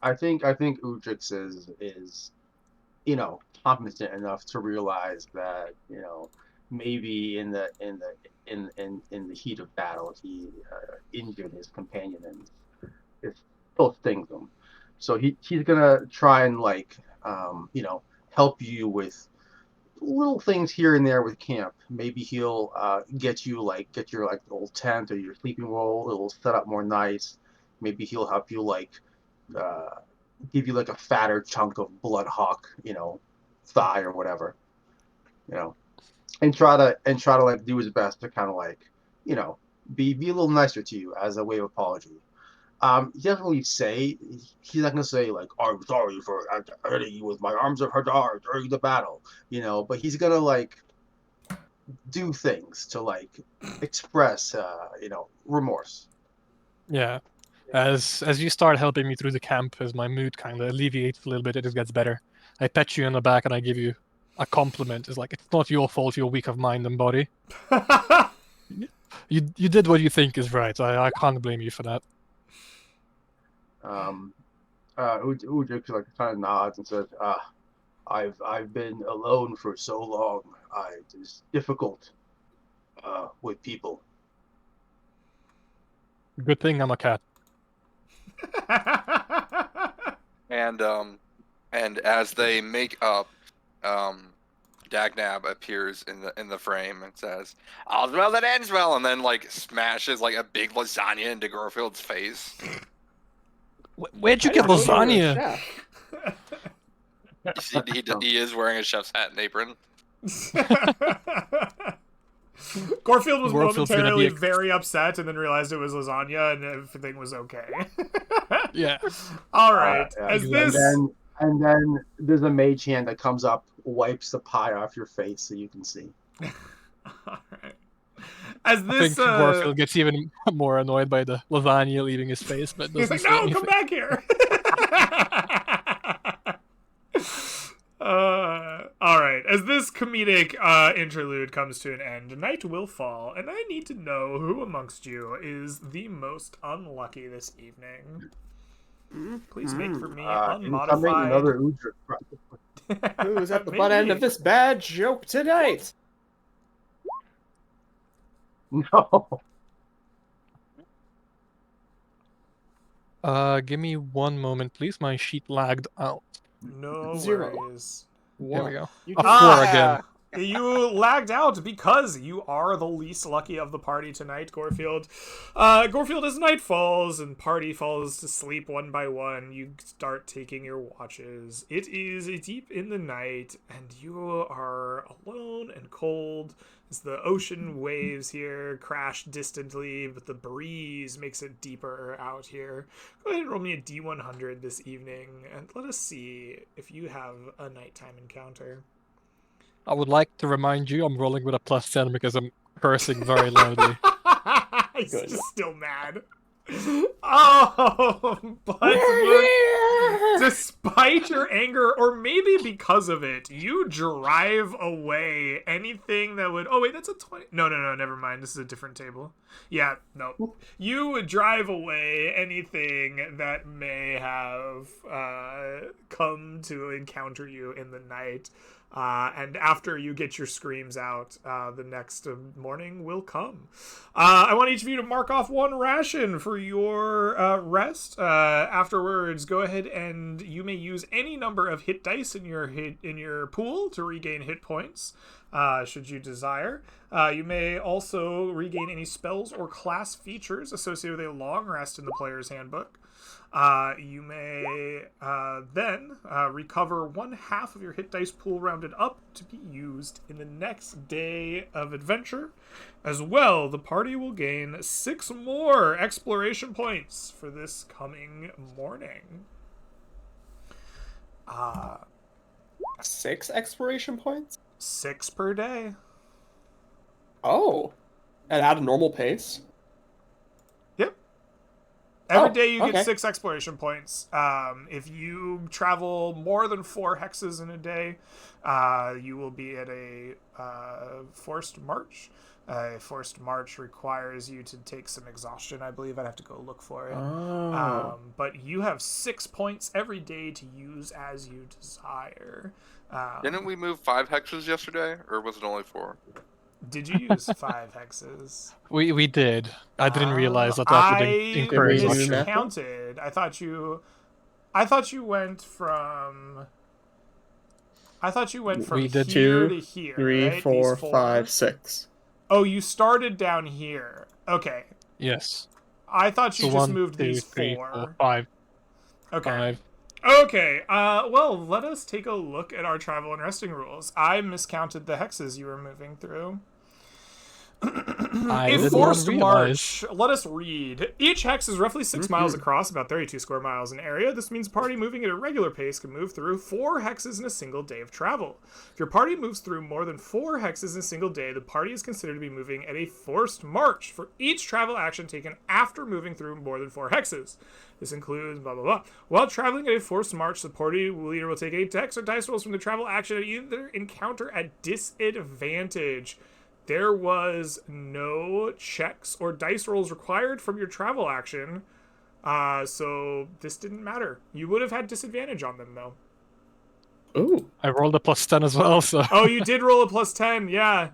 Udrix is competent enough to realize that maybe in the heat of battle he injured his companion and it still stings him. So he's gonna try and help you with little things here and there with camp. Maybe he'll get your old tent or your sleeping roll. It'll set up more nice. Maybe he'll help you uh, give you like a fatter chunk of Bloodhawk, thigh or whatever, and try to like do his best to kind of you know, be a little nicer to you as a way of apology. He doesn't really say. He's not gonna say like, "I'm sorry for hurting you with my arms of Hadar during the battle," But he's gonna do things to express, remorse. Yeah. As you start helping me through the camp, as my mood kind of alleviates a little bit, it just gets better. I pat you on the back and I give you a compliment. It's like it's not your fault you're weak of mind and body. You did what you think is right. I can't blame you for that. Udrix kind of nods and says, I've been alone for so long. It's difficult with people." Good thing I'm a cat. And as they make up, Dagnab appears in the frame and says, "All's well that ends well," and then like smashes like a big lasagna into Gorfield's face. Where'd you get I didn't know you were a lasagna? chef. He is wearing a chef's hat and apron. Gorfield was Gorfield's gonna momentarily be a- very upset and then realized it was lasagna and everything was okay. Yeah. All right. Yeah, As and this then there's a mage hand that comes up, wipes the pie off your face so you can see. All right. As I this think Gorfield gets even more annoyed by the lasagna leaving his face, but he's doesn't like, say "No, anything. come back here." All right. As this comedic interlude comes to an end, night will fall, and I need to know who amongst you is the most unlucky this evening. Please make for me Incoming unmodified. another Udrix. Who's at the butt end of this bad joke tonight? No. Give me one moment, please. My sheet lagged out. No 0. worries. There we go. You A can- 4 again. You lagged out because you are the least lucky of the party tonight, Gorfield. Gorfield, as night falls and party falls to sleep one by one, you start taking your watches. It is deep in the night, and you are alone and cold as the ocean waves here crash distantly, but the breeze makes it deeper out here. Go ahead and roll me a D100 this evening, and let us see if you have a nighttime encounter. I would like to remind you I'm rolling with a +10 because I'm cursing very loudly. He's Good. just still mad. Oh, but despite your anger, or maybe because of it, you drive away anything that would. Oh wait, that's a 20. No, never mind. This is a different table. Yeah, no. You would drive away anything that may have come to encounter you in the night. And after you get your screams out, the next morning will come. I want each of you to mark off one ration for your rest. Afterwards, go ahead and you may use any number of hit dice in your pool to regain hit points, should you desire. You may also regain any spells or class features associated with a long rest in the player's handbook. You may then recover 1/2 of your hit dice pool rounded up to be used in the next day of adventure. As well, the party will gain 6 more exploration points for this coming morning. 6 exploration points? 6 per day. Oh. And at a normal pace? Every Oh, day you get okay. 6 exploration points. If you travel more than 4 hexes in a day, you will be at a forced march. A forced march requires you to take some exhaustion, I believe. I'd have to go look for it. Oh. But you have 6 points every day to use as you desire. Didn't we move 5 hexes yesterday, or was it only 4? Did you use 5 hexes? We did. I didn't realize that would I encourage Did we do luxury. that? miscounted. I thought you went from. I thought you went from We did here 2, to here. 3, right? 4, These 4? 5, 6. Oh, you started down here. Okay. Yes. I thought you So just 1, moved 2, these 3, 4. 4, 5. Okay. 5. Okay. Well, let us take a look at our travel and resting rules. I miscounted the hexes you were moving through. I A did forced not realize. march. Let us read. Each hex is roughly 6 miles across, about 32 square miles in area. This means a party moving at a regular pace can move through 4 hexes in a single day of travel. If your party moves through more than 4 hexes in a single day, the party is considered to be moving at a forced march for each travel action taken after moving through more than 4 hexes. This includes blah blah blah. While traveling at a forced march, the party leader will take 8 dex or dice rolls from the travel action at either encounter at disadvantage. There was no checks or dice rolls required from your travel action, so this didn't matter. You would have had disadvantage on them, though. Ooh. I rolled a +10 as well, so. Oh, you did roll a +10, yeah.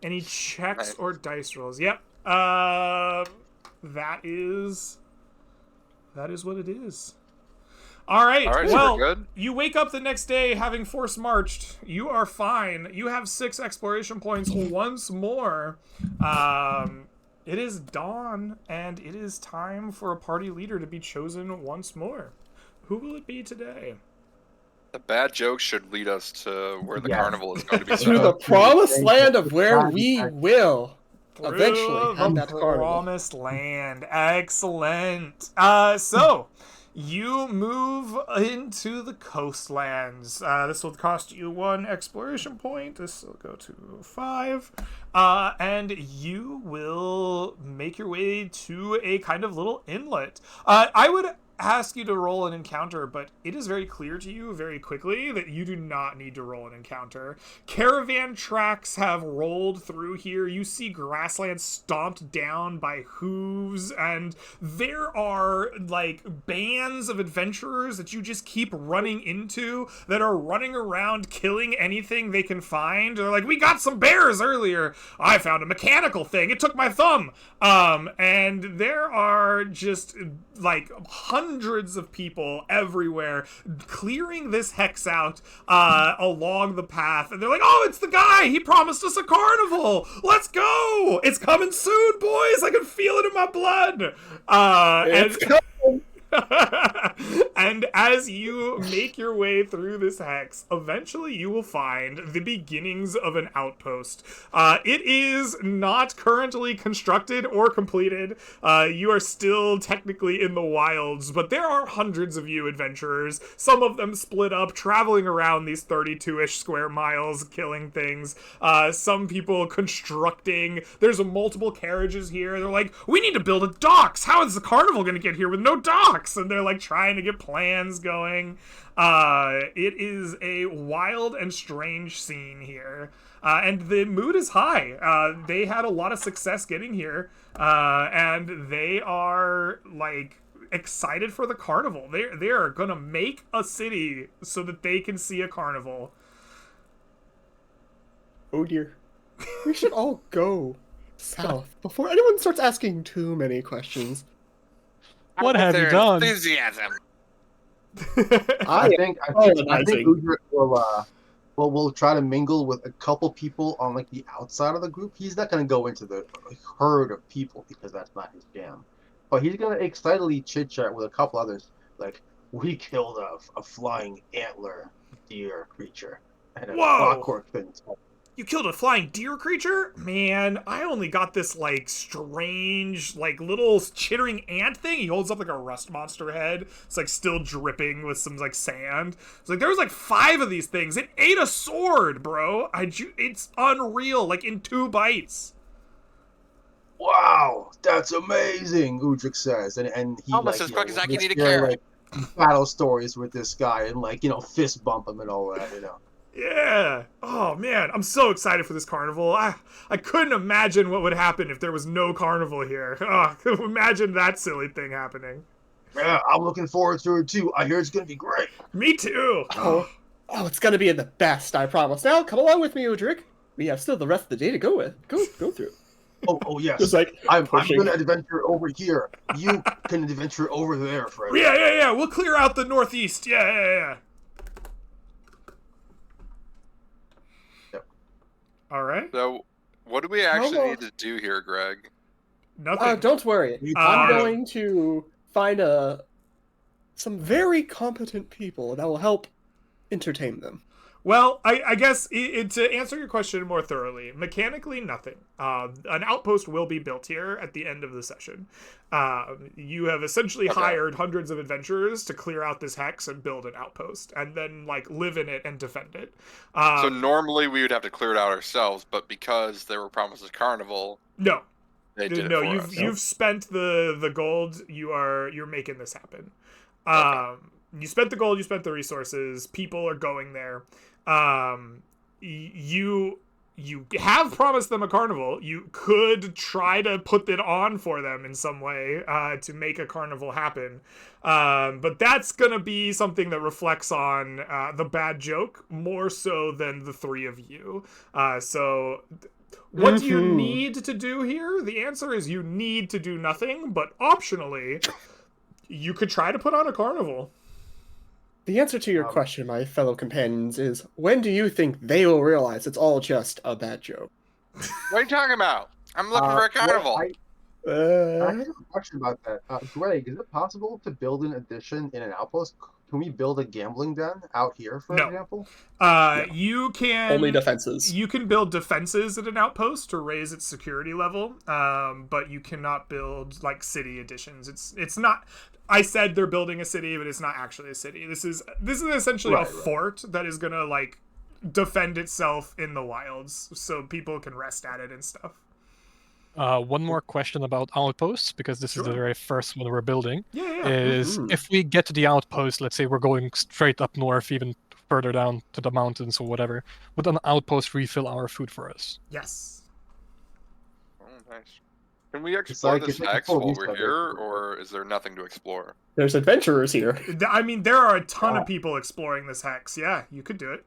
Any checks Nice. or dice rolls? Yep. That is what it is. All right. All right, so Well, we're good. you wake up the next day having force marched. You are fine. You have 6 exploration points once more. It is dawn, and it is time for a party leader to be chosen once more. Who will it be today? The bad jokes should lead us to where the Yes. carnival is going to be set To the up. promised land of where we will eventually Through have the that carnival. promised land. Excellent. So you move into the coastlands. This will cost you 1 exploration point. This will go to 5. And you will make your way to a kind of little inlet. I would ask you to roll an encounter, but it is very clear to you very quickly that you do not need to roll an encounter. Caravan tracks have rolled through here. You see grassland stomped down by hooves, and there are like bands of adventurers that you just keep running into that are running around killing anything they can find. They're like, we got some bears earlier. I found a mechanical thing. It took my thumb. And there are just like hundreds of people everywhere clearing this hex out along the path, and they're like, oh, it's the guy, he promised us a carnival, let's go, it's coming soon, boys, I can feel it in my blood. It's And as you make your way through this hex, eventually you will find the beginnings of an outpost. It is not currently constructed or completed. You are still technically in the wilds, but there are hundreds of you adventurers, some of them split up, traveling around these 32-ish square miles, killing things. Some people constructing. There's multiple carriages here. They're like, we need to build a docks. How is the carnival going to get here with no docks? And they're like trying to get plans going. It is a wild and strange scene here. And the mood is high. They had a lot of success getting here. And they are like excited for the carnival. They are gonna make a city so that they can see a carnival. Oh dear. We should all go south before anyone starts asking too many questions. What have you Their done? Enthusiasm. I think colonizing. Udric will try to mingle with a couple people on like the outside of the group. He's not gonna go into the herd of people because that's not his jam. But he's gonna excitedly chit chat with a couple others. Like, we killed a flying antler deer creature and a Whoa! clockwork thing. You killed a flying deer creature? Man, I only got this, like, strange, like, little chittering ant thing. He holds up, like, a rust monster head. It's, like, still dripping with some, like, sand. It's like, there was, like, 5 of these things. It ate a sword, bro. It's unreal, like, in 2 bites. wow, that's amazing, Udrich says. And he, Almost like, as quick as I can gets eat a very, carrot. like, battle stories with this guy and, like, fist bump him and all that. Yeah. Oh man, I'm so excited for this carnival. I couldn't imagine what would happen if there was no carnival here. Oh, imagine that silly thing happening. Yeah, I'm looking forward to it too. I hear it's gonna be great. Me too. Oh, it's gonna be the best, I promise. Now, come along with me, Udric. We have still the rest of the day to go through. Oh yes. Just like I'm pushing. gonna adventure over here. You can adventure over there, Fred. Yeah. We'll clear out the northeast. Yeah. Yep. All right. So, what do we actually long- need to do here, Greg? Nothing. Don't worry. You I'm are- going to find some very competent people that will help entertain them. Well, I guess to answer your question more thoroughly, mechanically, nothing. An outpost will be built here at the end of the session. You have essentially hired hundreds of adventurers to clear out this hex and build an outpost, and then like live in it and defend it. So normally we would have to clear it out ourselves, but because there were promises carnival, No, they did no, it for you've us. you've spent the gold. You're making this happen. You spent the gold. You spent the resources. People are going there. You have promised them a carnival. You could try to put it on for them in some way to make a carnival happen. But that's gonna be something that reflects on the bad joke more so than the three of you. What do you need to do here? The answer is you need to do nothing, but optionally, you could try to put on a carnival. The answer to your question, my fellow companions, is when do you think they will realize it's all just a bad joke? What are you talking about? I'm looking for a carnival. I have a question about that. Greg, is it possible to build an addition in an outpost? Can we build a gambling den out here, for No. example? You can Only defenses. You can build defenses at an outpost to raise its security level, but you cannot build like city additions. It's not. I said they're building a city, but it's not actually a city. This is essentially a fort that is gonna like defend itself in the wilds, so people can rest at it and stuff. One more question about outposts, because this is the Sure. very first one we're building. Yeah. Is if we get to the outpost, let's say we're going straight up north, even further down to the mountains or whatever, would an outpost refill our food for us? Yes. Oh, nice. Can we explore like- this it's like a hex full while we're reset, here, basically. or is there nothing to explore? There's adventurers here. I mean, there are a ton of people exploring this hex. Yeah, you could do it.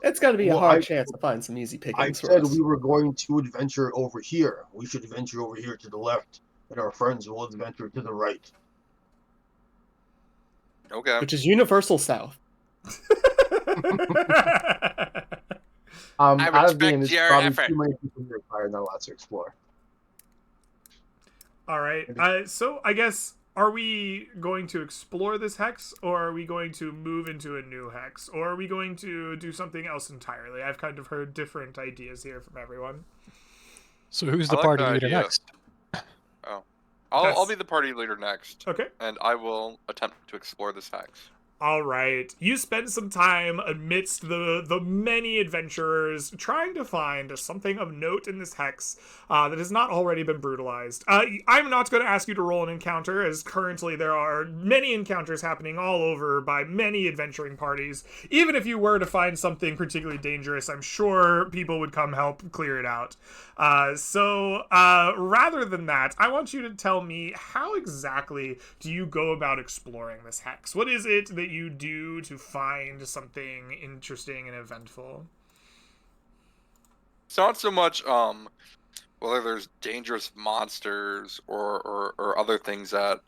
It's got to be a Well, hard I- chance to find some easy I pickings for said us. we were going to adventure over here. We should adventure over here to the left, and our friends will adventure to the right. Okay. Which is Universal South. I Out of game, respect there's your probably effort. too many people here are not allowed to explore. All right. So I guess, are we going to explore this hex, or are we going to move into a new hex, or are we going to do something else entirely? I've kind of heard different ideas here from everyone. So who's I the like party the leader idea. next? I'll That's- be the party leader next, Okay. and I will attempt to explore this hex. All right. You spend some time amidst the many adventurers trying to find something of note in this hex that has not already been brutalized. I'm not going to ask you to roll an encounter, as currently there are many encounters happening all over by many adventuring parties. Even if you were to find something particularly dangerous, I'm sure people would come help clear it out. So rather than that, I want you to tell me, how exactly do you go about exploring this hex? What is it that you do to find something interesting and eventful? It's not so much whether there's dangerous monsters or other things that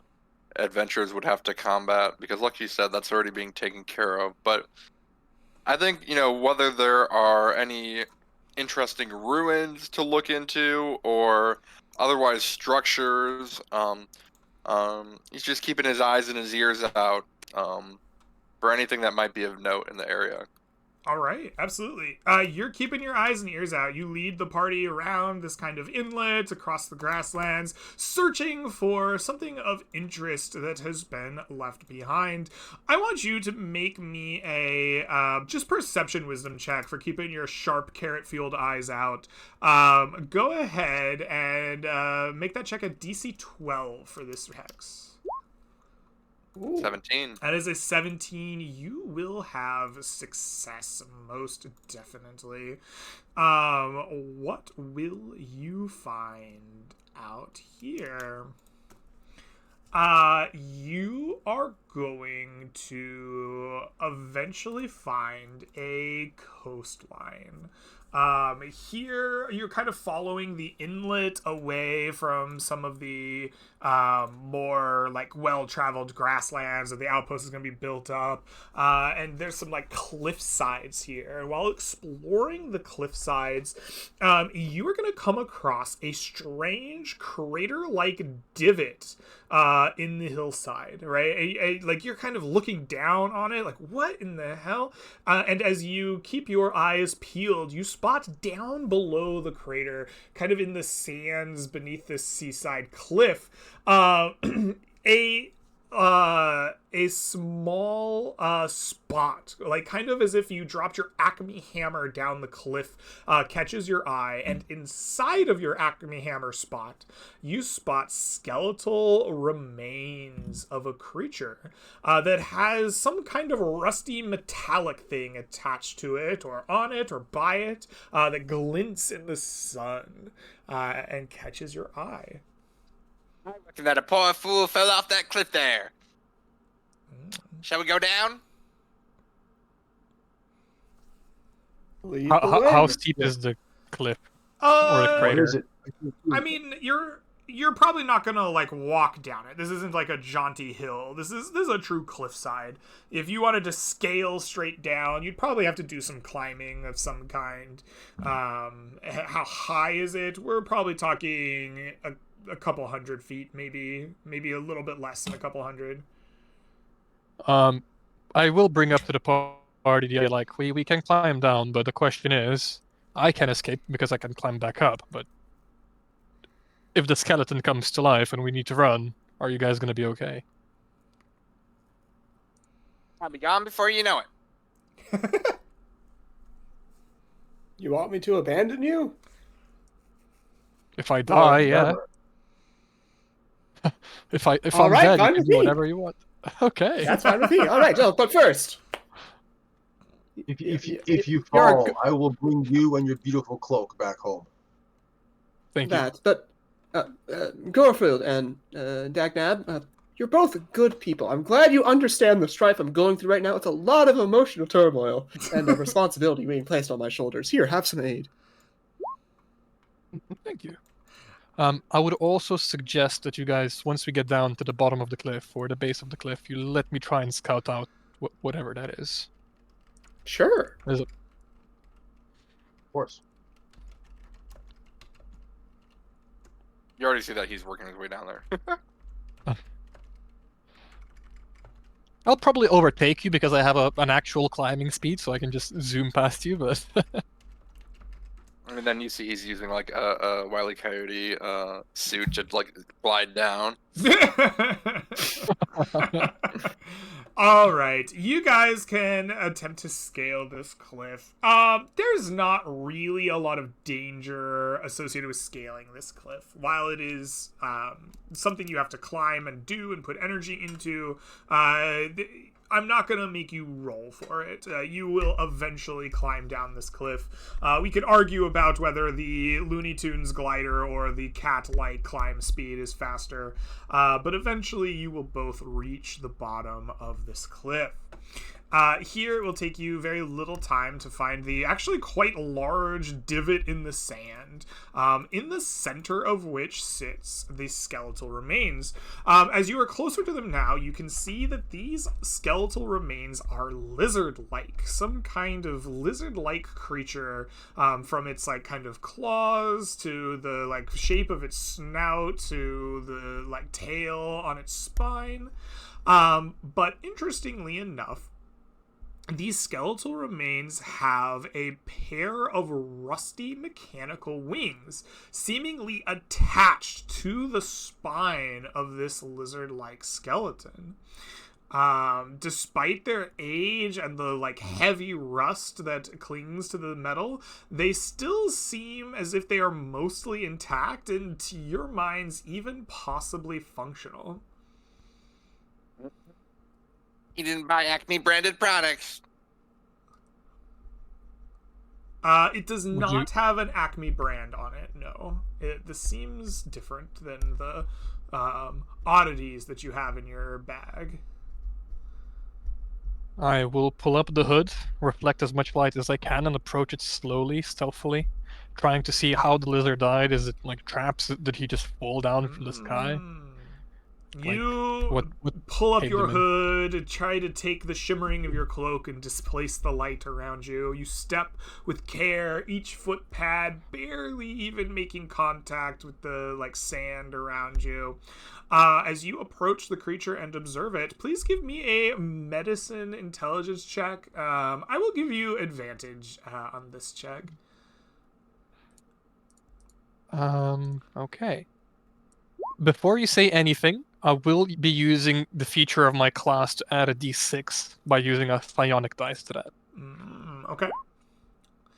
adventurers would have to combat, because like you said, that's already being taken care of. But I think, whether there are any interesting ruins to look into or otherwise structures. He's just keeping his eyes and his ears out for anything that might be of note in the area. All right, absolutely. You're keeping your eyes and ears out. You lead the party around this kind of inlet across the grasslands, searching for something of interest that has been left behind. I want you to make me a just perception wisdom check for keeping your sharp carrot-fueled eyes out. Go ahead and make that check a DC 12 for this hex. Ooh. 17. That is a 17. You will have success, most definitely. What will you find out here? You are going to eventually find a coastline. Here you're kind of following the inlet away from some of the more like well-traveled grasslands, and the outpost is going to be built up, and there's some like cliff sides here. And while exploring the cliff sides, you are going to come across a strange crater-like divot in the hillside, right? Like you're kind of looking down on it, like what in the hell? And as you keep your eyes peeled, you spot down below the crater, kind of in the sands beneath this seaside cliff, a small spot, like kind of as if you dropped your Acme hammer down the cliff, catches your eye, and inside of your Acme hammer spot, you spot skeletal remains of a creature that has some kind of rusty metallic thing attached to it, or on it, or by it, that glints in the sun, and catches your eye. I reckon that a poor fool fell off that cliff there. Shall we go down? Lead How, the how, way. how steep is the cliff or the What crater? is it? I mean, you're probably not gonna like walk down it. This isn't like a jaunty hill. This is a true cliffside. If you wanted to scale straight down, you'd probably have to do some climbing of some kind. How high is it? We're probably talking a couple hundred feet, maybe a little bit less than a couple hundred. I will bring up to the party the idea, like, we can climb down, but the question is, I can escape because I can climb back up, but if the skeleton comes to life and we need to run, are you guys gonna be okay? I'll be gone before you know it. You want me to abandon you? If I die, yeah. Never. If All I'm right, dead, fine you can with do me. whatever you want. Okay. That's fine with me. All right, but first, If you You're a fall, good- I will bring you and your beautiful cloak back home. Thank you. but Gorfield and Dagnab, you're both good people. I'm glad you understand the strife I'm going through right now. It's a lot of emotional turmoil and the responsibility being placed on my shoulders. Here, have some aid. Thank you. I would also suggest that you guys, once we get down to the bottom of the cliff or the base of the cliff, you let me try and scout out whatever that is. Sure. Of course. You already see that he's working his way down there. I'll probably overtake you because I have an actual climbing speed, so I can just zoom past you, but... And then you see he's using like a Wile E. Coyote suit to like glide down. All right, you guys can attempt to scale this cliff. There's not really a lot of danger associated with scaling this cliff. While it is something you have to climb and do and put energy into, I'm not going to make you roll for it. You will eventually climb down this cliff. We could argue about whether the Looney Tunes glider or the cat-like climb speed is faster, but eventually you will both reach the bottom of this cliff. Here it will take you very little time to find the actually quite large divot in the sand, in the center of which sits the skeletal remains. As you are closer to them now, you can see that these skeletal remains are lizard-like, some kind of lizard-like creature, from its like kind of claws to the like shape of its snout to the like tail on its spine. But interestingly enough, these skeletal remains have a pair of rusty mechanical wings, seemingly attached to the spine of this lizard-like skeleton. Despite their age and the like heavy rust that clings to the metal, they still seem as if they are mostly intact and, to your minds, even possibly functional. He didn't buy Acme branded products. It does not have an Acme brand on it, no. This seems different than the oddities that you have in your bag. I will pull up the hood, reflect as much light as I can, and approach it slowly, stealthily, trying to see how the lizard died. Is it like traps? Did he just fall down from the sky? You what pull up caved your him in? hood and try to take the shimmering of your cloak and displace the light around you. You step with care, each foot pad barely even making contact with the like sand around you. As you approach the creature and observe it, please give me a medicine intelligence check. I will give you advantage on this check. Okay. Before you say anything, I will be using the feature of my class to add a d6 by using a psionic dice to that. Okay.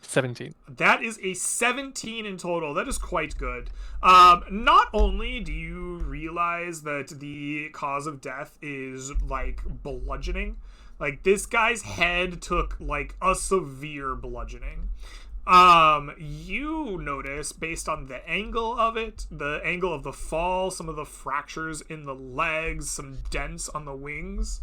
17. That is a 17 in total. That is quite good. Not only do you realize that the cause of death is, like, bludgeoning. Like, this guy's head took, like, a severe bludgeoning. You notice, based on the angle of it, the angle of the fall, some of the fractures in the legs, some dents on the wings.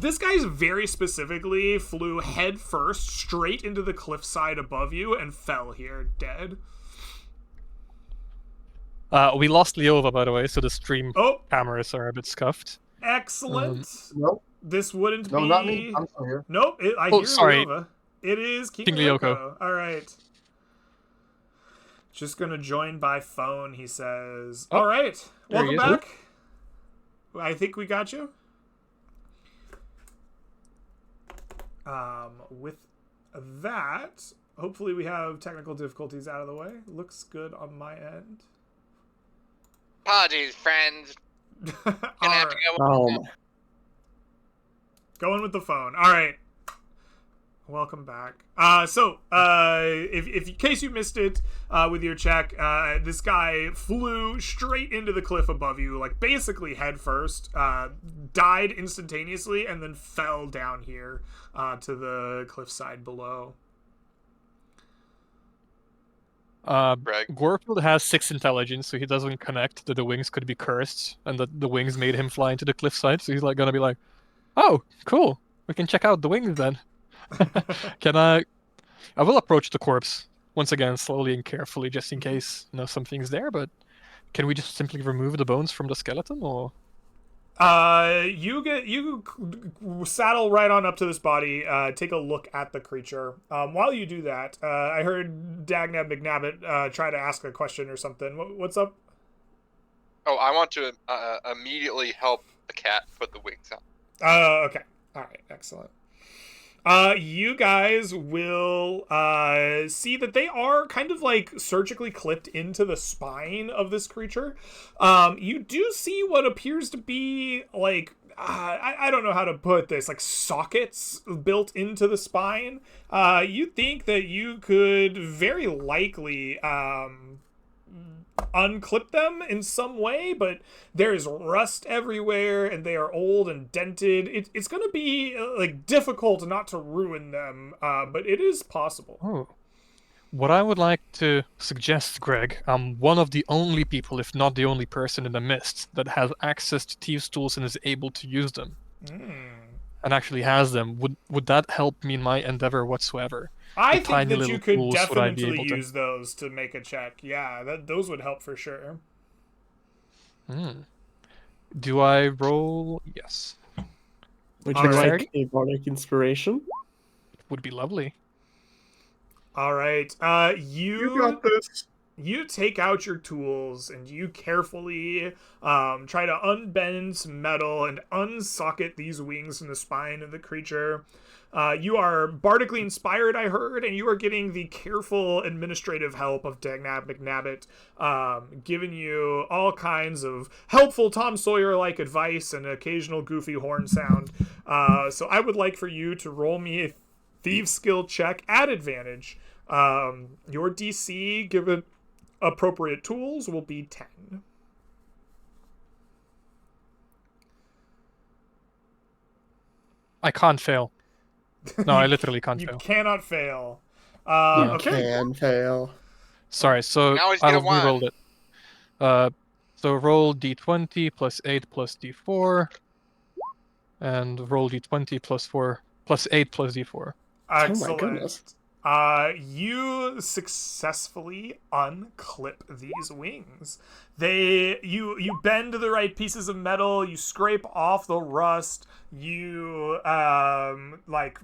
This guy's very specifically flew head first straight into the cliffside above you and fell here dead. We lost Leova, by the way, so the stream cameras are a bit scuffed. Excellent. Nope. This wouldn't No, be... not me. I'm still here. Nope, I hear sorry. Leova. It is King King Lyoko. Lyoko. All right. Just gonna join by phone, he says. Oh, all right. there he Welcome is. back. I think we got you. With that, hopefully we have technical difficulties out of the way. Looks good on my end. Apologies, friends. All Gonna have right. to go. Going with the phone. All right. Welcome back. If in case you missed it with your check, this guy flew straight into the cliff above you, like basically head first, died instantaneously, and then fell down here to the cliffside below. Greg. Gorfield has 6 intelligence, so he doesn't connect that the wings could be cursed, and that the wings made him fly into the cliffside, so he's like gonna be like, oh, cool, we can check out the wings then. Can I will approach the corpse once again, slowly and carefully, just in case something's there. But can we just simply remove the bones from the skeleton, or? You saddle right on up to this body. Take a look at the creature. While you do that, I heard Dagnab McNabbit try to ask a question or something. What's up? Oh, I want to immediately help the cat put the wings on. Okay. All right. Excellent. You guys will see that they are kind of like surgically clipped into the spine of this creature. You do see what appears to be like I don't know how to put this, like sockets built into the spine. You think that you could very likely unclip them in some way, but there's rust everywhere and they are old and dented. It's going to be like difficult not to ruin them, but it is possible. Oh. What I would like to suggest, Greg, I'm one of the only people, if not the only person in the Mist, that has access to thieves' tools and is able to use them. And actually has them. Would that help me in my endeavor whatsoever? I think that little you could tools, would I be definitely able to- use those to make a check. Yeah, those would help for sure. Do I roll? Yes. Would All you right. like a bardic inspiration? Would be lovely. All right. You got this. you take out your tools and you carefully try to unbend some metal and unsocket these wings from the spine of the creature. You are bardically inspired, I heard, and you are getting the careful administrative help of Dagnab McNabbit, giving you all kinds of helpful Tom Sawyer-like advice and occasional goofy horn sound. So I would like for you to roll me a Thieves skill check at advantage. Your DC, given appropriate tools, will be 10. I can't fail. No, I literally can't You fail. cannot fail. You Okay. can fail. Sorry, so Now he's I'll gonna win. re-roll it. So roll d20 plus 8 plus d4, and roll d20 plus 4 plus 8 plus d4. Excellent. Oh my goodness. You successfully unclip these wings. You bend the right pieces of metal, you scrape off the rust, you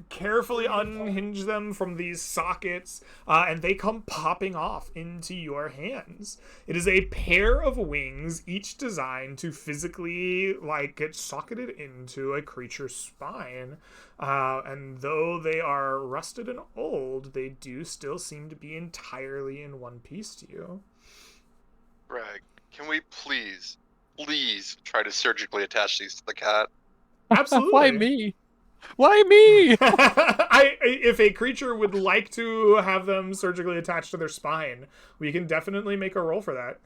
carefully unhinge them from these sockets, and they come popping off into your hands. It is a pair of wings, each designed to physically get socketed into a creature's spine. And though they are rusted and old, they do still seem to be entirely in one piece to you. Greg, can we please try to surgically attach these to the cat? Absolutely. Why me? Why me? If a creature would like to have them surgically attached to their spine, we can definitely make a roll for that.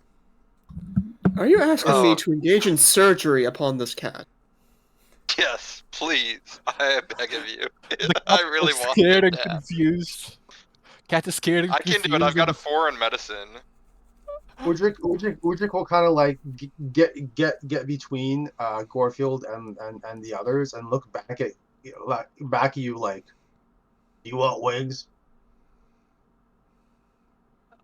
Are you asking Oh. me to engage in surgery upon this cat? Yes, please. I beg of you. The I cat really is want scared and that. confused. Cat is scared and I confused. can do it. I've got a 4 in medicine. Udrik will kind of like get between Gorefield and the others and look back at you like, you want wings?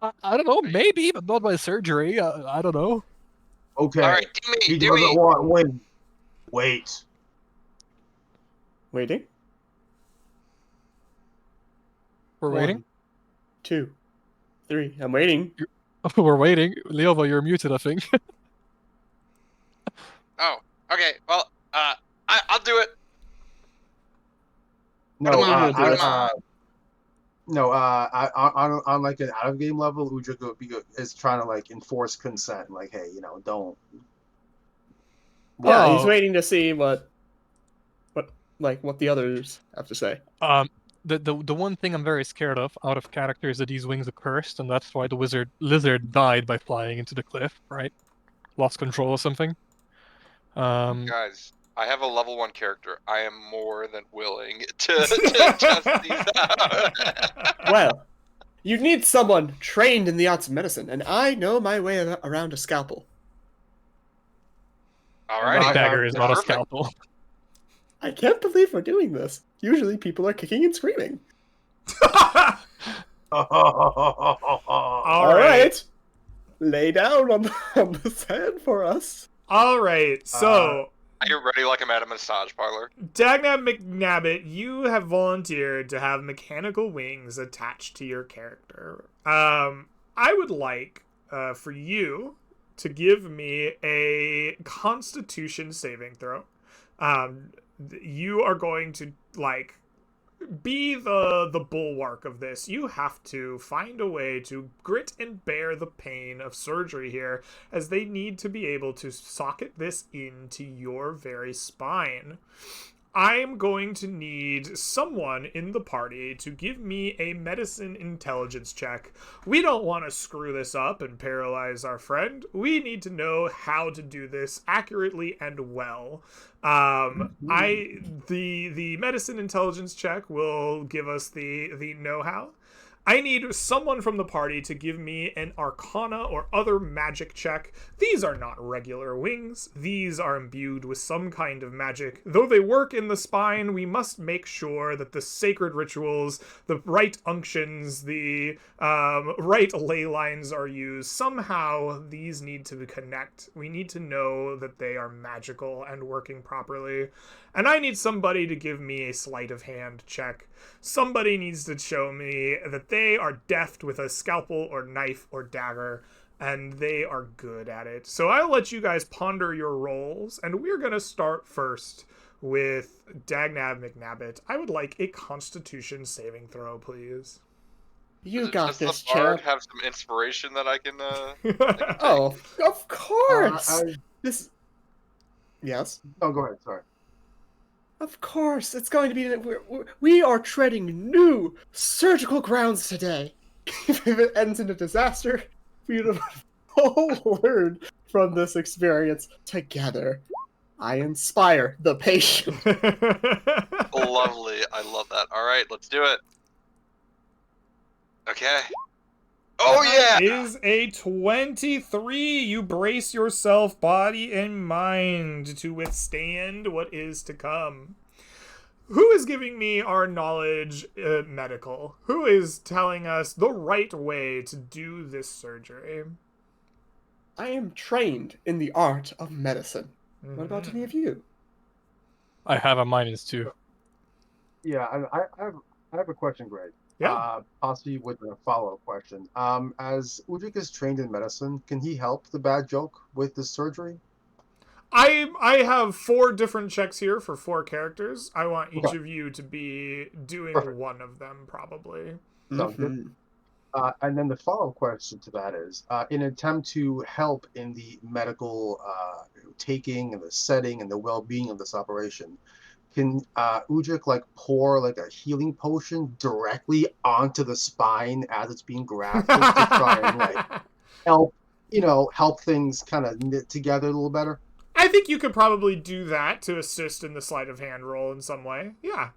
I don't know, maybe, but not by surgery. I don't know. Okay. All right, He do doesn't me. want wings. Wait. Waiting? We're waiting. 1, 2, 3. I'm waiting. We're waiting. Leova, you're muted, I think. Oh, okay. Well, I'll do it. No, Put 'em on, put 'em on like an out of game level, Udrik is trying to enforce consent. Like, hey, don't. Yeah, he's Oh. waiting to see what the others have to say. The one thing I'm very scared of out of character is that these wings are cursed, and that's why the lizard died by flying into the cliff, right? Lost control or something. Guys, I have a level 1 character. I am more than willing to test these out. Well, you need someone trained in the arts of medicine, and I know my way around a scalpel. All Right. This right. dagger is not a Perfect. scalpel. I can't believe we're doing this. Usually people are kicking and screaming. All right. Lay down on the sand for us. All right, so Are you ready like I'm at a massage parlor? Dagnab McNabbit, you have volunteered to have mechanical wings attached to your character. I would like for you to give me a Constitution saving throw. You are going to be the bulwark of this. You have to find a way to grit and bear the pain of surgery here, as they need to be able to socket this into your very spine. I'm going to need someone in the party to give me a medicine intelligence check. We don't want to screw this up and paralyze our friend. We need to know how to do this accurately and well. The medicine intelligence check will give us the know-how. I need someone from the party to give me an arcana or other magic check. These are not regular wings. These are imbued with some kind of magic. Though they work in the spine, we must make sure that the sacred rituals, the right unctions, the right ley lines are used. Somehow these need to connect. We need to know that they are magical and working properly. And I need somebody to give me a sleight of hand check. Somebody needs to show me that but they are deft with a scalpel or knife or dagger, and they are good at it. So I'll let you guys ponder your roles, and we're going to start first with Dagnab McNabbit. I would like a Constitution saving throw, please. You got Does this, the bard champ. have some inspiration that I can take? Oh, of course. I- This. Yes. No, go ahead. Sorry. Of course, it's going to be. We are treading new surgical grounds today. If it ends in a disaster, we will all learn from this experience together. I inspire the patient. Lovely. I love that. All right, let's do it. Okay. Oh yeah. Is a 23. You brace yourself, body and mind, to withstand what is to come. Who is giving me our knowledge medical? Who is telling us the right way to do this surgery? I am trained in the art of medicine. What about any of you? I have a -2. Yeah, I have a question, Greg. Yeah. Possibly with a follow-up question. As Udrik is trained in medicine, can he help the bad joke with the surgery? I have 4 different checks here for 4 characters. I want each Okay. of you to be doing Perfect. one of them, probably. Sounds good. And then the follow-up question to that is, in an attempt to help in the medical taking and the setting and the well-being of this operation, can Udrik like pour like a healing potion directly onto the spine as it's being grafted to try and like help things kind of knit together a little better? I think you could probably do that to assist in the sleight of hand roll in some way. Yeah.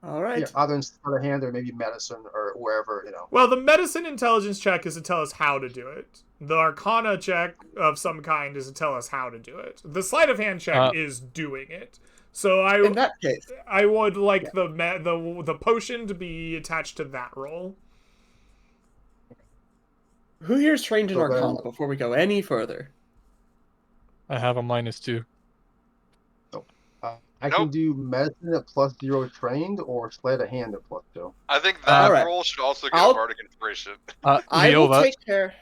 All right. Yeah, either in sleight of hand or maybe medicine or wherever, Well, the medicine intelligence check is to tell us how to do it. The arcana check of some kind is to tell us how to do it. The sleight of hand check is doing it. So In that case, I would like the potion to be attached to that roll. who here is trained in So then- Arcana before we go any further? I have a -2. I can Nope. do medicine at +0 trained or sleight of hand at +2. I think that Alright. roll should also get I'll- a bardic inspiration. I will Leova, take care.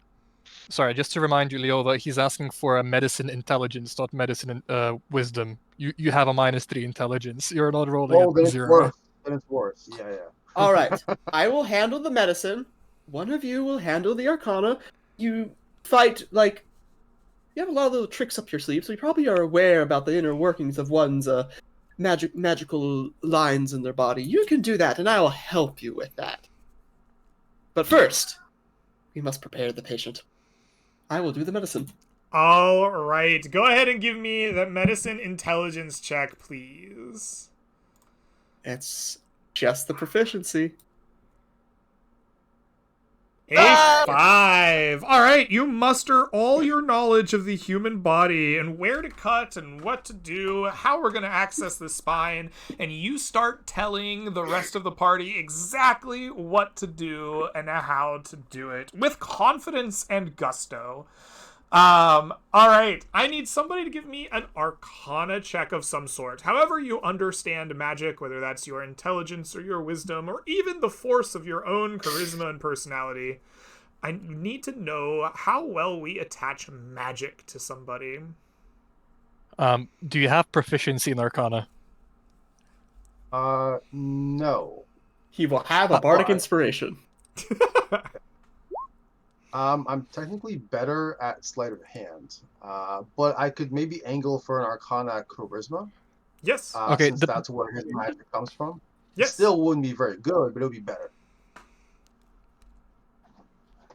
sorry, just to remind you, Leova, he's asking for a medicine intelligence, not medicine wisdom. You have a -3 intelligence. You're not rolling Oh, at then it's 0. worse. Then it's worse. Yeah. All right. I will handle the medicine. One of you will handle the Arcana. You fight like you have a lot of little tricks up your sleeve, so you probably are aware about the inner workings of one's magical lines in their body. You can do that, and I will help you with that. But first, we must prepare the patient. I will do the medicine. All right. Go ahead and give me that medicine intelligence check, please. It's just the proficiency. A 5. All right, you muster all your knowledge of the human body and where to cut and what to do, how we're going to access the spine, and you start telling the rest of the party exactly what to do and how to do it with confidence and gusto. All right, I need somebody to give me an arcana check of some sort. However you understand magic, whether that's your intelligence or your wisdom, or even the force of your own charisma and personality, I need to know how well we attach magic to somebody. Do you have proficiency in Arcana? No. He will have a bardic inspiration. I'm technically better at sleight of hand, but I could maybe angle for an Arcana charisma. Yes. Okay, Since that's where his magic comes from. Yes. Still wouldn't be very good, but it would be better.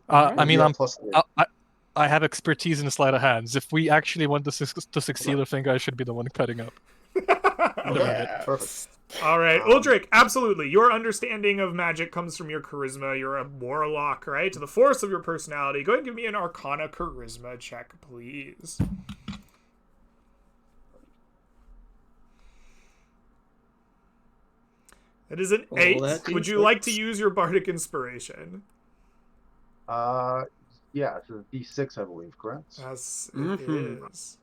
I mean, Yeah, +3. I have expertise in sleight of hands. If we actually want to succeed, I think I should be the one cutting up. Yeah. Perfect. All right, Uldric, absolutely. Your understanding of magic comes from your charisma. You're a warlock, right? The force of your personality. Go ahead and give me an Arcana charisma check, please. It is an Roll 8. that Would you D6. like to use your bardic inspiration? Yeah, it's a D6, I believe, correct? Yes, it Mhm. is.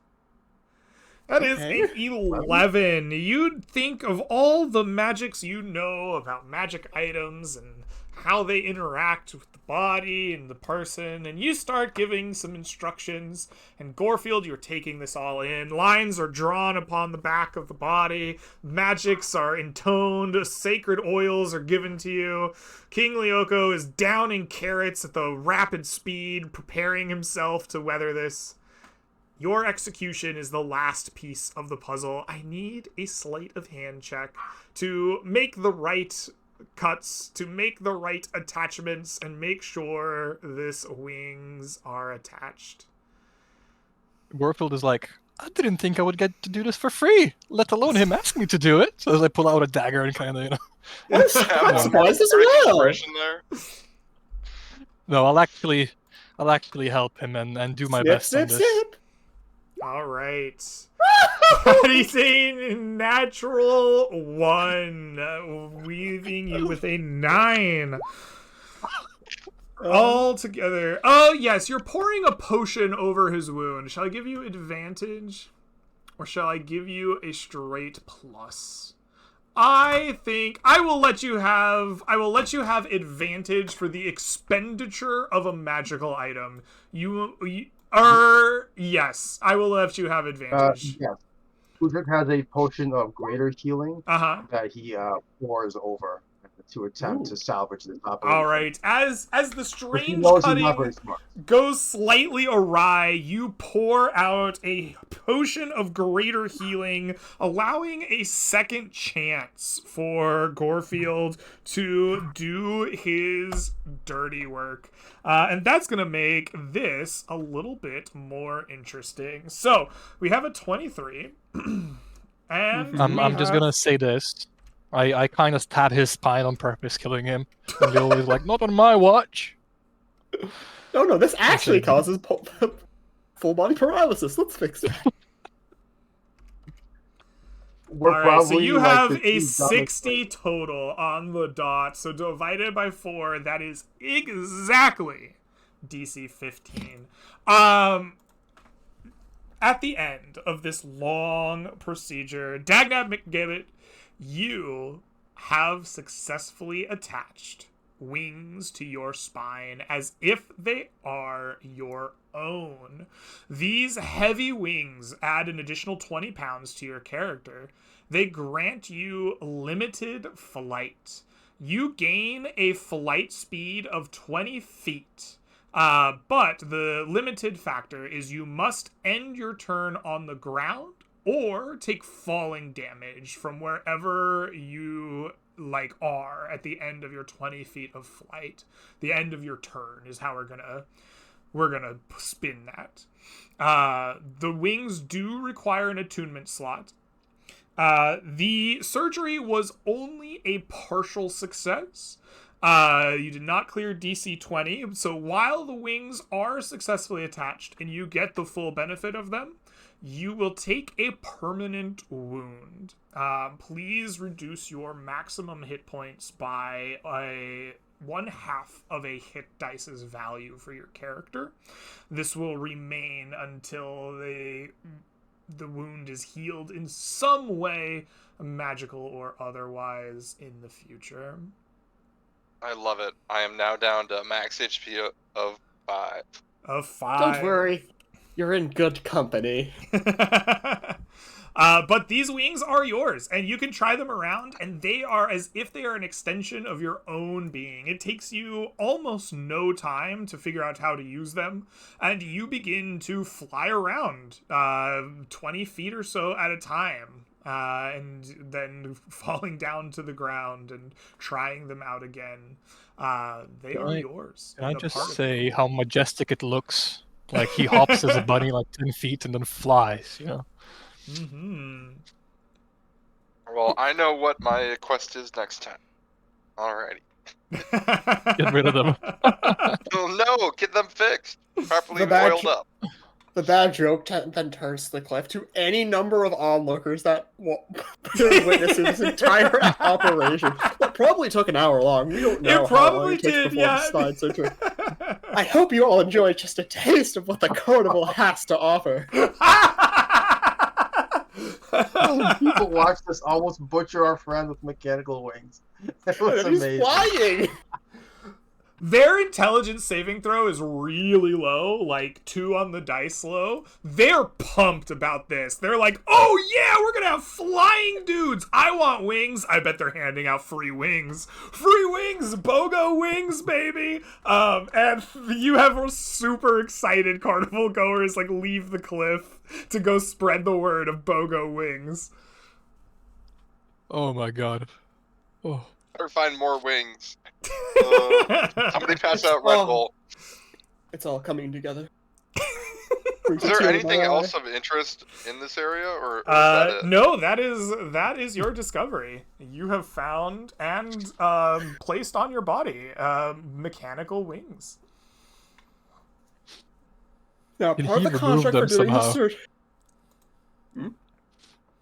That is Okay. an 11. You'd think of all the magics you know about magic items and how they interact with the body and the person, and you start giving some instructions. And Gorefield, you're taking this all in. Lines are drawn upon the back of the body. Magics are intoned. Sacred oils are given to you. King Lyoko is downing carrots at the rapid speed, preparing himself to weather this. Your execution is the last piece of the puzzle. I need a sleight of hand check to make the right cuts, to make the right attachments, and make sure this wings are attached. Gorefield is like, I didn't think I would get to do this for free, let alone him ask me to do it. So as I pull out a dagger and kind of, I'm surprised as Great well. inspiration there. No, I'll actually help him and do my Snip, best snip, on this. snip. All right. That is a natural 1, weaving you with a 9. All together. Oh, yes, you're pouring a potion over his wound. Shall I give you advantage? Or shall I give you a straight plus? I think I will let you have advantage for the expenditure of a magical item. Yes, I will let you have advantage. Yes. Udric has a potion of greater healing Uh-huh. that he pours over to attempt Ooh. to salvage this operation. All right. As the But he strange knows he's not very cutting smart. goes slightly awry, you pour out a potion of greater healing, allowing a second chance for Gorefield to do his dirty work. And that's going to make this a little bit more interesting. So, we have a 23. And I'm just gonna say this. I kind of stab his spine on purpose, killing him. And Lil is like, not on my watch. No, this actually Okay. causes full body paralysis. Let's fix it. We're All right, so probably, you like, have the a two dumbest 60 total on the dot. So divided by 4, that is exactly DC 15. At the end of this long procedure, Dagnab McGibbet, you have successfully attached wings to your spine as if they are your own. These heavy wings add an additional 20 pounds to your character. They grant you limited flight. You gain a flight speed of 20 feet. But the limited factor is you must end your turn on the ground or take falling damage from wherever you are at the end of your 20 feet of flight. The end of your turn is how we're gonna spin that. The wings do require an attunement slot. The surgery was only a partial success. You did not clear DC 20, so while the wings are successfully attached and you get the full benefit of them, you will take a permanent wound. Please reduce your maximum hit points by 1/2 of a hit dice's value for your character. This will remain until the wound is healed in some way, magical or otherwise, in the future. I love it. I am now down to max HP of 5. Of 5. Don't worry, you're in good company. But these wings are yours, and you can try them around, and they are as if they are an extension of your own being. It takes you almost no time to figure out how to use them, and you begin to fly around 20 feet or so at a time, and then falling down to the ground and trying them out again. They are yours. Can I and a just part of say how majestic it looks? Like he hops as a bunny like 10 feet and then flies, Mm-hmm. Well, I know what my quest is next time. Alrighty. Get rid of them. Oh no, get them fixed. Properly The badge- oiled up. The bad joke then turns to the cliff to any number of onlookers that witnessing this entire operation. That probably took an hour long. We don't know It how long probably it takes did, before yeah. the spine surgery. I hope you all enjoyed just a taste of what the Carnival has to offer. People watched us almost butcher our friend with mechanical wings. It was And he's amazing. flying. Their intelligence saving throw is really low, like 2 on the dice low. They're pumped about this. They're like, oh yeah, we're gonna have flying dudes. I want wings. I bet they're handing out free wings. Free wings, BOGO wings, baby. And you have super excited carnival goers like leave the cliff to go spread the word of BOGO wings. Oh my god. Oh. Better find more wings. Somebody pass out Red Oh. Bull. It's all coming together. Is there anything else of interest in this area, or is that it? No, that is your discovery. You have found and placed on your body mechanical wings. Now, Can part he of the remove contract for them doing this somehow? search.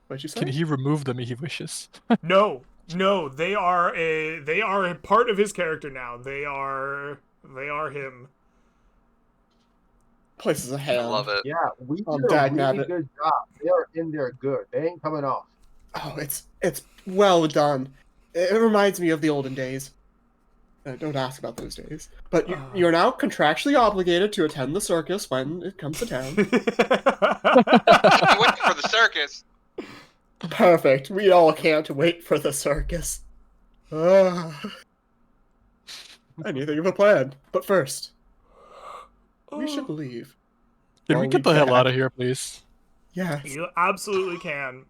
What'd you say? Can he remove them if he wishes? No, they are a part of his character now. They are him. Places a hand. I love it. Yeah, we did a Dag really nabbit. good job. They are in there good. They ain't coming off. Oh, it's well done. It reminds me of the olden days. Don't ask about those days. But you're now contractually obligated to attend the circus when it comes to town. I'm waiting for the circus. Perfect. We all can't wait for the circus. I need to think of a plan. But first, we should leave. Can Well, we get we the hell can. out of here, please? Yes. You absolutely can.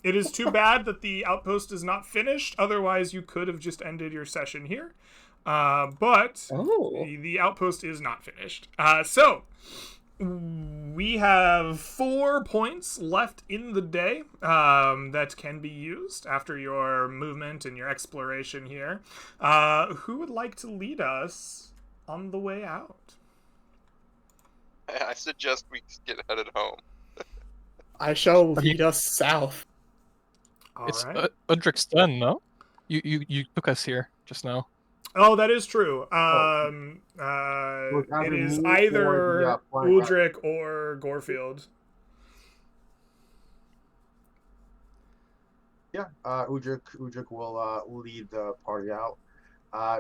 It is too bad that the outpost is not finished. Otherwise, you could have just ended your session here. But Oh. the outpost is not finished. So we have 4 points left in the day that can be used after your movement and your exploration here. Who would like to lead us on the way out? I suggest we get headed home. I shall lead us south. All It's right. Udric's turn, no? You took us here just now. Oh, that is true. was It either is me or either the, flying rabbit. Uldric or Gorefield. Yeah, Udric will lead the party out,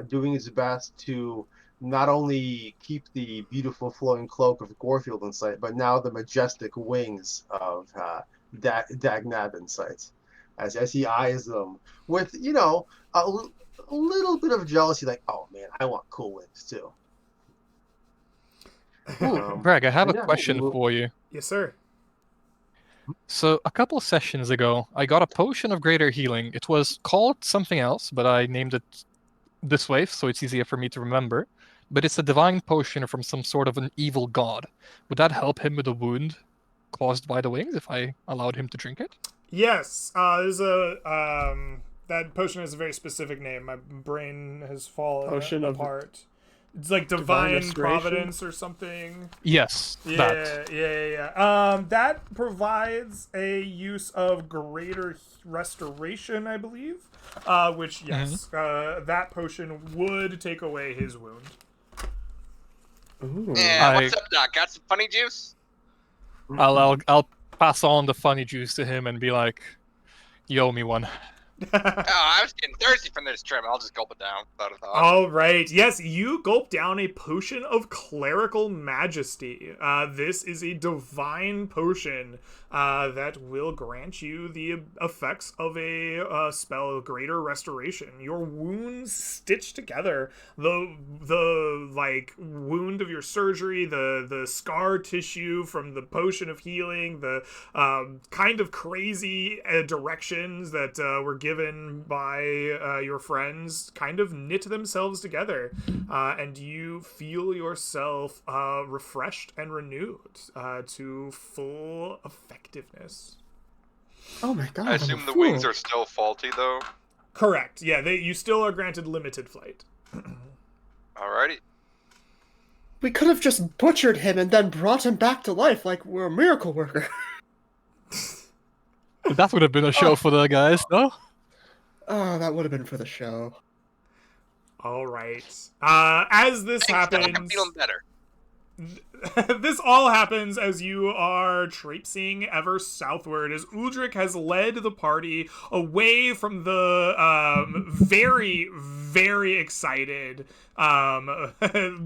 doing his best to not only keep the beautiful flowing cloak of Gorefield in sight, but now the majestic wings of Dagnab in sight, as he eyes them with, a little bit of jealousy, like, oh man, I want cool wings too. Greg, I have a yeah, question we'll- for you. Yes, sir. So a couple sessions ago, I got a potion of greater healing. It was called something else, but I named it this way, so it's easier for me to remember. But it's a divine potion from some sort of an evil god. Would that help him with a wound caused by the wings if I allowed him to drink it? Yes. There's a that potion has a very specific name. My brain has fallen Potion of apart. It's like Divine divine Restoration? providence or something. Yes, that. Yeah. That provides a use of greater restoration, I believe. Which yes, that potion would take away his wound. Ooh. Yeah, I- what's up, Doc? Got some funny juice? I'll pass on the funny juice to him and be like, "You owe me one." Oh, I was getting thirsty from this trip. I'll just gulp it down without a thought. All right. Yes, you gulp down a potion of clerical majesty. This is a divine potion that will grant you the effects of a spell of greater restoration. Your wounds stitched together, the like wound of your surgery, the scar tissue from the potion of healing, the kind of crazy directions that were given by your friends kind of knit themselves together, and you feel yourself refreshed and renewed to full effectiveness. Oh my god. I I'm assume a the fool. wings are still faulty, though. Correct. Yeah, you still are granted limited flight. Alrighty. We could have just butchered him and then brought him back to life like we're a miracle worker. That would have been a show for the guys, no? Oh, that would have been for the show. All right. As this Thanks, Doc. I'm happens, feeling better. this all happens as you are traipsing ever southward, as Uldric has led the party away from the very, very excited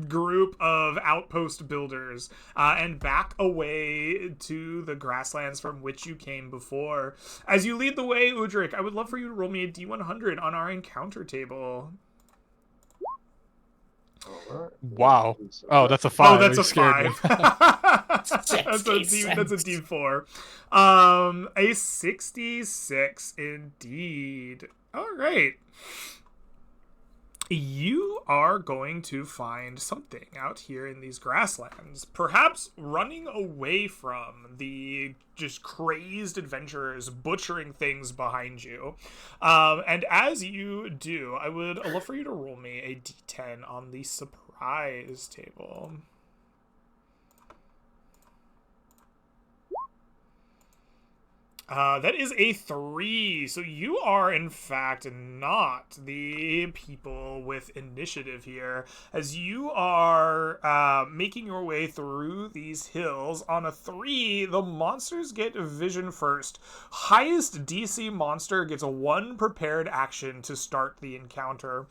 group of outpost builders and back away to the grasslands from which you came before. As you lead the way, Uldric, I would love for you to roll me a D100 on our encounter table. Wow. Oh, that's a 5. Oh, that's a You scared 5. me. That's a D4. A 66 indeed. All right. You are going to find something out here in these grasslands, perhaps running away from the just crazed adventurers butchering things behind you. And as you do, I would love for you to roll me a D10 on the surprise table. That is a 3, so you are in fact not the people with initiative here, as you are making your way through these hills. On a 3, the monsters get vision first. Highest DC monster gets a 1 prepared action to start the encounter.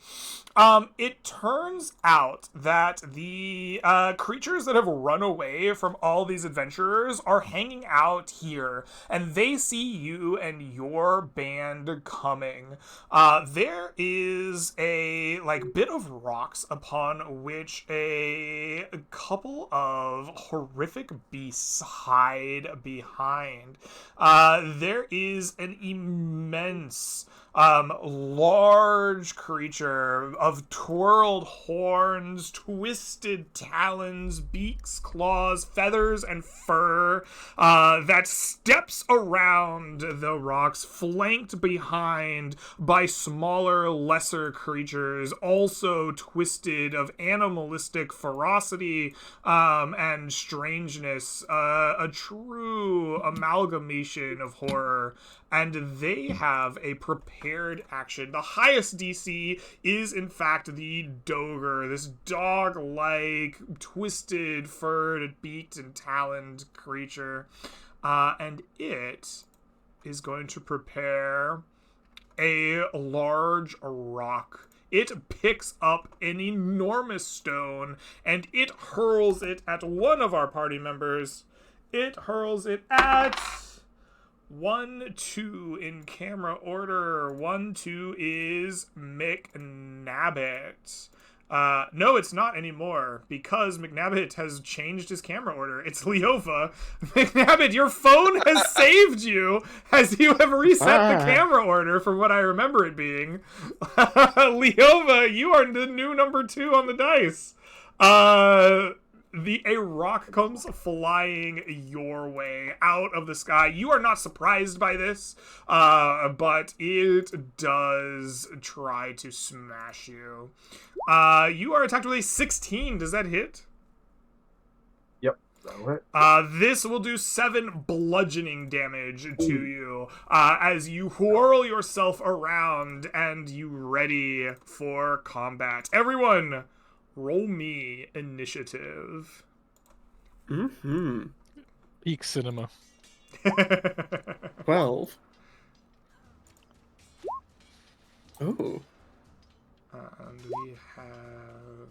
It turns out that the creatures that have run away from all these adventurers are hanging out here, and they see you and your band coming. There is a bit of rocks upon which a couple of horrific beasts hide behind. There is an immense large creature of twirled horns, twisted talons, beaks, claws, feathers, and fur that steps around the rocks, flanked behind by smaller, lesser creatures, also twisted of animalistic ferocity and strangeness, a true amalgamation of horror. And they have a prepared action. The highest DC is, in fact, the Dogre, this dog-like, twisted, furred, beaked, and taloned creature. And it is going to prepare a large rock. It picks up an enormous stone, and it hurls it at one of our party members. It hurls it at 1, 2 in camera order. 1, 2 is McNabbit. No, it's not anymore, because McNabbit has changed his camera order. It's Leova. McNabbit, your phone has saved you as you have reset the camera order from what I remember it being. Leova, you are the new number 2 on the dice. A rock comes flying your way out of the sky. You are not surprised by this, but it does try to smash you. You are attacked with a 16. Does that hit? Yep, that'll hit. This will do 7 bludgeoning damage to you as you whirl yourself around and you ready for combat. Everyone, roll me initiative. Mm-hmm. Peak cinema. 12. Ooh. And we have...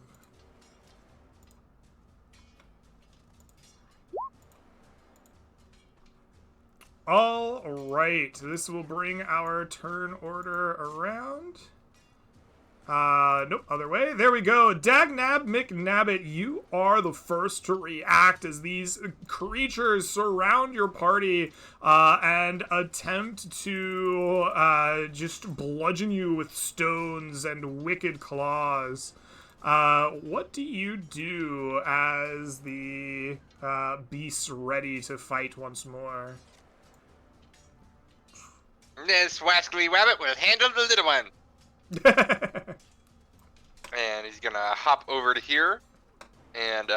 All right, this will bring our turn order around. Nope, other way. There we go. Dagnab McNabbit, you are the first to react as these creatures surround your party and attempt to just bludgeon you with stones and wicked claws. What do you do as the beasts ready to fight once more? This wascally rabbit will handle the little one. And he's gonna hop over to here, and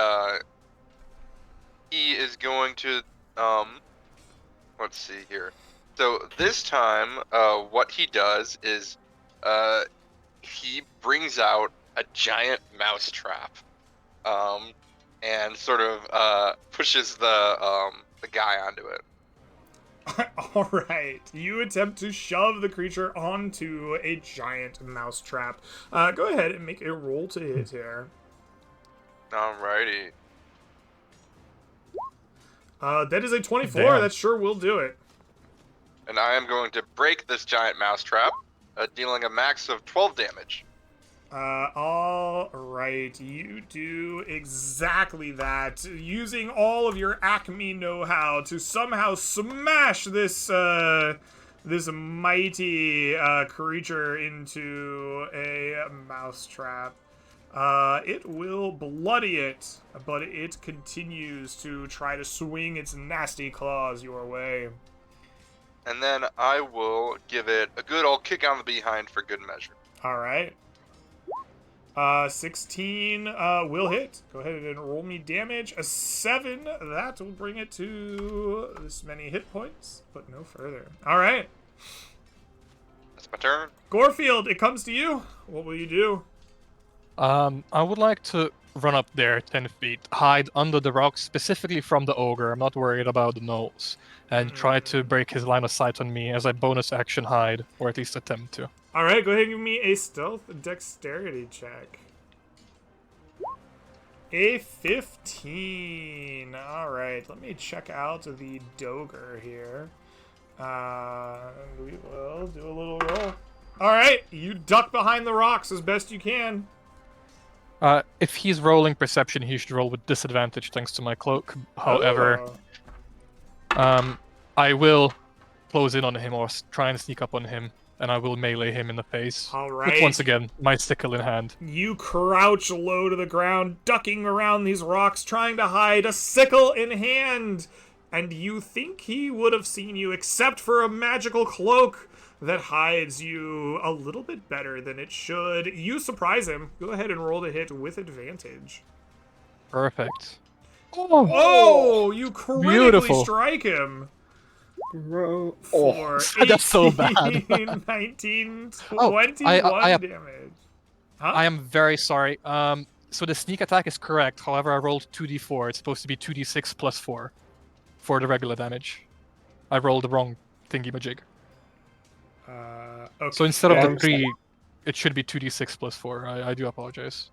he is going to let's see here. So this time, what he does is he brings out a giant mouse trap, and sort of pushes the guy onto it. All right, you attempt to shove the creature onto a giant mousetrap. Go ahead and make a roll to hit here. Alrighty. That is a 24. Damn. That sure will do it. And I am going to break this giant mousetrap, dealing a max of 12 damage. All right, you do exactly that, using all of your Acme know-how to somehow smash this this mighty creature into a mousetrap. It will bloody it, but it continues to try to swing its nasty claws your way. And then I will give it a good old kick on the behind for good measure. All right. 16 will hit. Go ahead and roll me damage. A 7, that will bring it to this many hit points, but no further. All right. That's my turn. Gorefield, it comes to you. What will you do? I would like to run up there 10 feet, hide under the rocks, specifically from the ogre. I'm not worried about the gnolls, and try to break his line of sight on me as I bonus action hide, or at least attempt to. All right, go ahead and give me a stealth dexterity check. A 15. All right, let me check out the Dogre here. We will do a little roll. All right, you duck behind the rocks as best you can. If he's rolling perception, he should roll with disadvantage thanks to my cloak. However, I will close in on him or try and sneak up on him, and I will melee him in the face. All right. With, once again, my sickle in hand. You crouch low to the ground, ducking around these rocks, trying to hide, a sickle in hand. And you think he would have seen you, except for a magical cloak that hides you a little bit better than it should. You surprise him. Go ahead and roll to hit with advantage. Perfect. Oh, you critically Beautiful. strike him. Oh. For That's so 18, bad. 19, Oh, 21 damage. Huh? I am very sorry. So the sneak attack is correct. However, I rolled 2d4. It's supposed to be 2d6 plus 4 for the regular damage. I rolled the wrong thingy-majig. Okay. So instead of Yeah, the 3, it should be 2d6 plus 4. I do apologize.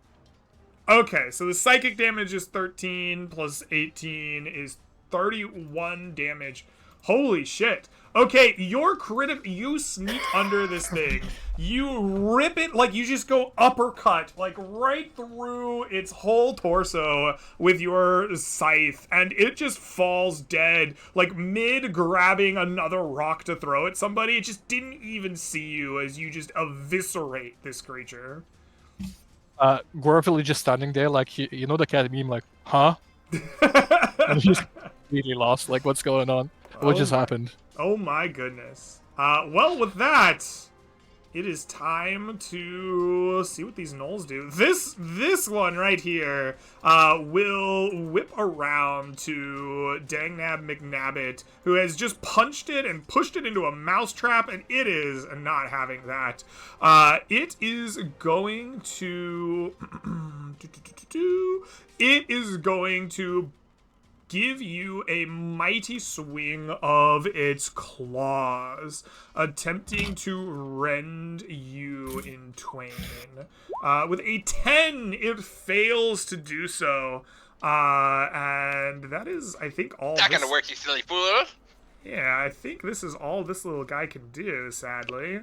Okay, so the psychic damage is 13 plus 18 is 31 damage. Holy shit. Okay, your you sneak under this thing. You rip it, like you just go uppercut, like right through its whole torso with your scythe, and it just falls dead, like mid grabbing another rock to throw at somebody. It just didn't even see you as you just eviscerate this creature. Gorfil is just standing there, like, you know the cat meme, like, huh? And he's really lost, like, what's going on? What just happened? Oh my goodness. Well, with that, it is time to see what these gnolls do. This one right here will whip around to Dangnab McNabbit, who has just punched it and pushed it into a mousetrap, and it is not having that. It is going to... It is going to give you a mighty swing of its claws, attempting to rend you in twain. With a 10, it fails to do so. And that is, I think, all. Not gonna work, you silly fool. Yeah, I think this is all this little guy can do, sadly.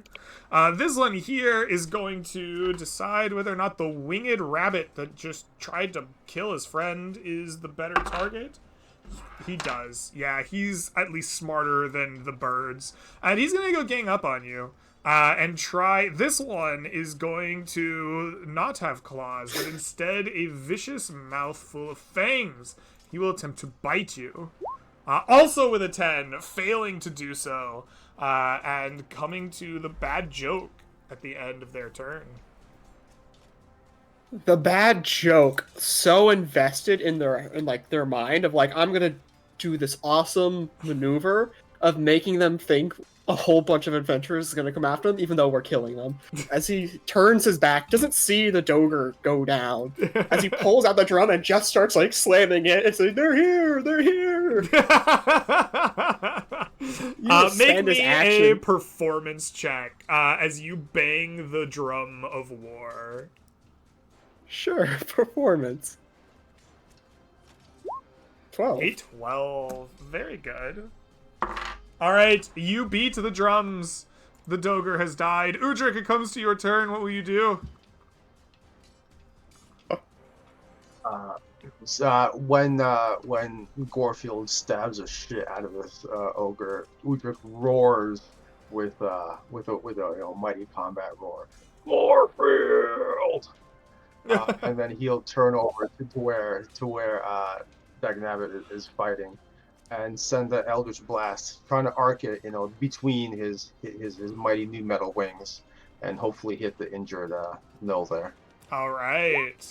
This one here is going to decide whether or not the winged rabbit that just tried to kill his friend is the better target. He does. Yeah, he's at least smarter than the birds. And he's going to go gang up on you. And try... This one is going to not have claws, but instead a vicious mouth full of fangs. He will attempt to bite you. Also with a 10, failing to do so. And coming to the bad joke at the end of their turn. The bad joke, so invested in their mind of like, I'm gonna do this awesome maneuver of making them think a whole bunch of adventurers is going to come after them, even though we're killing them. As he turns his back, doesn't see the Dogre go down. As he pulls out the drum and just starts like slamming it, it's like, they're here, they're here. Make me a performance check as you bang the drum of war. Sure, performance. 12. A 12. Very good. All right, you beat the drums. The Dogre has died. Udrik, it comes to your turn. What will you do? When Gorefield stabs the shit out of this ogre, Udrik roars with a mighty combat roar. Gorefield! And then he'll turn over to where Dagnabbit is fighting, and send the Eldritch Blast, trying to arc it, between his mighty new metal wings, and hopefully hit the injured Null there. All right.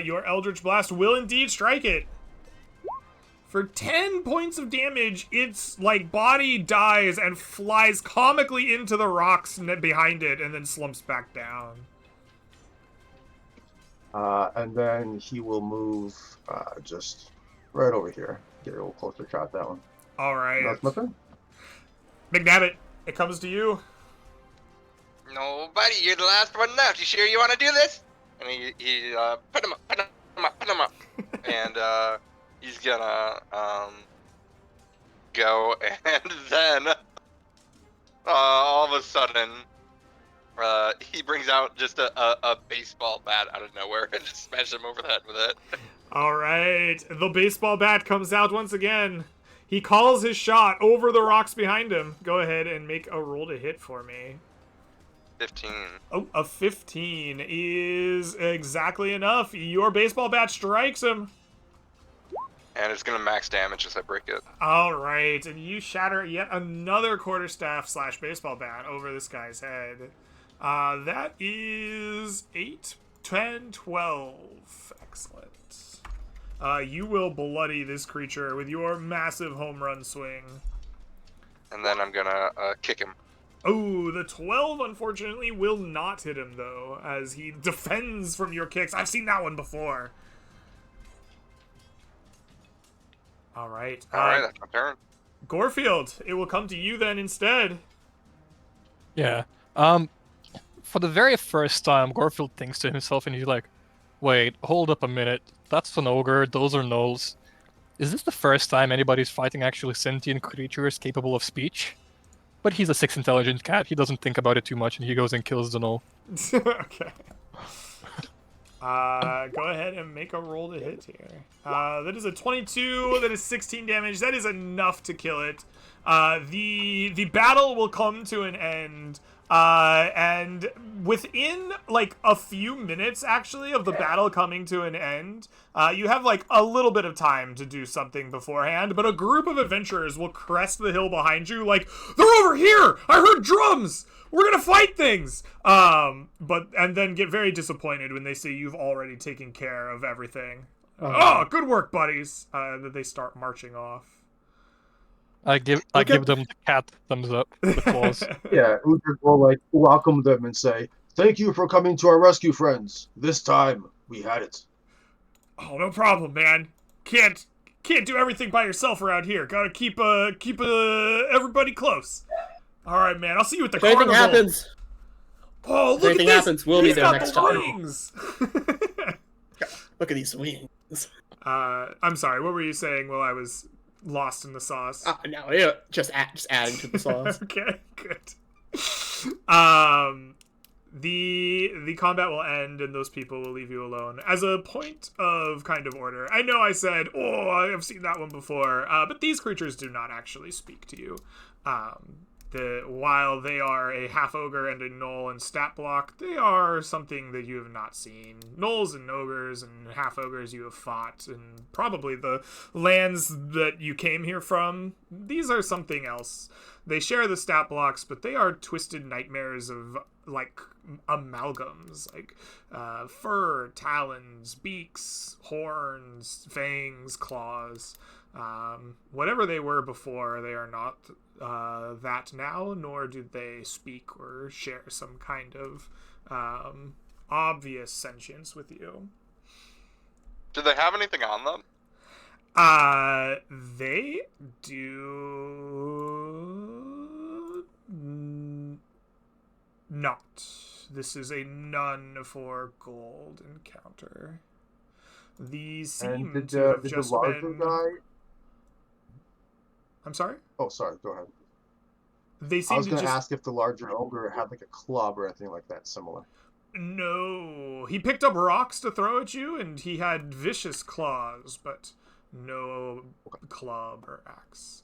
Your Eldritch Blast will indeed strike it. For 10 points of damage, its body dies and flies comically into the rocks behind it, and then slumps back down. And then he will move just right over here. Get a little closer shot at that one. All right. That's my turn. McNabbit, it comes to you. No, buddy, you're the last one left. You sure you want to do this? And he put him up. And he's gonna go, and then all of a sudden he brings out just a baseball bat out of nowhere and just smashes him over the head with it. All right. The baseball bat comes out once again. He calls his shot over the rocks behind him. Go ahead and make a roll to hit for me. 15. Oh, a 15 is exactly enough. Your baseball bat strikes him. And it's gonna max damage as I break it. All right, and you shatter yet another quarterstaff / baseball bat over this guy's head. That is 8, 10, 12. Excellent. You will bloody this creature with your massive home run swing. And then I'm gonna kick him. Oh, the 12, unfortunately, will not hit him, though, as he defends from your kicks. I've seen that one before. All right. Alright, that's my turn. Gorefield, it will come to you then instead. Yeah. For the very first time, Gorefield thinks to himself, and he's like, wait, hold up a minute. That's an ogre, those are gnolls. Is this the first time anybody's fighting actually sentient creatures capable of speech? But he's a 6 intelligence cat, he doesn't think about it too much, and he goes and kills the gnoll. Okay. Go ahead and make a roll to hit here. That is a 22, that is 16 damage, that is enough to kill it. The battle will come to an end, and within, a few minutes, actually, of the battle coming to an end, you have, a little bit of time to do something beforehand, but a group of adventurers will crest the hill behind you, they're over here! I heard drums! We're gonna fight things! And then get very disappointed when they see you've already taken care of everything. Oh, good work, buddies! That they start marching off. I give them the cat thumbs up, the claws. Yeah, Udrik will welcome them and say, "Thank you for coming to our rescue, friends. This time we had it." Oh, no problem, man. Can't do everything by yourself around here. Gotta keep everybody close. All right, man. I'll see you at the carnival. If anything happens, Oh, look at this. happens, we'll be He's there got next the time. wings. Look at these wings. I'm sorry. What were you saying while I was lost in the sauce? No, yeah, just adding to the sauce. Okay, good. The combat will end and those people will leave you alone. As a point of kind of order, I know I said, oh, I have seen that one before, but these creatures do not actually speak to you. While they are a half ogre and a gnoll and stat block, they are something that you have not seen. Gnolls and ogres and half ogres you have fought, and probably the lands that you came here from. These are something else. They share the stat blocks, but they are twisted nightmares of like amalgams, like fur, talons, beaks, horns, fangs, claws. Whatever they were before, they are not that now, nor do they speak or share some kind of obvious sentience with you. Do they have anything on them? They do not. This is a none for gold encounter. These seem And to have did just the larger been. guy? I'm sorry. Oh, sorry. Go ahead. They I seem was to going to just. ask if the larger ogre had like a club or anything like that similar. No, he picked up rocks to throw at you, and he had vicious claws, but no club or axe.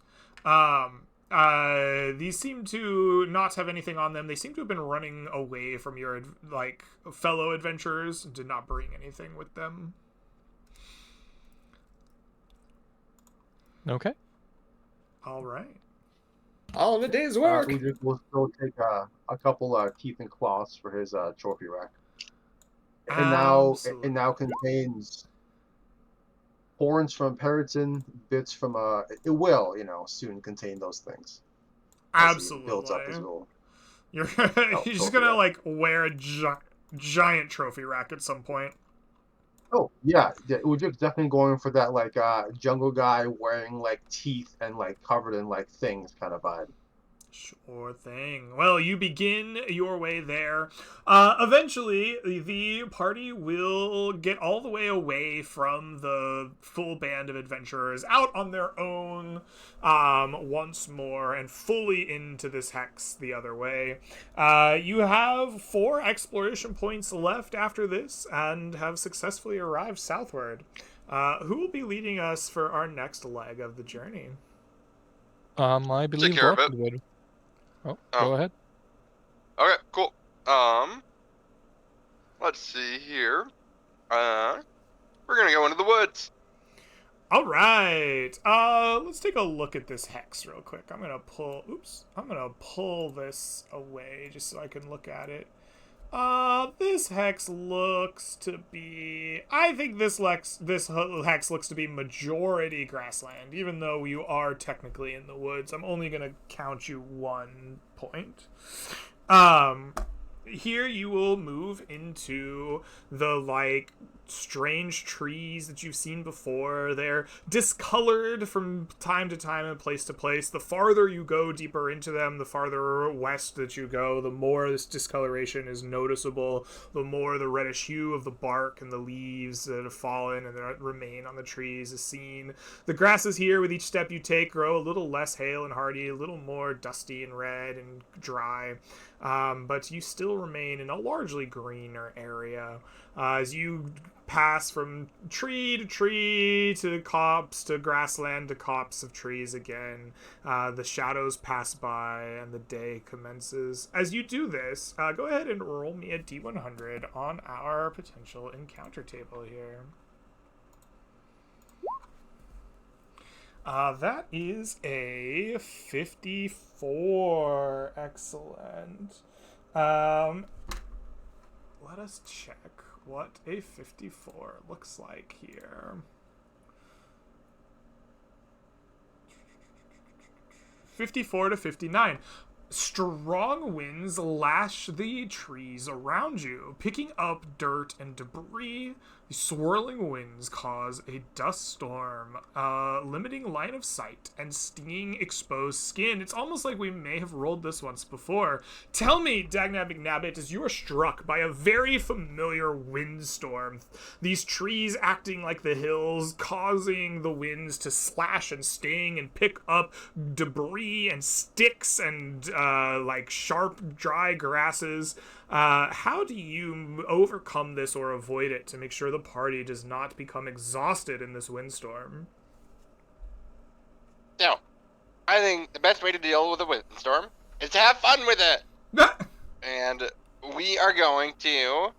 These seem to not have anything on them. They seem to have been running away from your like fellow adventurers and did not bring anything with them. Okay. All right. All in a day's work. Udrik will still take a couple teeth and claws for his trophy rack. And now it now contains horns from Periton, bits from it will, soon contain those things. As he builds up his Absolutely. little He's just trophy gonna rack. like wear a giant trophy rack at some point. Oh yeah, Udrik's definitely going for that like jungle guy wearing like teeth and like covered in like things kind of vibe. Sure thing. Well, you begin your way there. Eventually, the party will get all the way away from the full band of adventurers, out on their own once more, and fully into this hex the other way. You have 4 exploration points left after this, and have successfully arrived southward. Who will be leading us for our next leg of the journey? I believe care of it. Gorford would. Oh, Oh. go ahead. Okay, cool. Let's see here. We're gonna go into the woods. All right. Let's take a look at this hex real quick. I'm gonna pull this away just so I can look at it. This hex looks to be. I think this hex looks to be majority grassland, even though you are technically in the woods. I'm only gonna count you 1 point. Here you will move into the like strange trees that you've seen before. They're discolored from time to time and place to place. The farther you go deeper into them, the farther west that you go, the more this discoloration is noticeable, the more the reddish hue of the bark and the leaves that have fallen and that remain on the trees is seen. The grasses here, with each step you take, grow a little less hale and hardy, a little more dusty and red and dry. But you still remain in a largely greener area. As you pass from tree to tree to copse to grassland to copse of trees again, the shadows pass by and the day commences. As you do this, go ahead and roll me a d100 on our potential encounter table here. That is a 54. Excellent. Let us check what a 54 looks like here. 54 to 59. Strong winds lash the trees around you, picking up dirt and debris. The swirling winds cause a dust storm, limiting line of sight and stinging exposed skin. It's almost like we may have rolled this once before. Tell me, Dagnab McNabbit, as you are struck by a very familiar windstorm, these trees acting like the hills, causing the winds to slash and sting and pick up debris and sticks and like sharp, dry grasses. How do you overcome this or avoid it to make sure the party does not become exhausted in this windstorm? So, I think the best way to deal with a windstorm is to have fun with it. And we are going to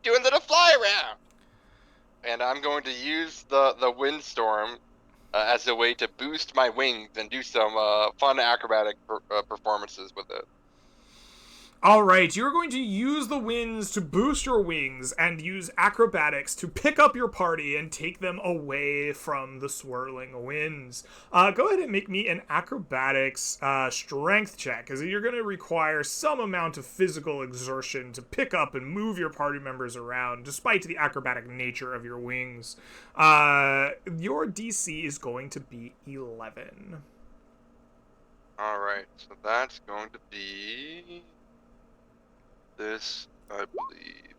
do a little fly around. And I'm going to use the windstorm as a way to boost my wings and do some fun acrobatic performances with it. All right, you're going to use the winds to boost your wings and use acrobatics to pick up your party and take them away from the swirling winds. Go ahead and make me an acrobatics strength check, as you're going to require some amount of physical exertion to pick up and move your party members around, despite the acrobatic nature of your wings. Your DC is going to be 11. All right, so that's going to be this, I believe.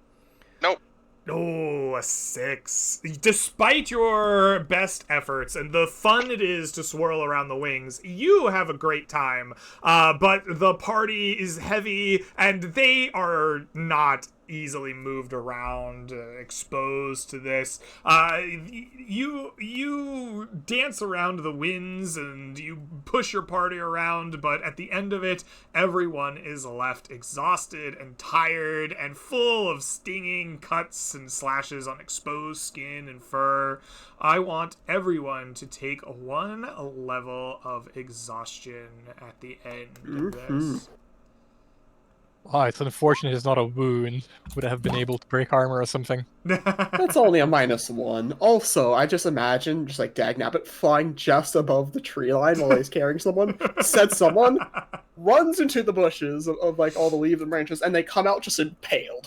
Nope. Oh, a 6. Despite your best efforts and the fun it is to swirl around the wings, you have a great time. But the party is heavy, and they are not easily moved around, exposed to this. You dance around the winds and you push your party around, but at the end of it, everyone is left exhausted and tired and full of stinging cuts and slashes on exposed skin and fur. I want everyone to take 1 level of exhaustion at the end of this. Oh, it's unfortunate it's not a wound. Would I have been able to break armor or something? That's only a -1. Also, I just imagine just like Dagnabbit flying just above the tree line while he's carrying someone, says someone, runs into the bushes of like all the leaves and branches, and they come out just impaled.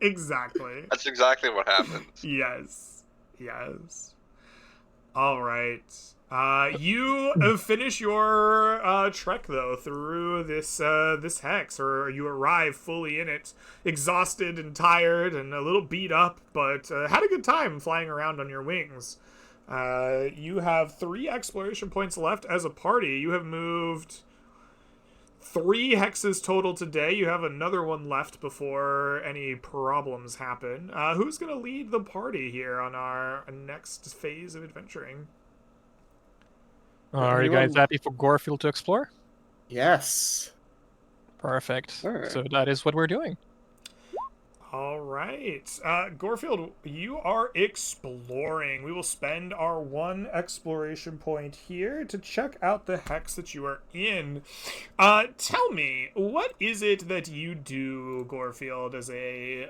Exactly. That's exactly what happens. Yes. All right. You finish your trek though through this hex, or you arrive fully in it, exhausted and tired and a little beat up, but had a good time flying around on your wings. You have 3 exploration points left as a party. You have moved 3 hexes total today. You have another one left before any problems happen. Who's gonna lead the party here on our next phase of adventuring? Are you guys happy for Gorefield to explore? Yes. Perfect. Sure. So that is what we're doing. All right. Gorefield, you are exploring. We will spend our 1 exploration point here to check out the hex that you are in. Tell me, what is it that you do, Gorefield, as a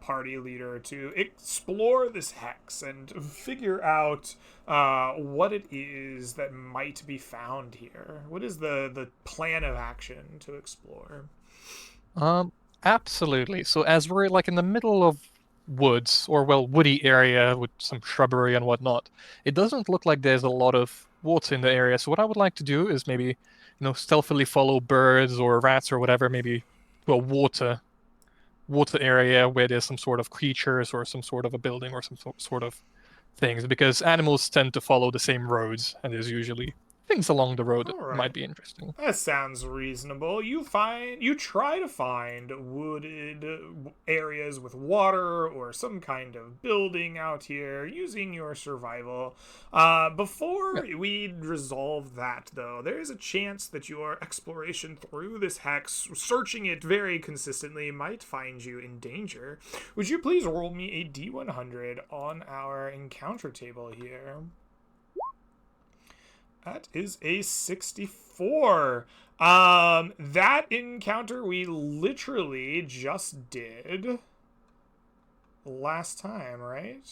party leader to explore this hex and figure out what it is that might be found here? What is the plan of action to explore? Absolutely. So as we're like in the middle of woods, or well, woody area with some shrubbery and whatnot, it doesn't look like there's a lot of water in the area. So what I would like to do is maybe, stealthily follow birds or rats or whatever, maybe to a water area where there's some sort of creatures or some sort of a building or some sort of things, because animals tend to follow the same roads, and there's usually things along the road that might be interesting. That sounds reasonable. You try to find wooded areas with water or some kind of building out here using your survival. Before we resolve that, though, there is a chance that your exploration through this hex, searching it very consistently, might find you in danger. Would you please roll me a D100 on our encounter table here? That is a 64. That encounter we literally just did last time, right?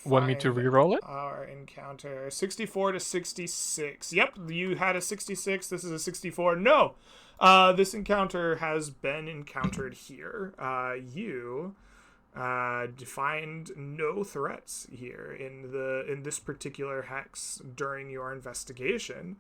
Want me to re-roll it? Our encounter 64 to 66. Yep, you had a 66. This is a 64. No, this encounter has been encountered here. You find no threats here in this particular hex during your investigation.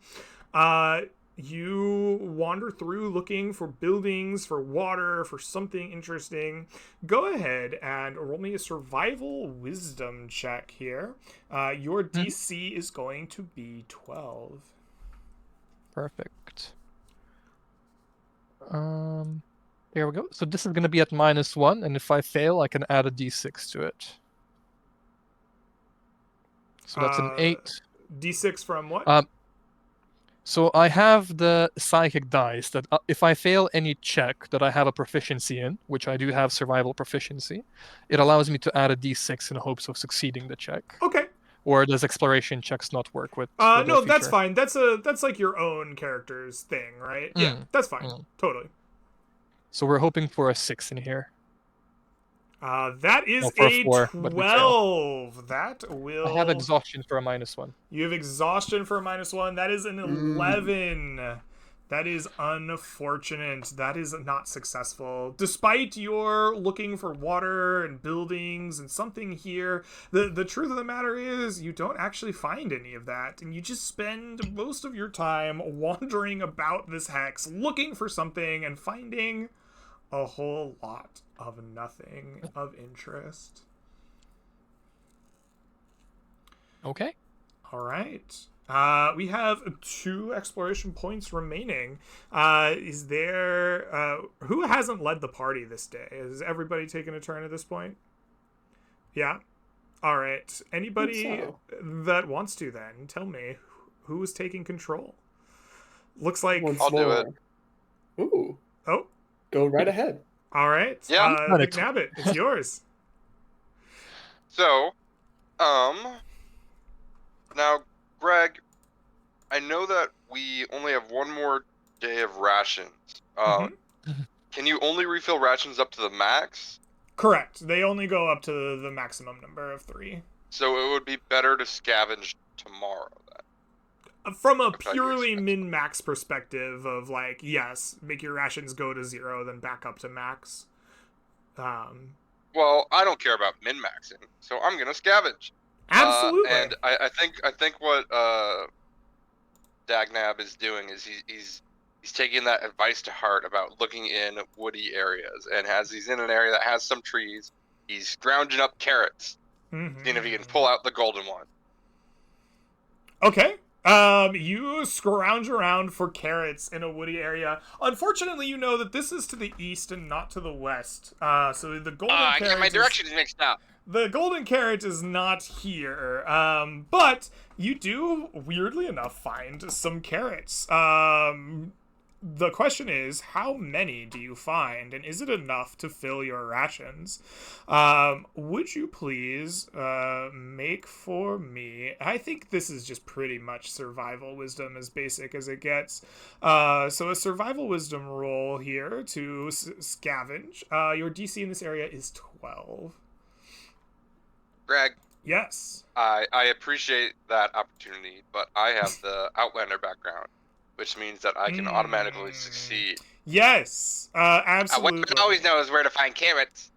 You wander through looking for buildings, for water, for something interesting. Go ahead and roll me a survival wisdom check here. Your DC is going to be 12. Perfect. There we go. So this is going to be at -1, and if I fail, I can add a d6 to it. So that's an 8. D6 from what? So I have the psychic dice that if I fail any check that I have a proficiency in, which I do have survival proficiency, it allows me to add a d6 in hopes of succeeding the check. Okay. Or does exploration checks not work with the No, that's feature? fine. That's like your own character's thing, right? Yeah, that's fine. Totally. So we're hoping for a 6 in here. That is No, for a a 4, but we fail. 12. That will. I have exhaustion for a -1. You have exhaustion for a -1. That is an 11. That is unfortunate. That is not successful. Despite your looking for water and buildings and something here, the truth of the matter is you don't actually find any of that. And you just spend most of your time wandering about this hex, looking for something and finding a whole lot of nothing of interest. Okay. All right. We have 2 exploration points remaining. Is there... who hasn't led the party this day? Has everybody taken a turn at this point? Yeah? All right. Anybody that wants to then, tell me who is taking control. Looks like... I'll do it. Ooh. Oh. Go right ahead. All right. Yeah. McNabbit, it's yours. So, now, Greg, I know that we only have one more day of rations. Can you only refill rations up to the max? Correct. They only go up to the maximum number of 3. So it would be better to scavenge tomorrow then. From a purely min-max perspective of like, yes, make your rations go to 0, then back up to max. Well, I don't care about min-maxing, so I'm gonna scavenge. Absolutely. And I think what Dagnab is doing is he's taking that advice to heart about looking in woody areas, and as he's in an area that has some trees, he's scrounging up carrots, seeing if he can pull out the golden one. Okay. You scrounge around for carrots in a woody area. Unfortunately, you know that this is to the east and not to the west. So the golden I carrot get my directions mixed up. The golden carrot is not here, but you do, weirdly enough, find some carrots. The question is, how many do you find, and is it enough to fill your rations? Would you please make for me... I think this is just pretty much survival wisdom, as basic as it gets. So a survival wisdom roll here to scavenge. Your DC in this area is 12. Greg. Yes. I appreciate that opportunity, but I have the Outlander background, which means that I can automatically succeed. Yes, absolutely. One always knows where to find carrots.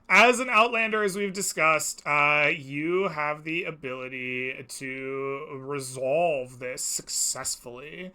As an Outlander, as we've discussed, you have the ability to resolve this successfully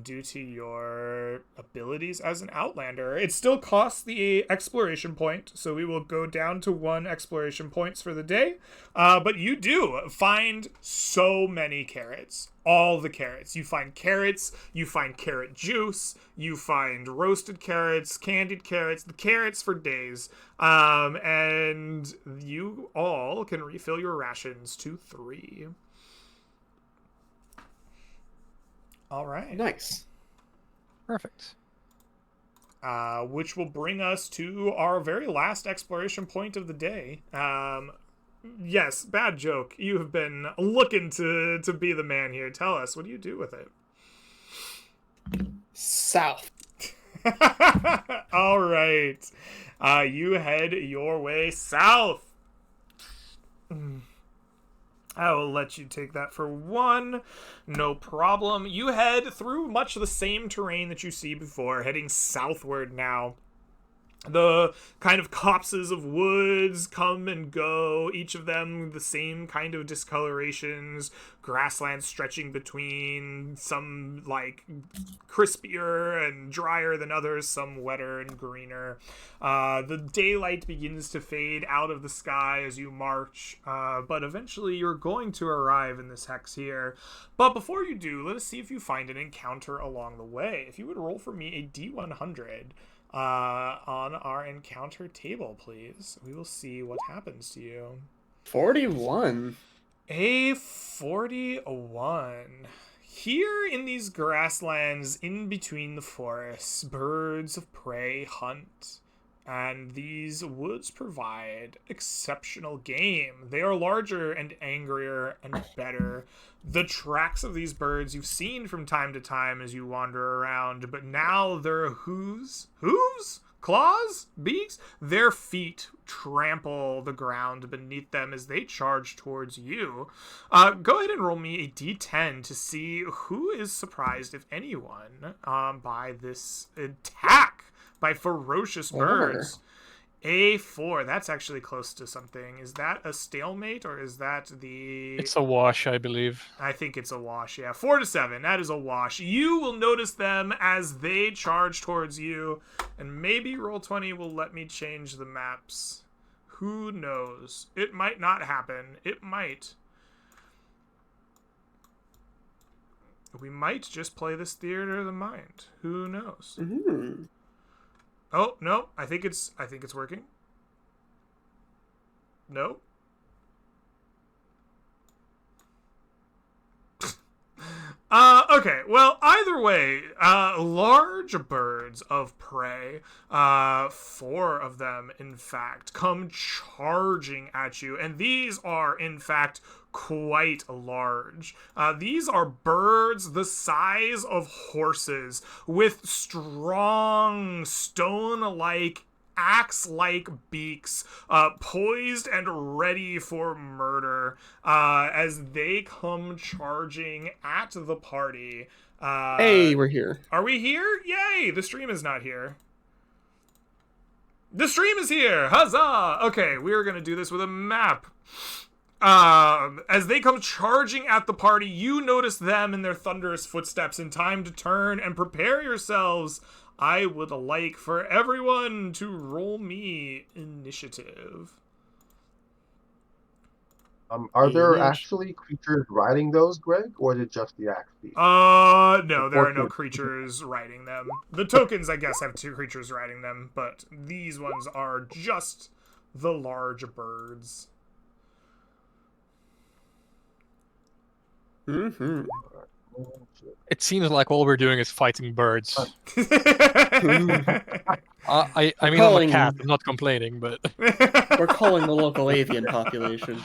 due to your abilities as an Outlander. It still costs the exploration point, so we will go down to 1 exploration points for the day. But you do find so many carrots. All the carrots. You find carrots, you find carrot juice, you find roasted carrots, candied carrots, the carrots for days. And you all can refill your rations to 3. All right. Nice. Perfect. Which will bring us to our very last exploration point of the day. Yes, bad joke. You have been looking to be the man here. Tell us, what do you do with it? South. All right. You head your way south. I will let you take that for 1. No problem. You head through much the same terrain that you see before, heading southward now. The kind of copses of woods come and go, each of them the same kind of discolorations, grasslands stretching between, some like crispier and drier than others, some wetter and greener. The daylight begins to fade out of the sky as you march, but eventually you're going to arrive in this hex here. But before you do, let us see if you find an encounter along the way. If you would roll for me a D100 on our encounter table, please. We will see what happens to you. 41. A 41. Here in these grasslands, in between the forests, birds of prey hunt. And these woods provide exceptional game. They are larger and angrier and better. The tracks of these birds you've seen from time to time as you wander around, but now their hooves, claws, beaks, their feet trample the ground beneath them as they charge towards you. Go ahead and roll me a d10 to see who is surprised, if anyone, by this attack by ferocious birds. A4, that's actually close to something. Is that a stalemate, or is that the... It's a wash, I believe. I think it's a wash, yeah. 4 to 7, that is a wash. You will notice them as they charge towards you, and maybe Roll20 will let me change the maps. Who knows? It might not happen. It might. We might just play this theater of the mind. Who knows? Mm-hmm. Oh, no, I think it's working. No. Okay, well, either way, large birds of prey, 4 of them, in fact, come charging at you, and these are, in fact, quite large. These are birds the size of horses, with strong, stone-like, axe-like beaks, poised and ready for murder, as they come charging at the party. Hey, we're here. Are we here? Yay! The stream is not here. The stream is here! Huzzah! Okay, we are going to do this with a map. As they come charging at the party, you notice them in their thunderous footsteps in time to turn and prepare yourselves. I would like for everyone to roll me initiative. Are there actually creatures riding those, Greg, or is it just the axe beast? No, there are no creatures riding them. The tokens, I guess, have 2 creatures riding them, but these ones are just the large birds. Mm-hmm. It seems like all we're doing is fighting birds. I mean, I'm a cat. I'm not complaining, but We're calling the local avian population.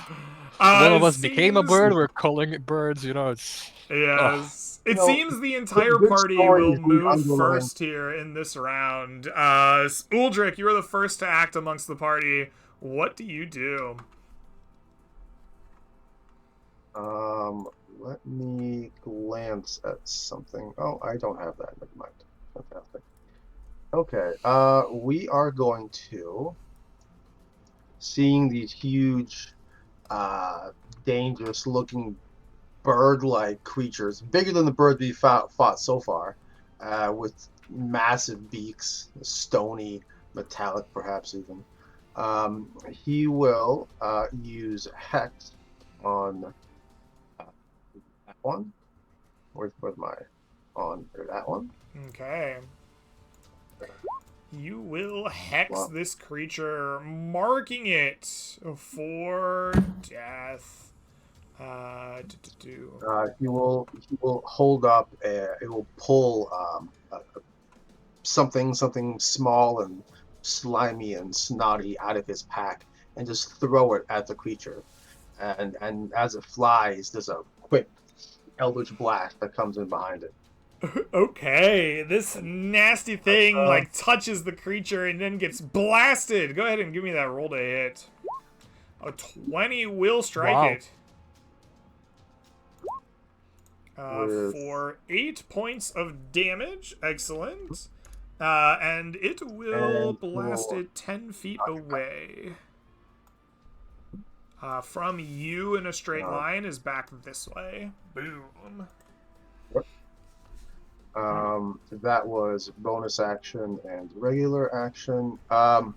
one of us became a bird. We're calling it birds. You know, it's Yes. It No, seems the entire good party stories will leave move underlying- first here in this round. Uldrick, you are the first to act amongst the party. What do you do? Let me glance at something. Oh, I don't have that. Never mind. Fantastic. Okay. We are going to, seeing these huge, dangerous-looking bird-like creatures, bigger than the birds we fought so far, with massive beaks, stony, metallic, perhaps even. He will use Hex on that one. Where's my on that one? Okay. You will hex Wow. this creature, marking it for death. He will hold up. It will pull something small and slimy and snotty out of his pack and just throw it at the creature. And as it flies, there's a quick eldritch blast that comes in behind it. Okay, this nasty thing like touches the creature and then gets blasted. Go ahead and give me that roll to hit. A 20 will strike Wow. it. For 8 points of damage. Excellent. And it will And blast we'll- it 10 feet away. From you in a straight line is back this way. Boom. That was bonus action and regular action. I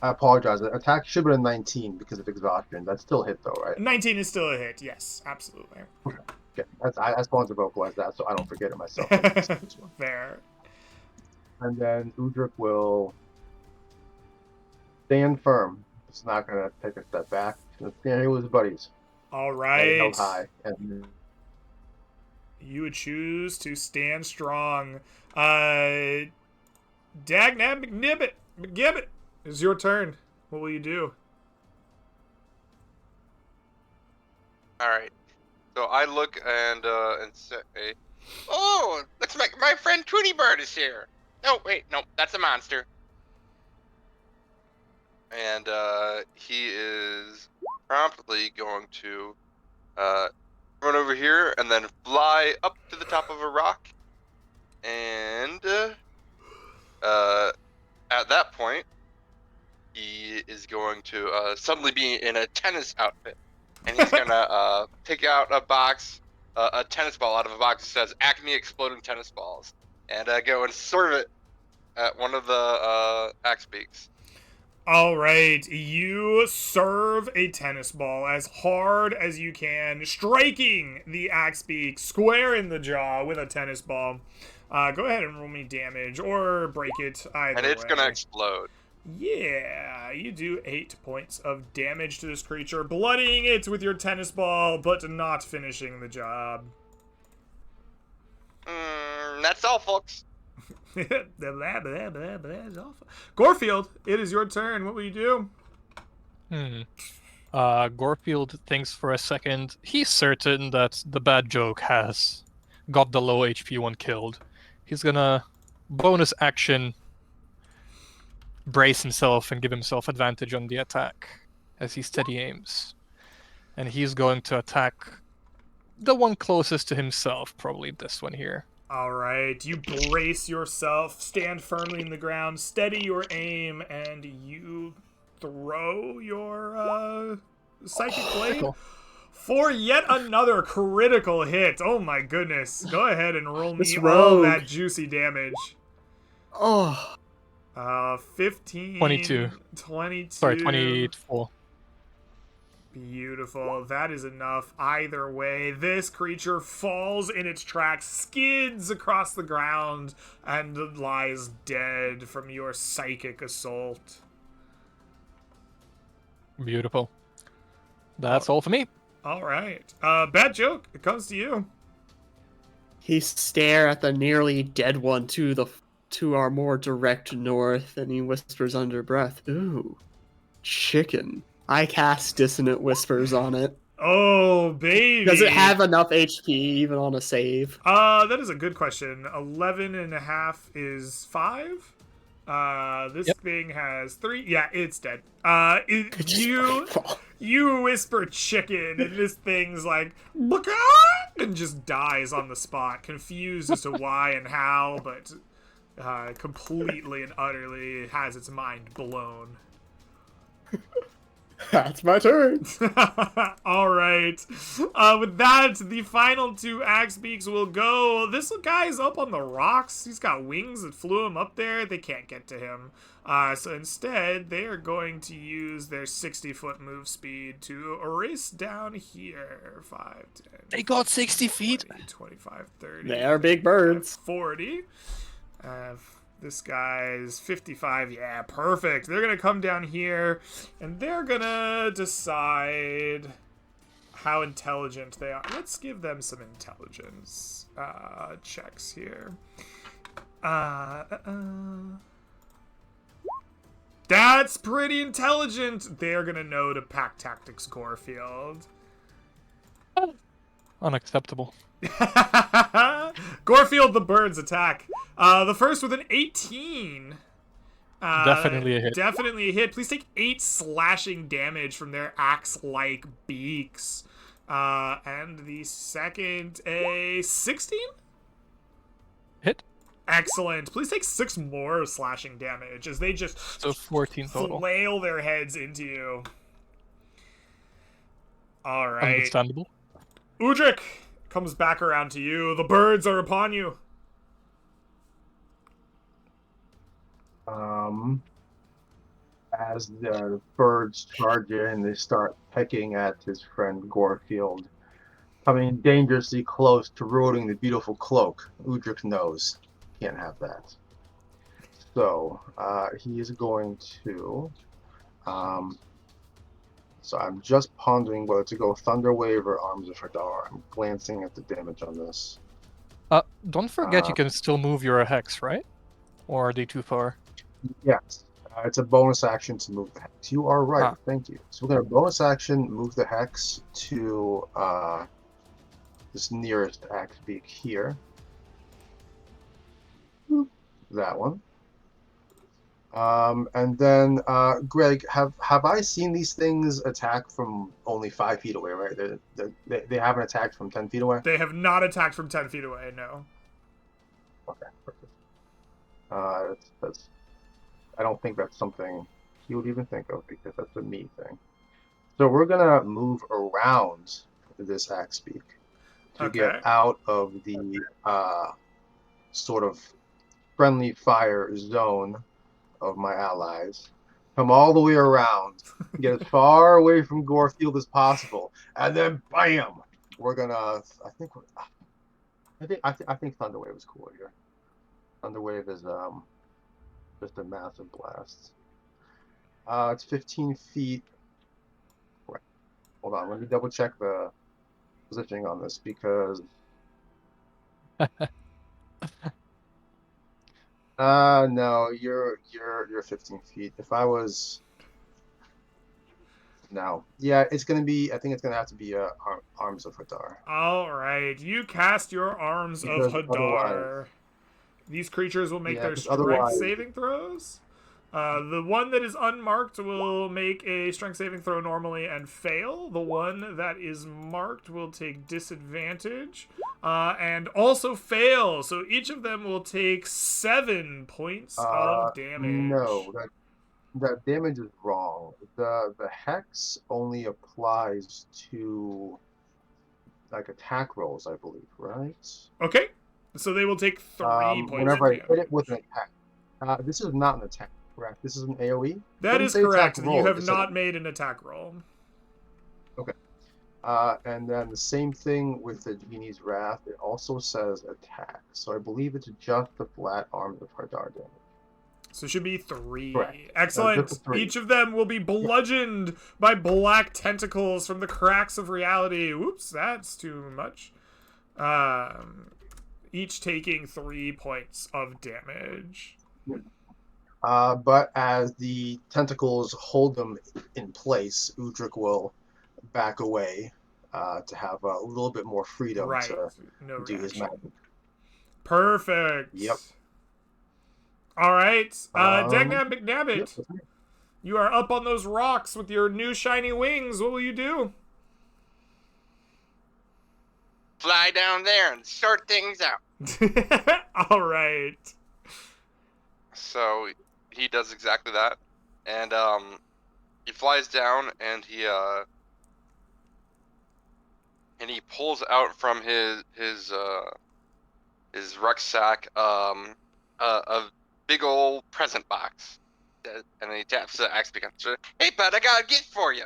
apologize. The attack should have been 19 because of exhaustion. That's still a hit though, right? 19 is still a hit. Yes, absolutely. Okay. I just wanted to vocalize that so I don't forget it myself. Fair. And then Udric will stand firm. It's not going to take a step back. It's going to stand here with his buddies. All Head right. held high. And You would choose to stand strong. Dagnab McNibbit, McGibbet, it's your turn. What will you do? All right. So I look and say, "Oh, looks like my friend Toonie Bird is here." Oh wait, no, that's a monster. And he is promptly going to run over here and then fly up to the top of a rock. And at that point, he is going to suddenly be in a tennis outfit. And he's gonna take out a box, a tennis ball out of a box that says "Acme Exploding Tennis Balls," and go and serve it at one of the axe beaks. All right, you serve a tennis ball as hard as you can, striking the axe beak square in the jaw with a tennis ball. Go ahead and roll me damage or break it either And it's way. gonna explode. Yeah, you do 8 points of damage to this creature, bloodying it with your tennis ball, but not finishing the job. That's all, folks. Gorefield, it is your turn. What will you do? Gorefield thinks for a second. He's certain that the bad joke has got the low HP one killed. He's gonna bonus action brace himself and give himself advantage on the attack as he steady aims. And he's going to attack the one closest to himself, probably this one here. All right, you brace yourself, stand firmly in the ground, steady your aim, and you throw your psychic blade for yet another critical hit. Oh my goodness. Go ahead and roll me all that juicy damage. Oh. 15. 22. 22. Sorry, 24. Beautiful. That is enough. Either way, this creature falls in its tracks, skids across the ground, and lies dead from your psychic assault. Beautiful. That's all for me. All right. Bad joke. It comes to you. He stare at the nearly dead one to our more direct north, and he whispers under breath, "Ooh, chicken." I cast Dissonant Whispers on it. Oh, baby. Does it have enough HP even on a save? That is a good question. 11.5 is 5. This thing has 3. Yeah, it's dead. You whisper chicken, and this thing's like, "Baka!" and just dies on the spot, confused as to why and how, but completely and utterly has its mind blown. That's my turn. All right. With that, the final 2 axe beaks will go. This guy's up on the rocks. He's got wings that flew him up there. They can't get to him. So instead, they are going to use their 60-foot move speed to race down here. 5, 10. They got 60 feet. 20, 25, 30. They are big birds. 40. This guy's 55. Yeah, perfect. They're going to come down here, and they're going to decide how intelligent they are. Let's give them some intelligence checks here. That's pretty intelligent. They're going to know to pack tactics Gorefield. Unacceptable. Gorefield, the birds attack. The first with an 18. Definitely a hit. Definitely a hit. Please take 8 slashing damage from their axe-like beaks. And the second, a 16? Hit. Excellent. Please take 6 more slashing damage as they just 14 total. flail their heads into you. All right. Understandable. Udrik comes back around to you. The birds are upon you. As the birds charge in, they start pecking at his friend Gorefield, coming dangerously close to ruining the beautiful cloak. Udrik knows. Can't have that. So, he is going to... So I'm just pondering whether to go Thunder Wave or Arms of Hadar. I'm glancing at the damage on this. Don't forget you can still move your hex, right? Or are they too far? Yes. It's a bonus action to move the hex. You are right. Ah. Thank you. So we're going to bonus action move the hex to this nearest axe beak here. That one. And then, Greg, have I seen these things attack from only 5 feet away, right? They haven't attacked from 10 feet away? They have not attacked from 10 feet away, no. Okay, perfect. That's I don't think that's something he would even think of, because that's a me thing. So we're going to move around this axe beak to get out of the sort of friendly fire zone of my allies, come all the way around, get as far away from Gorefield as possible, and then bam, we're gonna. I think Thunderwave is cool here. Thunderwave is just a massive blast. It's 15 feet. Right. Hold on, let me double check the positioning on this, because. No, you're 15 feet. If I was, no, yeah, it's gonna be. I think it's gonna have to be Arms of Hadar. All right, you cast your Arms of Hadar. These creatures will make their strength saving throws. The one that is unmarked will make a strength saving throw normally and fail. The one that is marked will take disadvantage and also fail. So each of them will take 7 points of damage. No, that damage is wrong. The hex only applies to like attack rolls, I believe, right? Okay, so they will take 3 points whenever of damage. I hit it with an attack. This is not an attack. Correct. This is an AoE. That is correct. You have not made an attack roll. Okay. And then the same thing with the Genie's Wrath. It also says attack. So I believe it's just the flat Arms of Hadar damage. So it should be 3. Correct. Excellent. 3. Each of them will be bludgeoned by black tentacles from the cracks of reality. Whoops, that's too much. Each taking 3 points of damage. But as the tentacles hold them in place, Udrik will back away to have a little bit more freedom to do his magic. Perfect. Yep. All right. Dagnab McNabbit, Yep. you are up on those rocks with your new shiny wings. What will you do? Fly down there and sort things out. All right. So he does exactly that, and he flies down and he pulls out from his rucksack a big old present box, and then he taps the axe beak. Hey bud, I got a gift for you.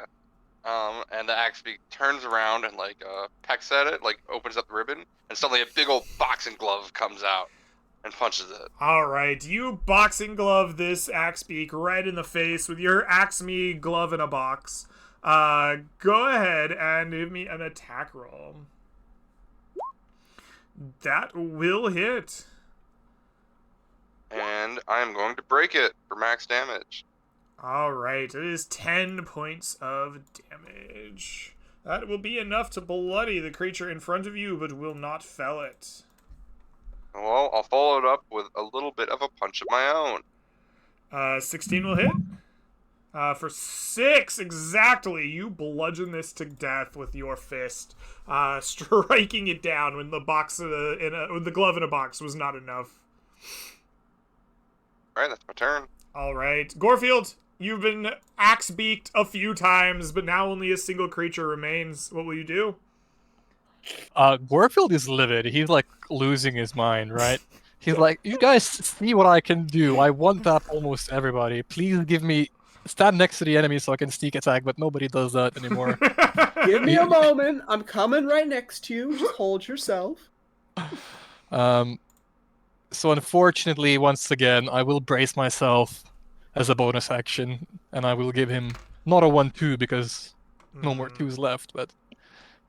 And the axe beak turns around and like pecks at it, like opens up the ribbon, and suddenly a big old boxing glove comes out and punches it. All right, you boxing glove this axe beak right in the face with your Axe Me glove in a box. Go ahead and give me an attack roll. That will hit. And I'm going to break it for max damage. All right, it is 10 points of damage. That will be enough to bloody the creature in front of you, but will not fell it. Well, I'll follow it up with a little bit of a punch of my own. 16 will hit. For 6, exactly, you bludgeon this to death with your fist, striking it down when the box when the glove in a box was not enough. All right, that's my turn. All right, Gorefield, you've been axe-beaked a few times, but now only a single creature remains. What will you do? Gorefield is livid. He's like losing his mind, right? He's like, you guys see what I can do. I one-tap almost everybody. Please give me stand next to the enemy so I can sneak attack, but nobody does that anymore. Give me a moment. I'm coming right next to you. Just hold yourself. So unfortunately, once again, I will brace myself as a bonus action, and I will give him not a 1-2 because no more 2s left, but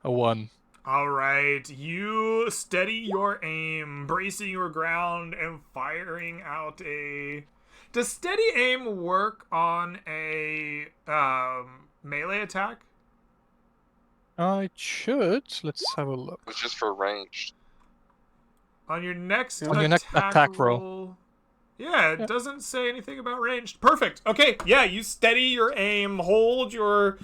a 1. All right, you steady your aim, bracing your ground and firing out a Does steady aim work on a melee attack? It should. Let's have a look. It's just for ranged. On your next Yeah. On your next attack roll. Yeah, it Yeah. doesn't say anything about ranged. Perfect. Okay, yeah, you steady your aim, hold your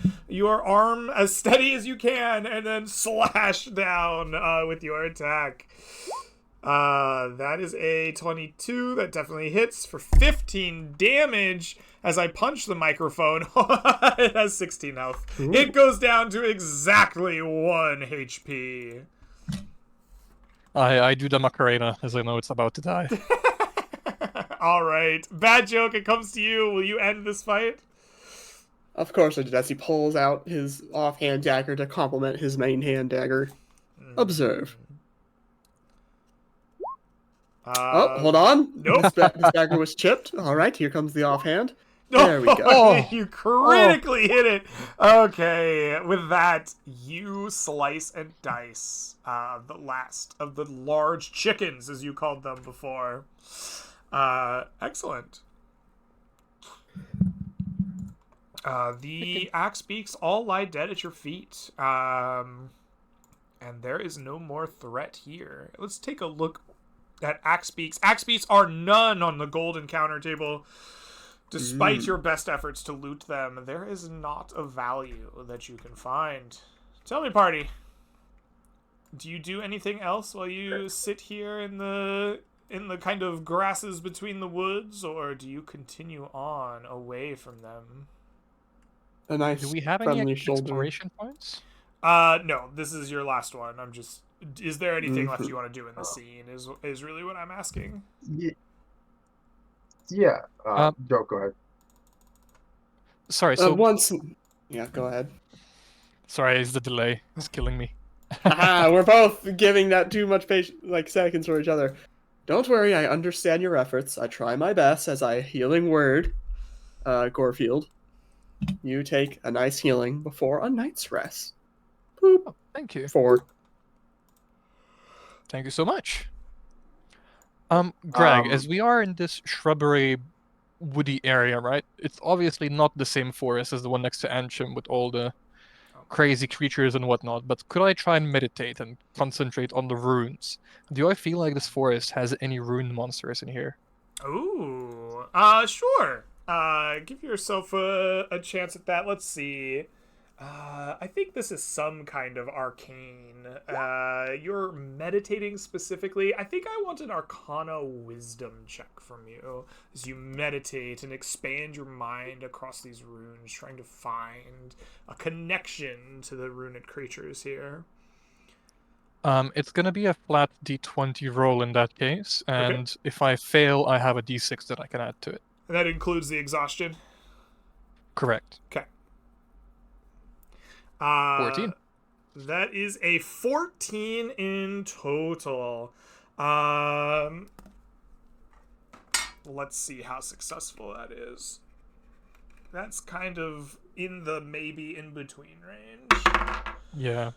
arm as steady as you can, and then slash down with your attack. That is a 22. That definitely hits for 15 damage. As I punch the microphone, it has 16 health. Ooh. It goes down to exactly 1 HP. I do the Macarena as I know it's about to die. All right, bad joke. It comes to you. Will you end this fight? Of course I did, as he pulls out his offhand dagger to complement his main hand dagger. Observe. Oh, hold on. nope. This dagger was chipped. All right, here comes the offhand. No, There we go. Oh. You critically hit it. Okay, with that, you slice and dice the last of the large chickens, as you called them before. Excellent. The axe beaks all lie dead at your feet. And there is no more threat here. Let's take a look at axe beaks. Axe beaks are none on the gold encounter table. Despite your best efforts to loot them, there is not a value that you can find. Tell me, party, do you do anything else while you sit here in the kind of grasses between the woods, or do you continue on away from them? A nice Do we have any friendly shoulder. exploration points? No, this is your last one. Is there anything left Mhm. you want to do in the scene is really what I'm asking. Yeah. Joe, go ahead. Sorry, so Yeah, go ahead. sorry, it's the delay. It's killing me. We're both giving that too much seconds for each other. Don't worry, I understand your efforts. I try my best as a healing word, Gorefield. You take a nice healing before a night's rest. Boop. Oh, thank you. 4. Thank you so much. Greg, as we are in this shrubbery, woody area, right? It's obviously not the same forest as the one next to Antrim with all the crazy creatures and whatnot, but could I try and meditate and concentrate on the runes? Do I feel like this forest has any rune monsters in here? Ooh, sure. Give yourself a chance at that. Let's see. I think this is some kind of arcane. You're meditating specifically. I think I want an Arcana Wisdom check from you as you meditate and expand your mind across these runes, trying to find a connection to the runic creatures here. It's gonna be a flat d20 roll in that case, and if I fail, I have a d6 that I can add to it. And that includes the exhaustion. Correct. Okay. 14. That is a 14 in total. Let's see how successful that is. That's kind of in the maybe in between range. Yeah.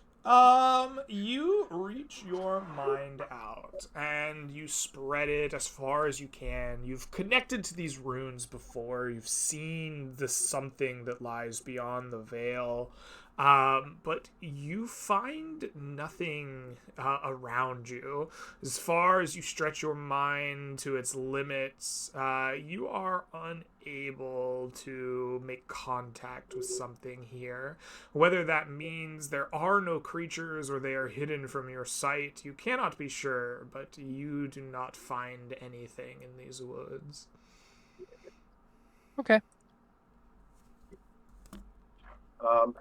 You reach your mind out and you spread it as far as you can. You've connected to these runes before. You've seen the something that lies beyond the veil. But you find nothing around you. As far as you stretch your mind to its limits, you are unable to make contact with something here. Whether that means there are no creatures or they are hidden from your sight, you cannot be sure, but you do not find anything in these woods. Okay.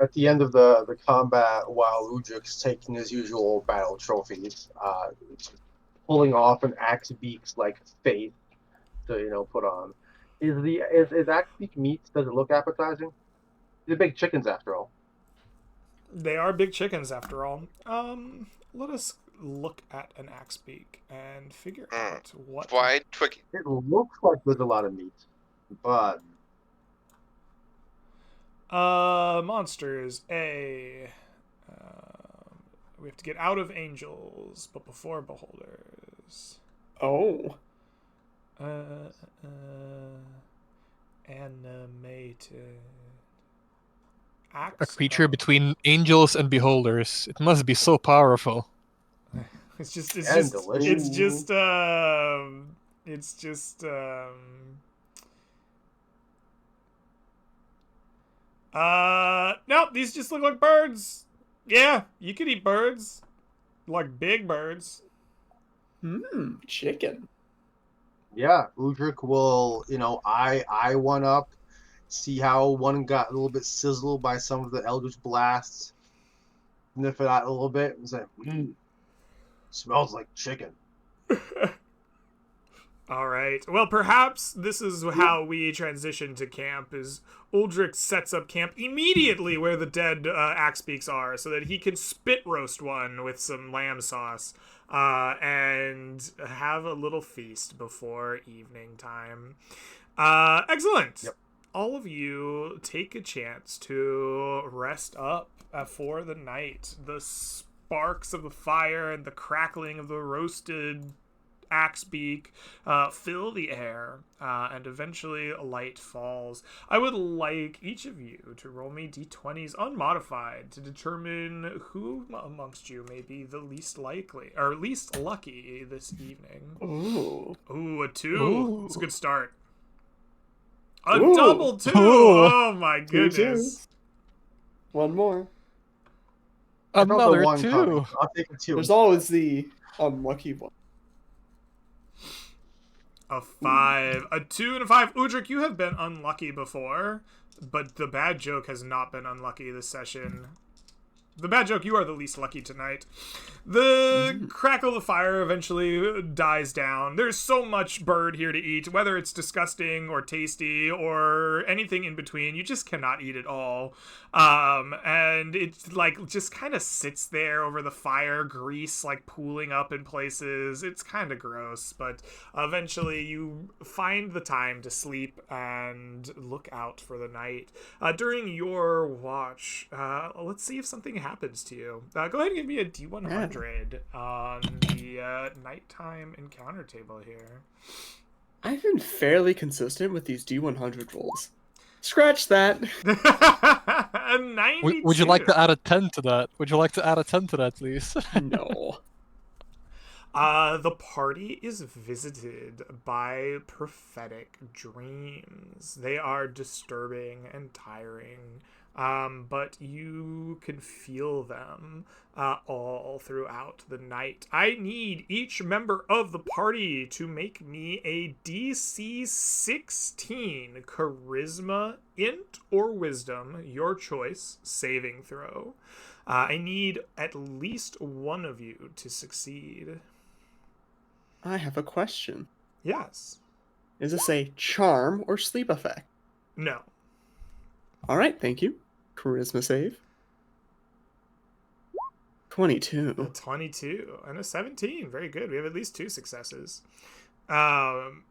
At the end of the combat, while Udrik's taking his usual battle trophies, pulling off an axe beak's like face to put on. Is axe beak meat? Does it look appetizing? They're big chickens after all. They are big chickens after all. Let us look at an axe beak and figure out what. Why Twig? It looks like there's a lot of meat, but Monsters. We have to get out of angels, but before beholders. Oh. Animated. A creature between angels and beholders. It must be so powerful. It's just, And delicious. Nope, these just look like birds. Yeah, you could eat birds. Like big birds. Chicken. Yeah, Udric will, eye one up, see how one got a little bit sizzled by some of the Eldritch blasts, sniff it out a little bit, and say, smells like chicken. All right. Well, perhaps this is how we transition to camp. Is Uldric sets up camp immediately where the dead Axebeaks are, so that he can spit roast one with some lamb sauce, and have a little feast before evening time. Excellent. Yep. All of you take a chance to rest up for the night. The sparks of the fire and the crackling of the roasted Axebeak fill the air, and eventually light falls. I would like each of you to roll me d20s unmodified to determine who amongst you may be the least likely or least lucky this evening. Ooh, a 2. Ooh. It's a good start. A Ooh. double 2. Ooh. Oh my 2 goodness. 2s. One more. I felt the Another one 2. coming. I'll take a 2. There's always the unlucky one. A 5. A 2 and a 5. Udric, you have been unlucky before, but the bad joke has not been unlucky this session. The bad joke, you are the least lucky tonight. The crackle of the fire eventually dies down. There's so much bird here to eat, whether it's disgusting or tasty or anything in between. You just cannot eat it all. And it's like just kind of sits there over the fire, grease like pooling up in places. It's kind of gross, but eventually you find the time to sleep and look out for the night. During your watch, let's see if something happens to you. Go ahead and give me a D100 on the nighttime encounter table here. I've been fairly consistent with these D100 rolls. Scratch that. A 92. Would you like to add a 10 to that? Would you like to add a 10 to that, please? No. The party is visited by prophetic dreams. They are disturbing and tiring, but you can feel them all throughout the night. I need each member of the party to make me a DC 16 Charisma, Int, or Wisdom, your choice, saving throw. I need at least one of you to succeed. I have a question. Yes. Is this a charm or sleep effect? No. All right, thank you. Charisma save. 22. A 22 and a 17. Very good. We have at least 2 successes. And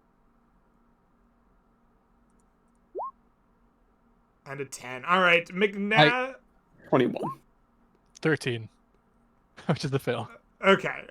a 10. All right, McNabb. 21. 13. Which is the fail. Okay.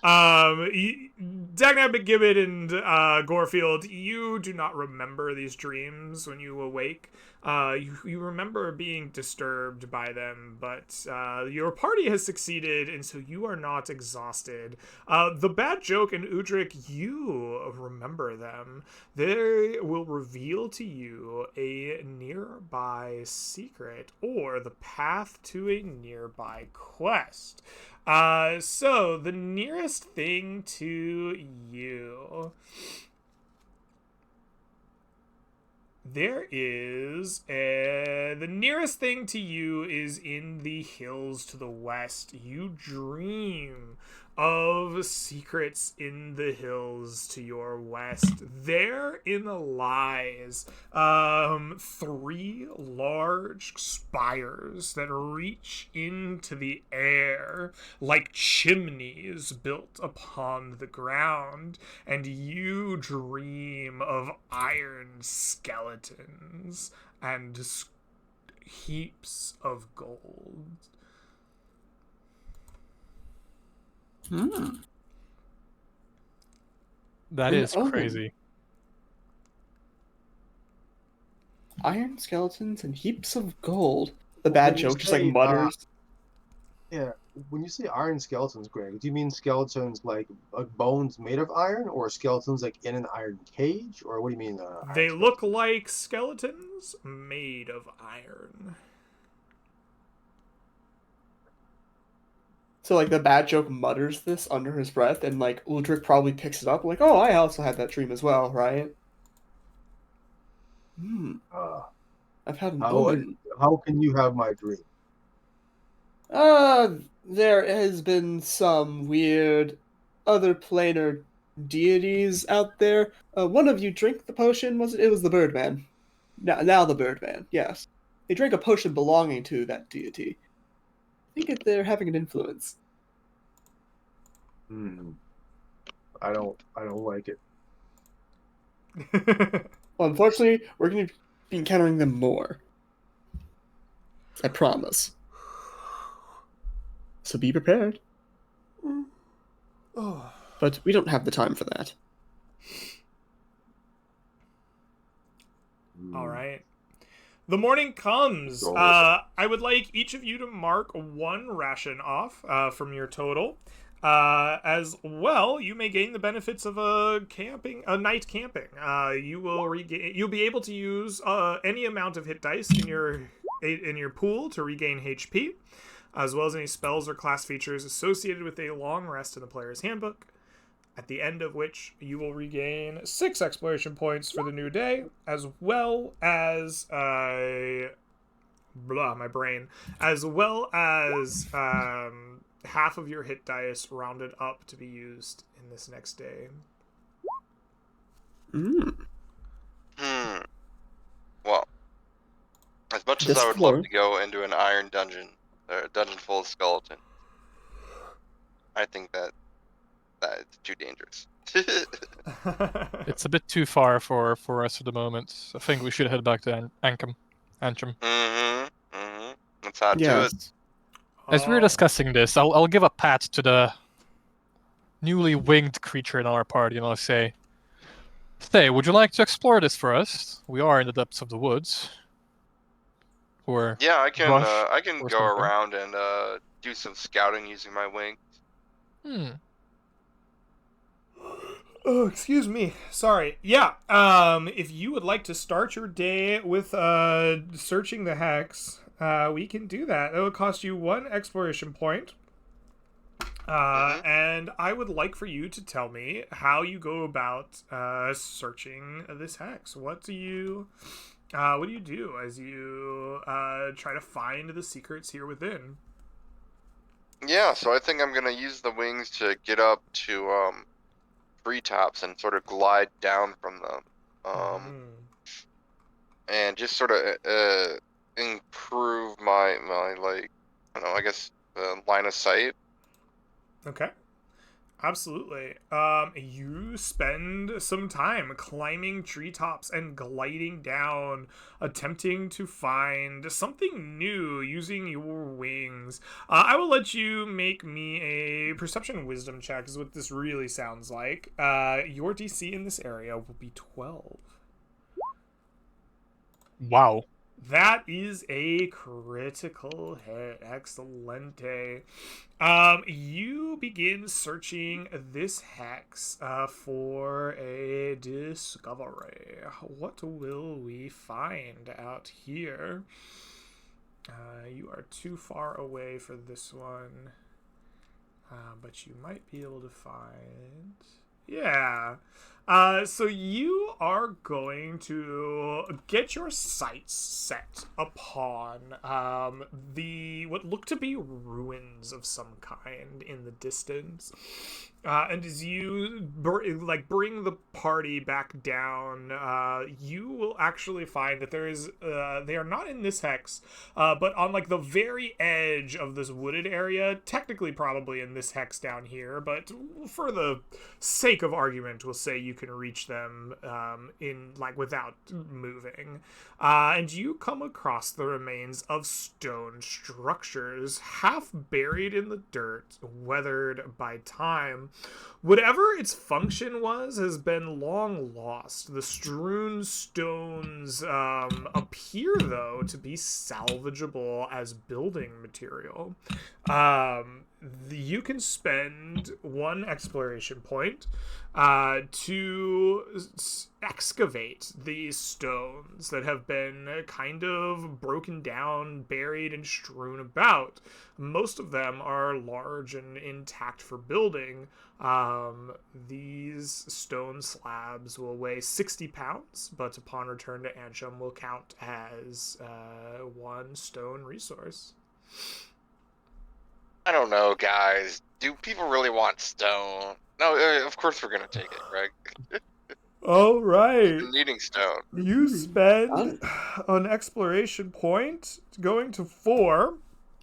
Dagnab, McGibbet, and Gorefield, you do not remember these dreams when you awake. You remember being disturbed by them, but your party has succeeded, and so you are not exhausted. The bad joke and Udric, you remember them. They will reveal to you a nearby secret or the path to a nearby quest. So the nearest thing to you, the nearest thing to you is in the hills to the west. You dream of secrets in the hills to your west. Therein lies 3 large spires that reach into the air like chimneys built upon the ground, and you dream of iron skeletons and heaps of gold. That An is omen. crazy. iron skeletons and heaps of gold. The Well, bad when you joke just like say, mutters. Yeah, when you say iron skeletons, Greg, do you mean skeletons like bones made of iron, or skeletons like in an iron cage, or what do you mean? They Iron look skeletons? like skeletons made of iron. So like the bad joke mutters this under his breath, and like Uldrick probably picks it up, like, "Oh, I also had that dream as well, right?" Uh, I've had an how omen. how can you have my dream? There has been some weird other planar deities out there. One of you drink the potion, was it? It was the Birdman. Now the Birdman, yes. They drank a potion belonging to that deity. I think they're having an influence. Hmm. I don't like it. Well, unfortunately, we're going to be encountering them more. I promise. So be prepared. Oh. But we don't have the time for that. All right. The morning comes. Go. I would like each of you to mark one ration off from your total. As well, you may gain the benefits of a night camping. You'll be able to use any amount of hit dice in your pool to regain HP, as well as any spells or class features associated with a long rest in the player's handbook. At the end of which you will regain 6 exploration points for the new day, as well as my brain, as well as half of your hit dice rounded up to be used in this next day. Well, as much as This I would floor. love to go into an iron dungeon, or a dungeon full of skeletons, I think that it's too dangerous. It's a bit too far for us at the moment. I think we should head back to Antrim. Let's add to it. Yes. As we were discussing this, I'll give a pat to the newly winged creature in our party, and I'll say, "Hey, would you like to explore this for us? We are in the depths of the woods." Or Yeah, I can brush I can or go something. around and do some scouting using my wing. Oh, excuse me. Sorry. Yeah. If you would like to start your day with searching the hex, we can do that. It will cost you 1 exploration point. And I would like for you to tell me how you go about searching this hex. What do you do as you try to find the secrets here within? Yeah, so I think I'm gonna use the wings to get up to treetops and sort of glide down from them, and just sort of improve my like, I don't know, I guess line of sight. Okay. Absolutely. You spend some time climbing treetops and gliding down, attempting to find something new using your wings. I will let you make me a perception wisdom check, is what this really sounds like. Your DC in this area will be 12. Wow. That is a critical hit. Excelente. You begin searching this hex for a discovery. What will we find out here? You are too far away for this one, but you might be able to find... Yeah. So you are going to get your sights set upon what look to be ruins of some kind in the distance. And as you bring the party back down, you will actually find that they are not in this hex, but on like the very edge of this wooded area, technically probably in this hex down here, but for the sake of argument, we'll say you can reach them in like without moving. And you come across the remains of stone structures, half buried in the dirt, weathered by time. Whatever its function was has been long lost. The strewn stones appear, though, to be salvageable as building material. You can spend 1 exploration point to excavate these stones that have been kind of broken down, buried, and strewn about. Most of them are large and intact for building. These stone slabs will weigh 60 pounds, but upon return to Ansham will count as 1 stone resource. I don't know, guys. Do people really want stone? No, of course we're gonna take it, right? All right. Needing stone. You spend an exploration point going to 4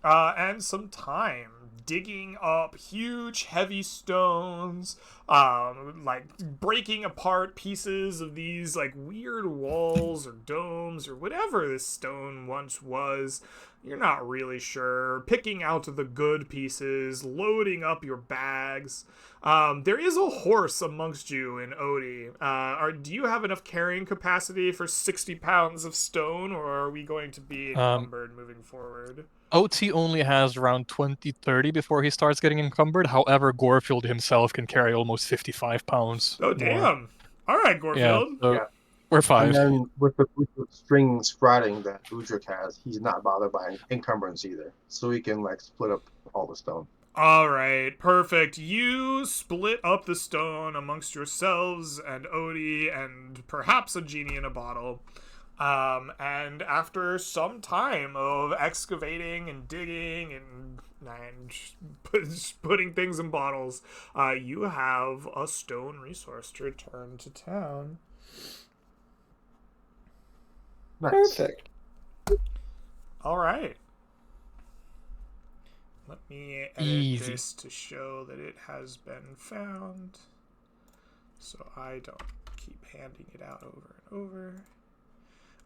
and some time digging up huge heavy stones, like breaking apart pieces of these like weird walls or domes or whatever this stone once was. You're not really sure. Picking out the good pieces, loading up your bags. There is a horse amongst you in Odie. Do you have enough carrying capacity for 60 pounds of stone, or are we going to be encumbered moving forward? OT only has around 20-30 before he starts getting encumbered. However, Gorefield himself can carry almost 55 pounds. Oh, damn. All right, Gorefield. Yeah, so Yeah. we're 5. And then with the string sprouting that Udrik has, he's not bothered by encumbrance either. So he can like split up all the stone. All right, perfect. You split up the stone amongst yourselves and Odie and perhaps a genie in a bottle. And after some time of excavating and digging and putting things in bottles, you have a stone resource to return to town. Nice. Perfect. All right. Let me edit Easy. this to show that it has been found, so I don't keep handing it out over and over.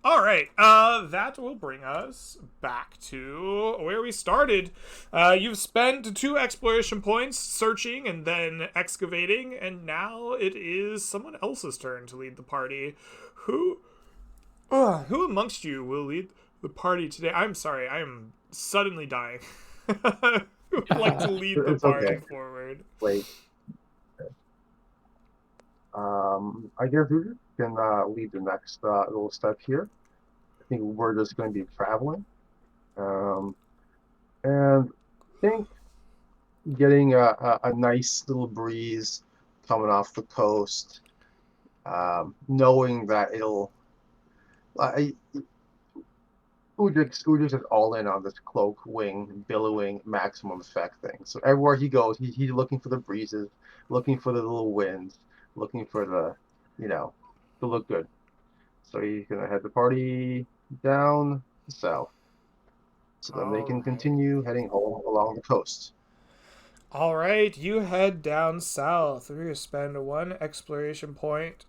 All right, that will bring us back to where we started. You've spent 2 exploration points searching and then excavating, and now it is someone else's turn to lead the party. Who amongst you will lead the party today? I'm sorry, I am suddenly dying. Who would like to lead the It's party okay. forward? Wait. I guess Udrik can lead the next little step here. I think we're just going to be traveling. And I think getting a nice little breeze coming off the coast, knowing that it'll... Udrix is all in on this cloak, wing, billowing, maximum effect thing. So everywhere he goes, he's looking for the breezes, looking for the little winds, looking for the, to look good. So he's going to head the party down south. So then they can continue heading home along the coast. All right, you head down south. We're going to spend 1 exploration point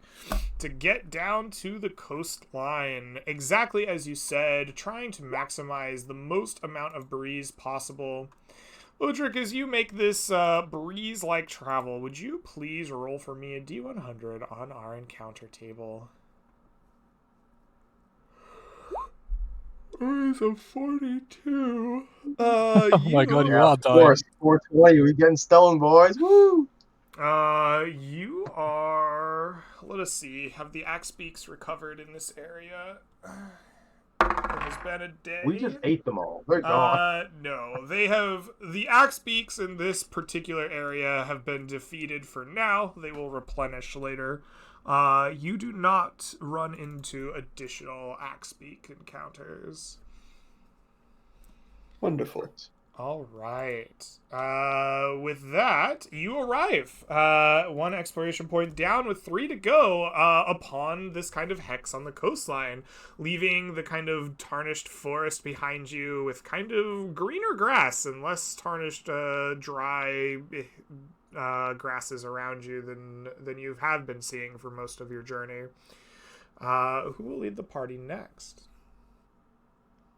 to get down to the coastline. Exactly as you said, trying to maximize the most amount of breeze possible. Udrik, as you make this breeze-like travel, would you please roll for me a D100 on our encounter table? It's a 42. Oh my god, you're Yeah, all of dying. course. 420, we getting stoned, boys. Woo! You are... Let us see. Have the axe beaks recovered in this area? It has been a day. We just ate them all. They're gone. No. They have... The axe beaks in this particular area have been defeated for now. They will replenish later. You do not run into additional axe beak encounters. Wonderful. All right. With that, you arrive. 1 exploration point down with 3 to go upon this kind of hex on the coastline, leaving the kind of tarnished forest behind you with kind of greener grass and less tarnished, dry grasses around you than you have been seeing for most of your journey. Who will lead the party next?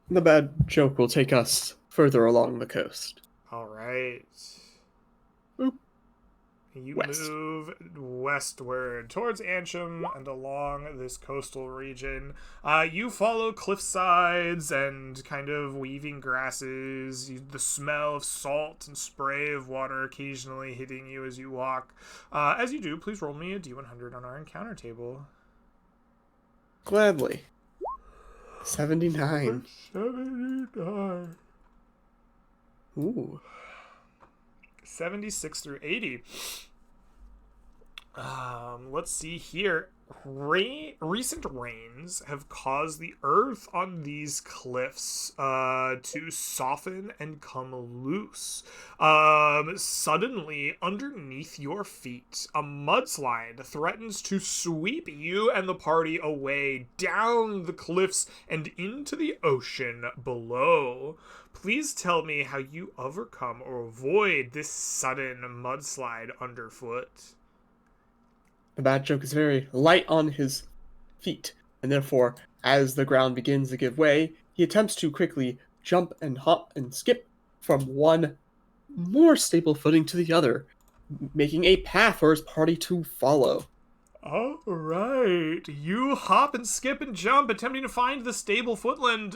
The bad joke will take us further along the coast. All right. Boop. You West. move westward towards Antrim and along this coastal region. You follow cliff sides and kind of weaving grasses. The smell of salt and spray of water occasionally hitting you as you walk. As you do, please roll me a D100 on our encounter table. Gladly. 79. 79. Ooh. 76 through 80. Let's see here. Recent rains have caused the earth on these cliffs to soften and come loose. Suddenly, underneath your feet, a mudslide threatens to sweep you and the party away down the cliffs and into the ocean below. Please tell me how you overcome or avoid this sudden mudslide underfoot. The bad joke is very light on his feet, and therefore, as the ground begins to give way, he attempts to quickly jump and hop and skip from one more stable footing to the other, making a path for his party to follow. All right. You hop and skip and jump, attempting to find the stable footland.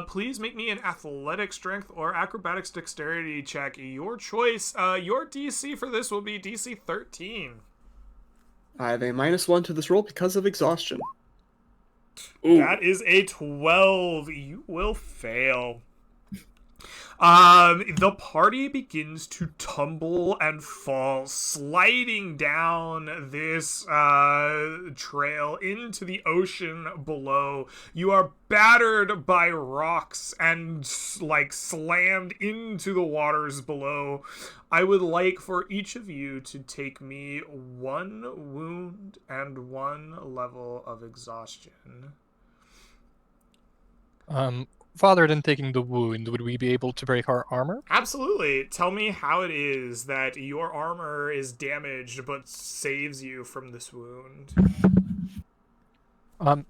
Please make me an athletic strength or acrobatics dexterity check. Your choice. Your DC for this will be DC 13. I have a -1 to this roll because of exhaustion. Ooh. That is a 12. You will fail. The party begins to tumble and fall, sliding down this trail into the ocean below. You are battered by rocks and slammed into the waters below. I would like for each of you to take me 1 wound and 1 level of exhaustion. Rather than taking the wound, would we be able to break our armor? Absolutely. Tell me how it is that your armor is damaged but saves you from this wound.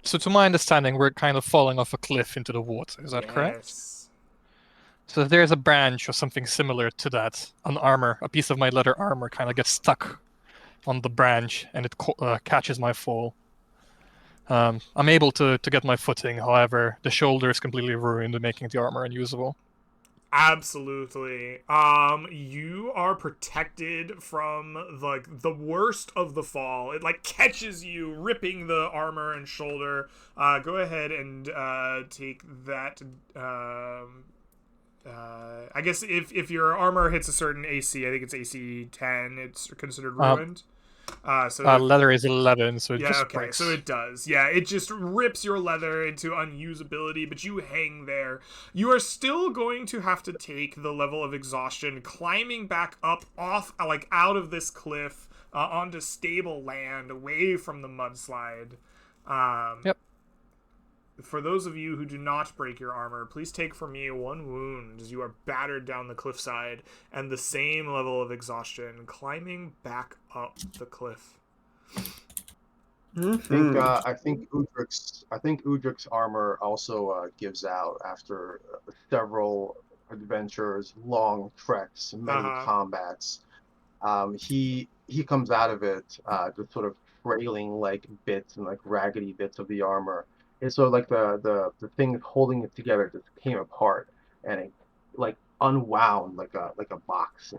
So to my understanding, we're kind of falling off a cliff into the water. Is that correct? So if there's a branch or something similar to that, a piece of my leather armor kind of gets stuck on the branch and it catches my fall. I'm able to get my footing, however, the shoulder is completely ruined, making the armor unusable. Absolutely. You are protected from the worst of the fall. It catches you, ripping the armor and shoulder. Go ahead and take that. I guess if your armor hits a certain AC, I think it's AC 10, it's considered ruined. Leather is 11, so it just okay, breaks. so it does. Yeah, it just rips your leather into unusability, but you hang there. You are still going to have to take the level of exhaustion, climbing back up off, out of this cliff, onto stable land, away from the mudslide. Yep. For those of you who do not break your armor, please take from me 1 wound as you are battered down the cliffside, and the same level of exhaustion climbing back up the cliff. I think Udric's armor also gives out after several adventures, long treks, many combats. He comes out of it just sort of trailing bits and raggedy bits of the armor. And so the thing holding it together just came apart, and it unwound like a box.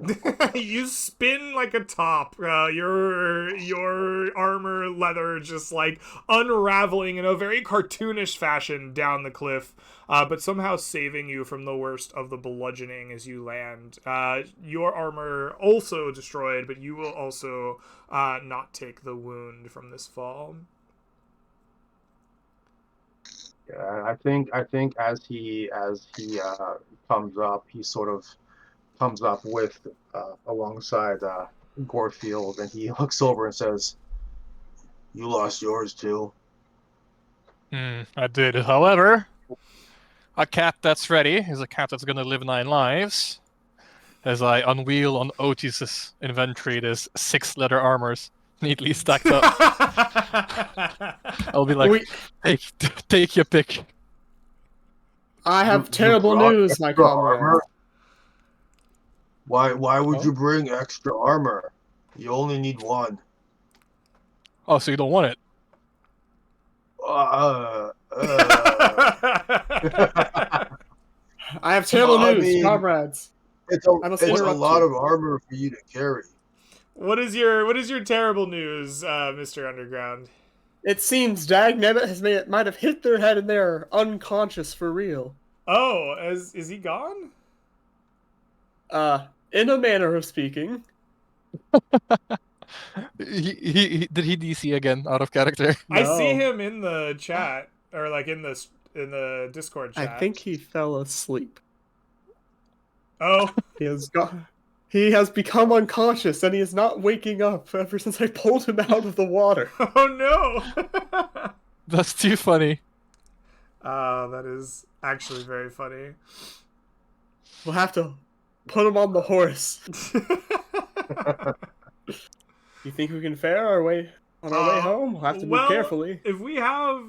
You spin like a top. Your armor leather just unraveling in a very cartoonish fashion down the cliff, but somehow saving you from the worst of the bludgeoning as you land. Your armor also destroyed, but you will also not take the wound from this fall. Yeah, I think as he comes up, he sort of comes up with alongside Gorefield, and he looks over and says, "You lost yours too." I did. However, a cat that's ready is a cat that's going to live 9 lives, as I unwheel on Otis's inventory this 6 leather armors neatly stacked up. I'll be like, take your pick. I have You terrible brought news, my extra comrade. armor? Why would Oh? you bring extra armor? You only need one. Oh, so you don't want it? I have terrible I news, mean- comrades. It's I must a interrupt lot you. of armor for you to carry. What is your terrible news, Mr. Underground? It seems Dag Nebbit might have hit their head and they're unconscious for real. Oh, is he gone? In a manner of speaking. Did he DC again out of character? I see No. him in the chat, or like in the Discord chat. I think he fell asleep. Oh, He has become unconscious and he is not waking up ever since I pulled him out of the water. oh no. That's too funny. That is actually very funny. We'll have to put him on the horse. You think we can fare our way on our way home? We'll have to move carefully. If we have...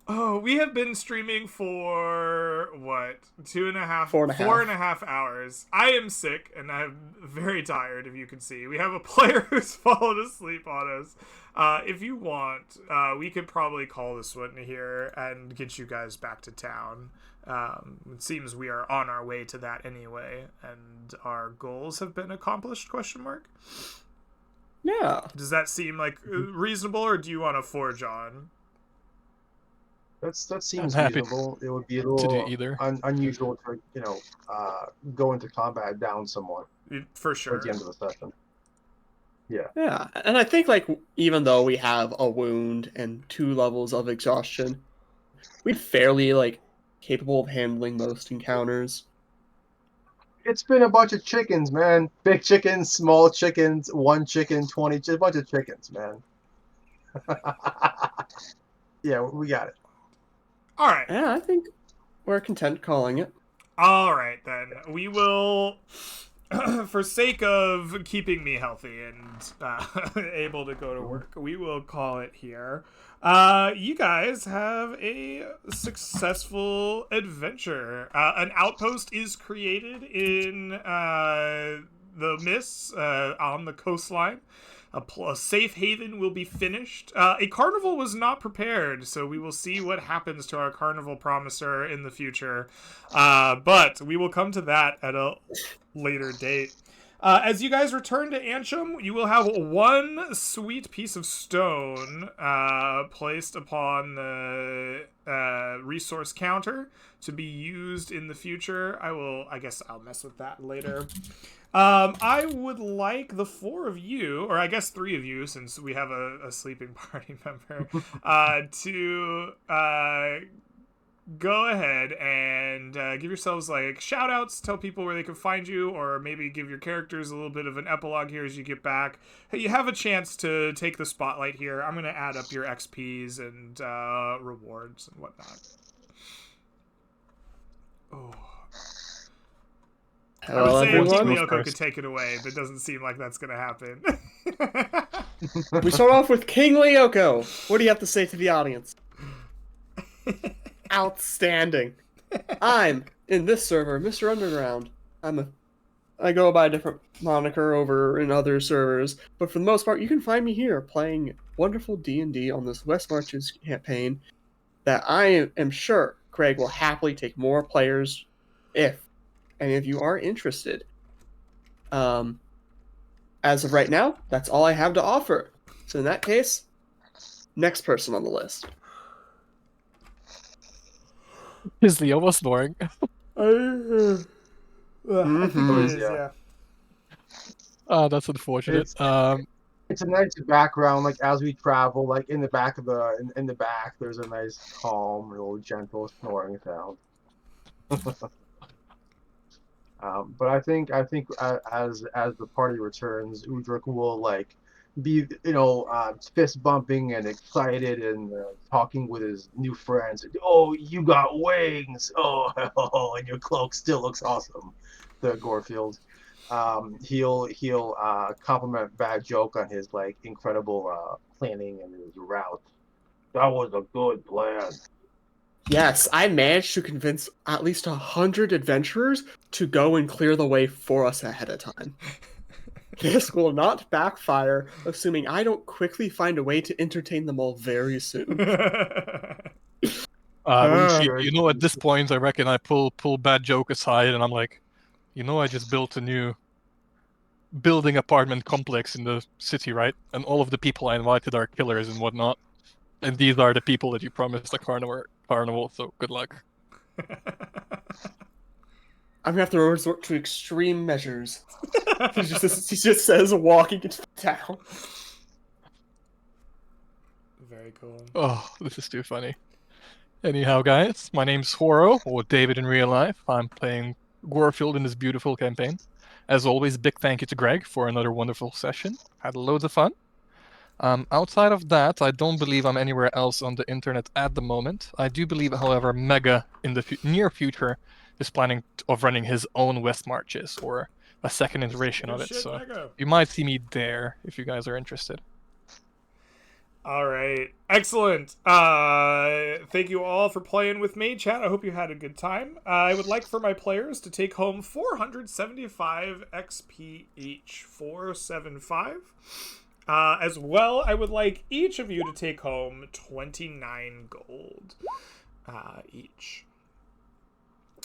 Oh, we have been streaming for, what, 4.5 hours. I am sick, and I'm very tired, if you can see. We have a player who's fallen asleep on us. If you want, we could probably call this one here and get you guys back to town. It seems we are on our way to that anyway, and our goals have been accomplished, question mark? Yeah. Does that seem like reasonable, or do you want to forge on? That seems I'm happy reasonable. It would be a To little do either. unusual to go into combat down somewhat For sure. at the end of the session. Yeah, and I think, like, even though we have a wound and 2 levels of exhaustion, we're fairly, like, capable of handling most encounters. It's been a bunch of chickens, man. Big chickens, small chickens, 1 chicken, 20, just a bunch of chickens, man. Yeah, we got it. All right. Yeah, I think we're content calling it. All right, then. We will, for sake of keeping me healthy and able to go to work, we will call it here. You guys have a successful adventure. An outpost is created in the mists on the coastline. A safe haven will be finished. A carnival was not prepared, so we will see what happens to our carnival promiser in the future. But we will come to that at a later date. As you guys return to Antrim, you will have 1 sweet piece of stone placed upon the resource counter to be used in the future. I guess I'll mess with that later. I would like the 4 of you, or I guess 3 of you, since we have a sleeping party member, to go ahead and give yourselves like shout outs, tell people where they can find you, or maybe give your characters a little bit of an epilogue here as you get back. Hey, you have a chance to take the spotlight here. I'm going to add up your XPs and rewards and whatnot. Oh. I would say everyone. Kyoko could take it away, but it doesn't seem like that's going to happen. We start off with King Lyoko. What do you have to say to the audience? Outstanding. I'm, in this server, Mr. Underground. I go by a different moniker over in other servers, but for the most part, you can find me here playing wonderful D&D on this West Marches campaign that I am sure Craig will happily take more players if any of you are interested. As of right now, that's all I have to offer. So in that case, next person on the list. Is Leo was snoring? I think it is, Yeah. Oh, that's unfortunate. It's a nice background, like as we travel, like in the back of in the back, there's a nice calm, real gentle snoring sound. But I think as the party returns, Udrik will like be fist bumping and excited and talking with his new friends. Oh, you got wings! Oh, and your cloak still looks awesome. the Gorefield. He'll compliment Bad Joke on his like incredible planning and his route. That was a good plan. Yes, I managed to convince at least 100 adventurers to go and clear the way for us ahead of time. This will not backfire, assuming I don't quickly find a way to entertain them all very soon. You know, at this point, I reckon I pull Bad Joke aside, and I'm like, you know, I just built a new building apartment complex in the city, right? And all of the people I invited are killers and whatnot. And these are the people that you promised a carnival, so good luck. I'm gonna have to resort to extreme measures. he just says walking into town. Very cool. Oh, this is too funny. Anyhow, guys, my name's Horo, or David in real life. I'm playing Gorefield in this beautiful campaign. As always, big thank you to Greg for another wonderful session. Had loads of fun. Outside of that, I don't believe I'm anywhere else on the internet at the moment. I do believe, however, Mega in the near future is planning of running his own West Marches, or a second iteration of it. So Mega. you might see me there if you guys are interested. All right, excellent. Thank you all for playing with me, chat. I hope you had a good time. I would like for my players to take home 475 XP each. 475. As well, I would like each of you to take home 29 gold each.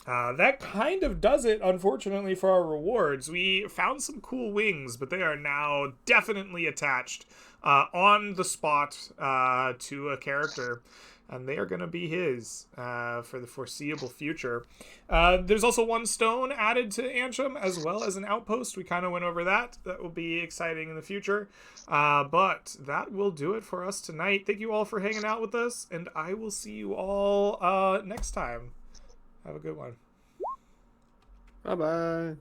That kind of does it, unfortunately, for our rewards. We found some cool wings, but they are now definitely attached on the spot to a character, and they are going to be his for the foreseeable future. There's also one stone added to Antrim, as well as an outpost. We kind of went over that. That will be exciting in the future. But that will do it for us tonight. Thank you all for hanging out with us, and I will see you all next time. Have a good one. Bye-bye.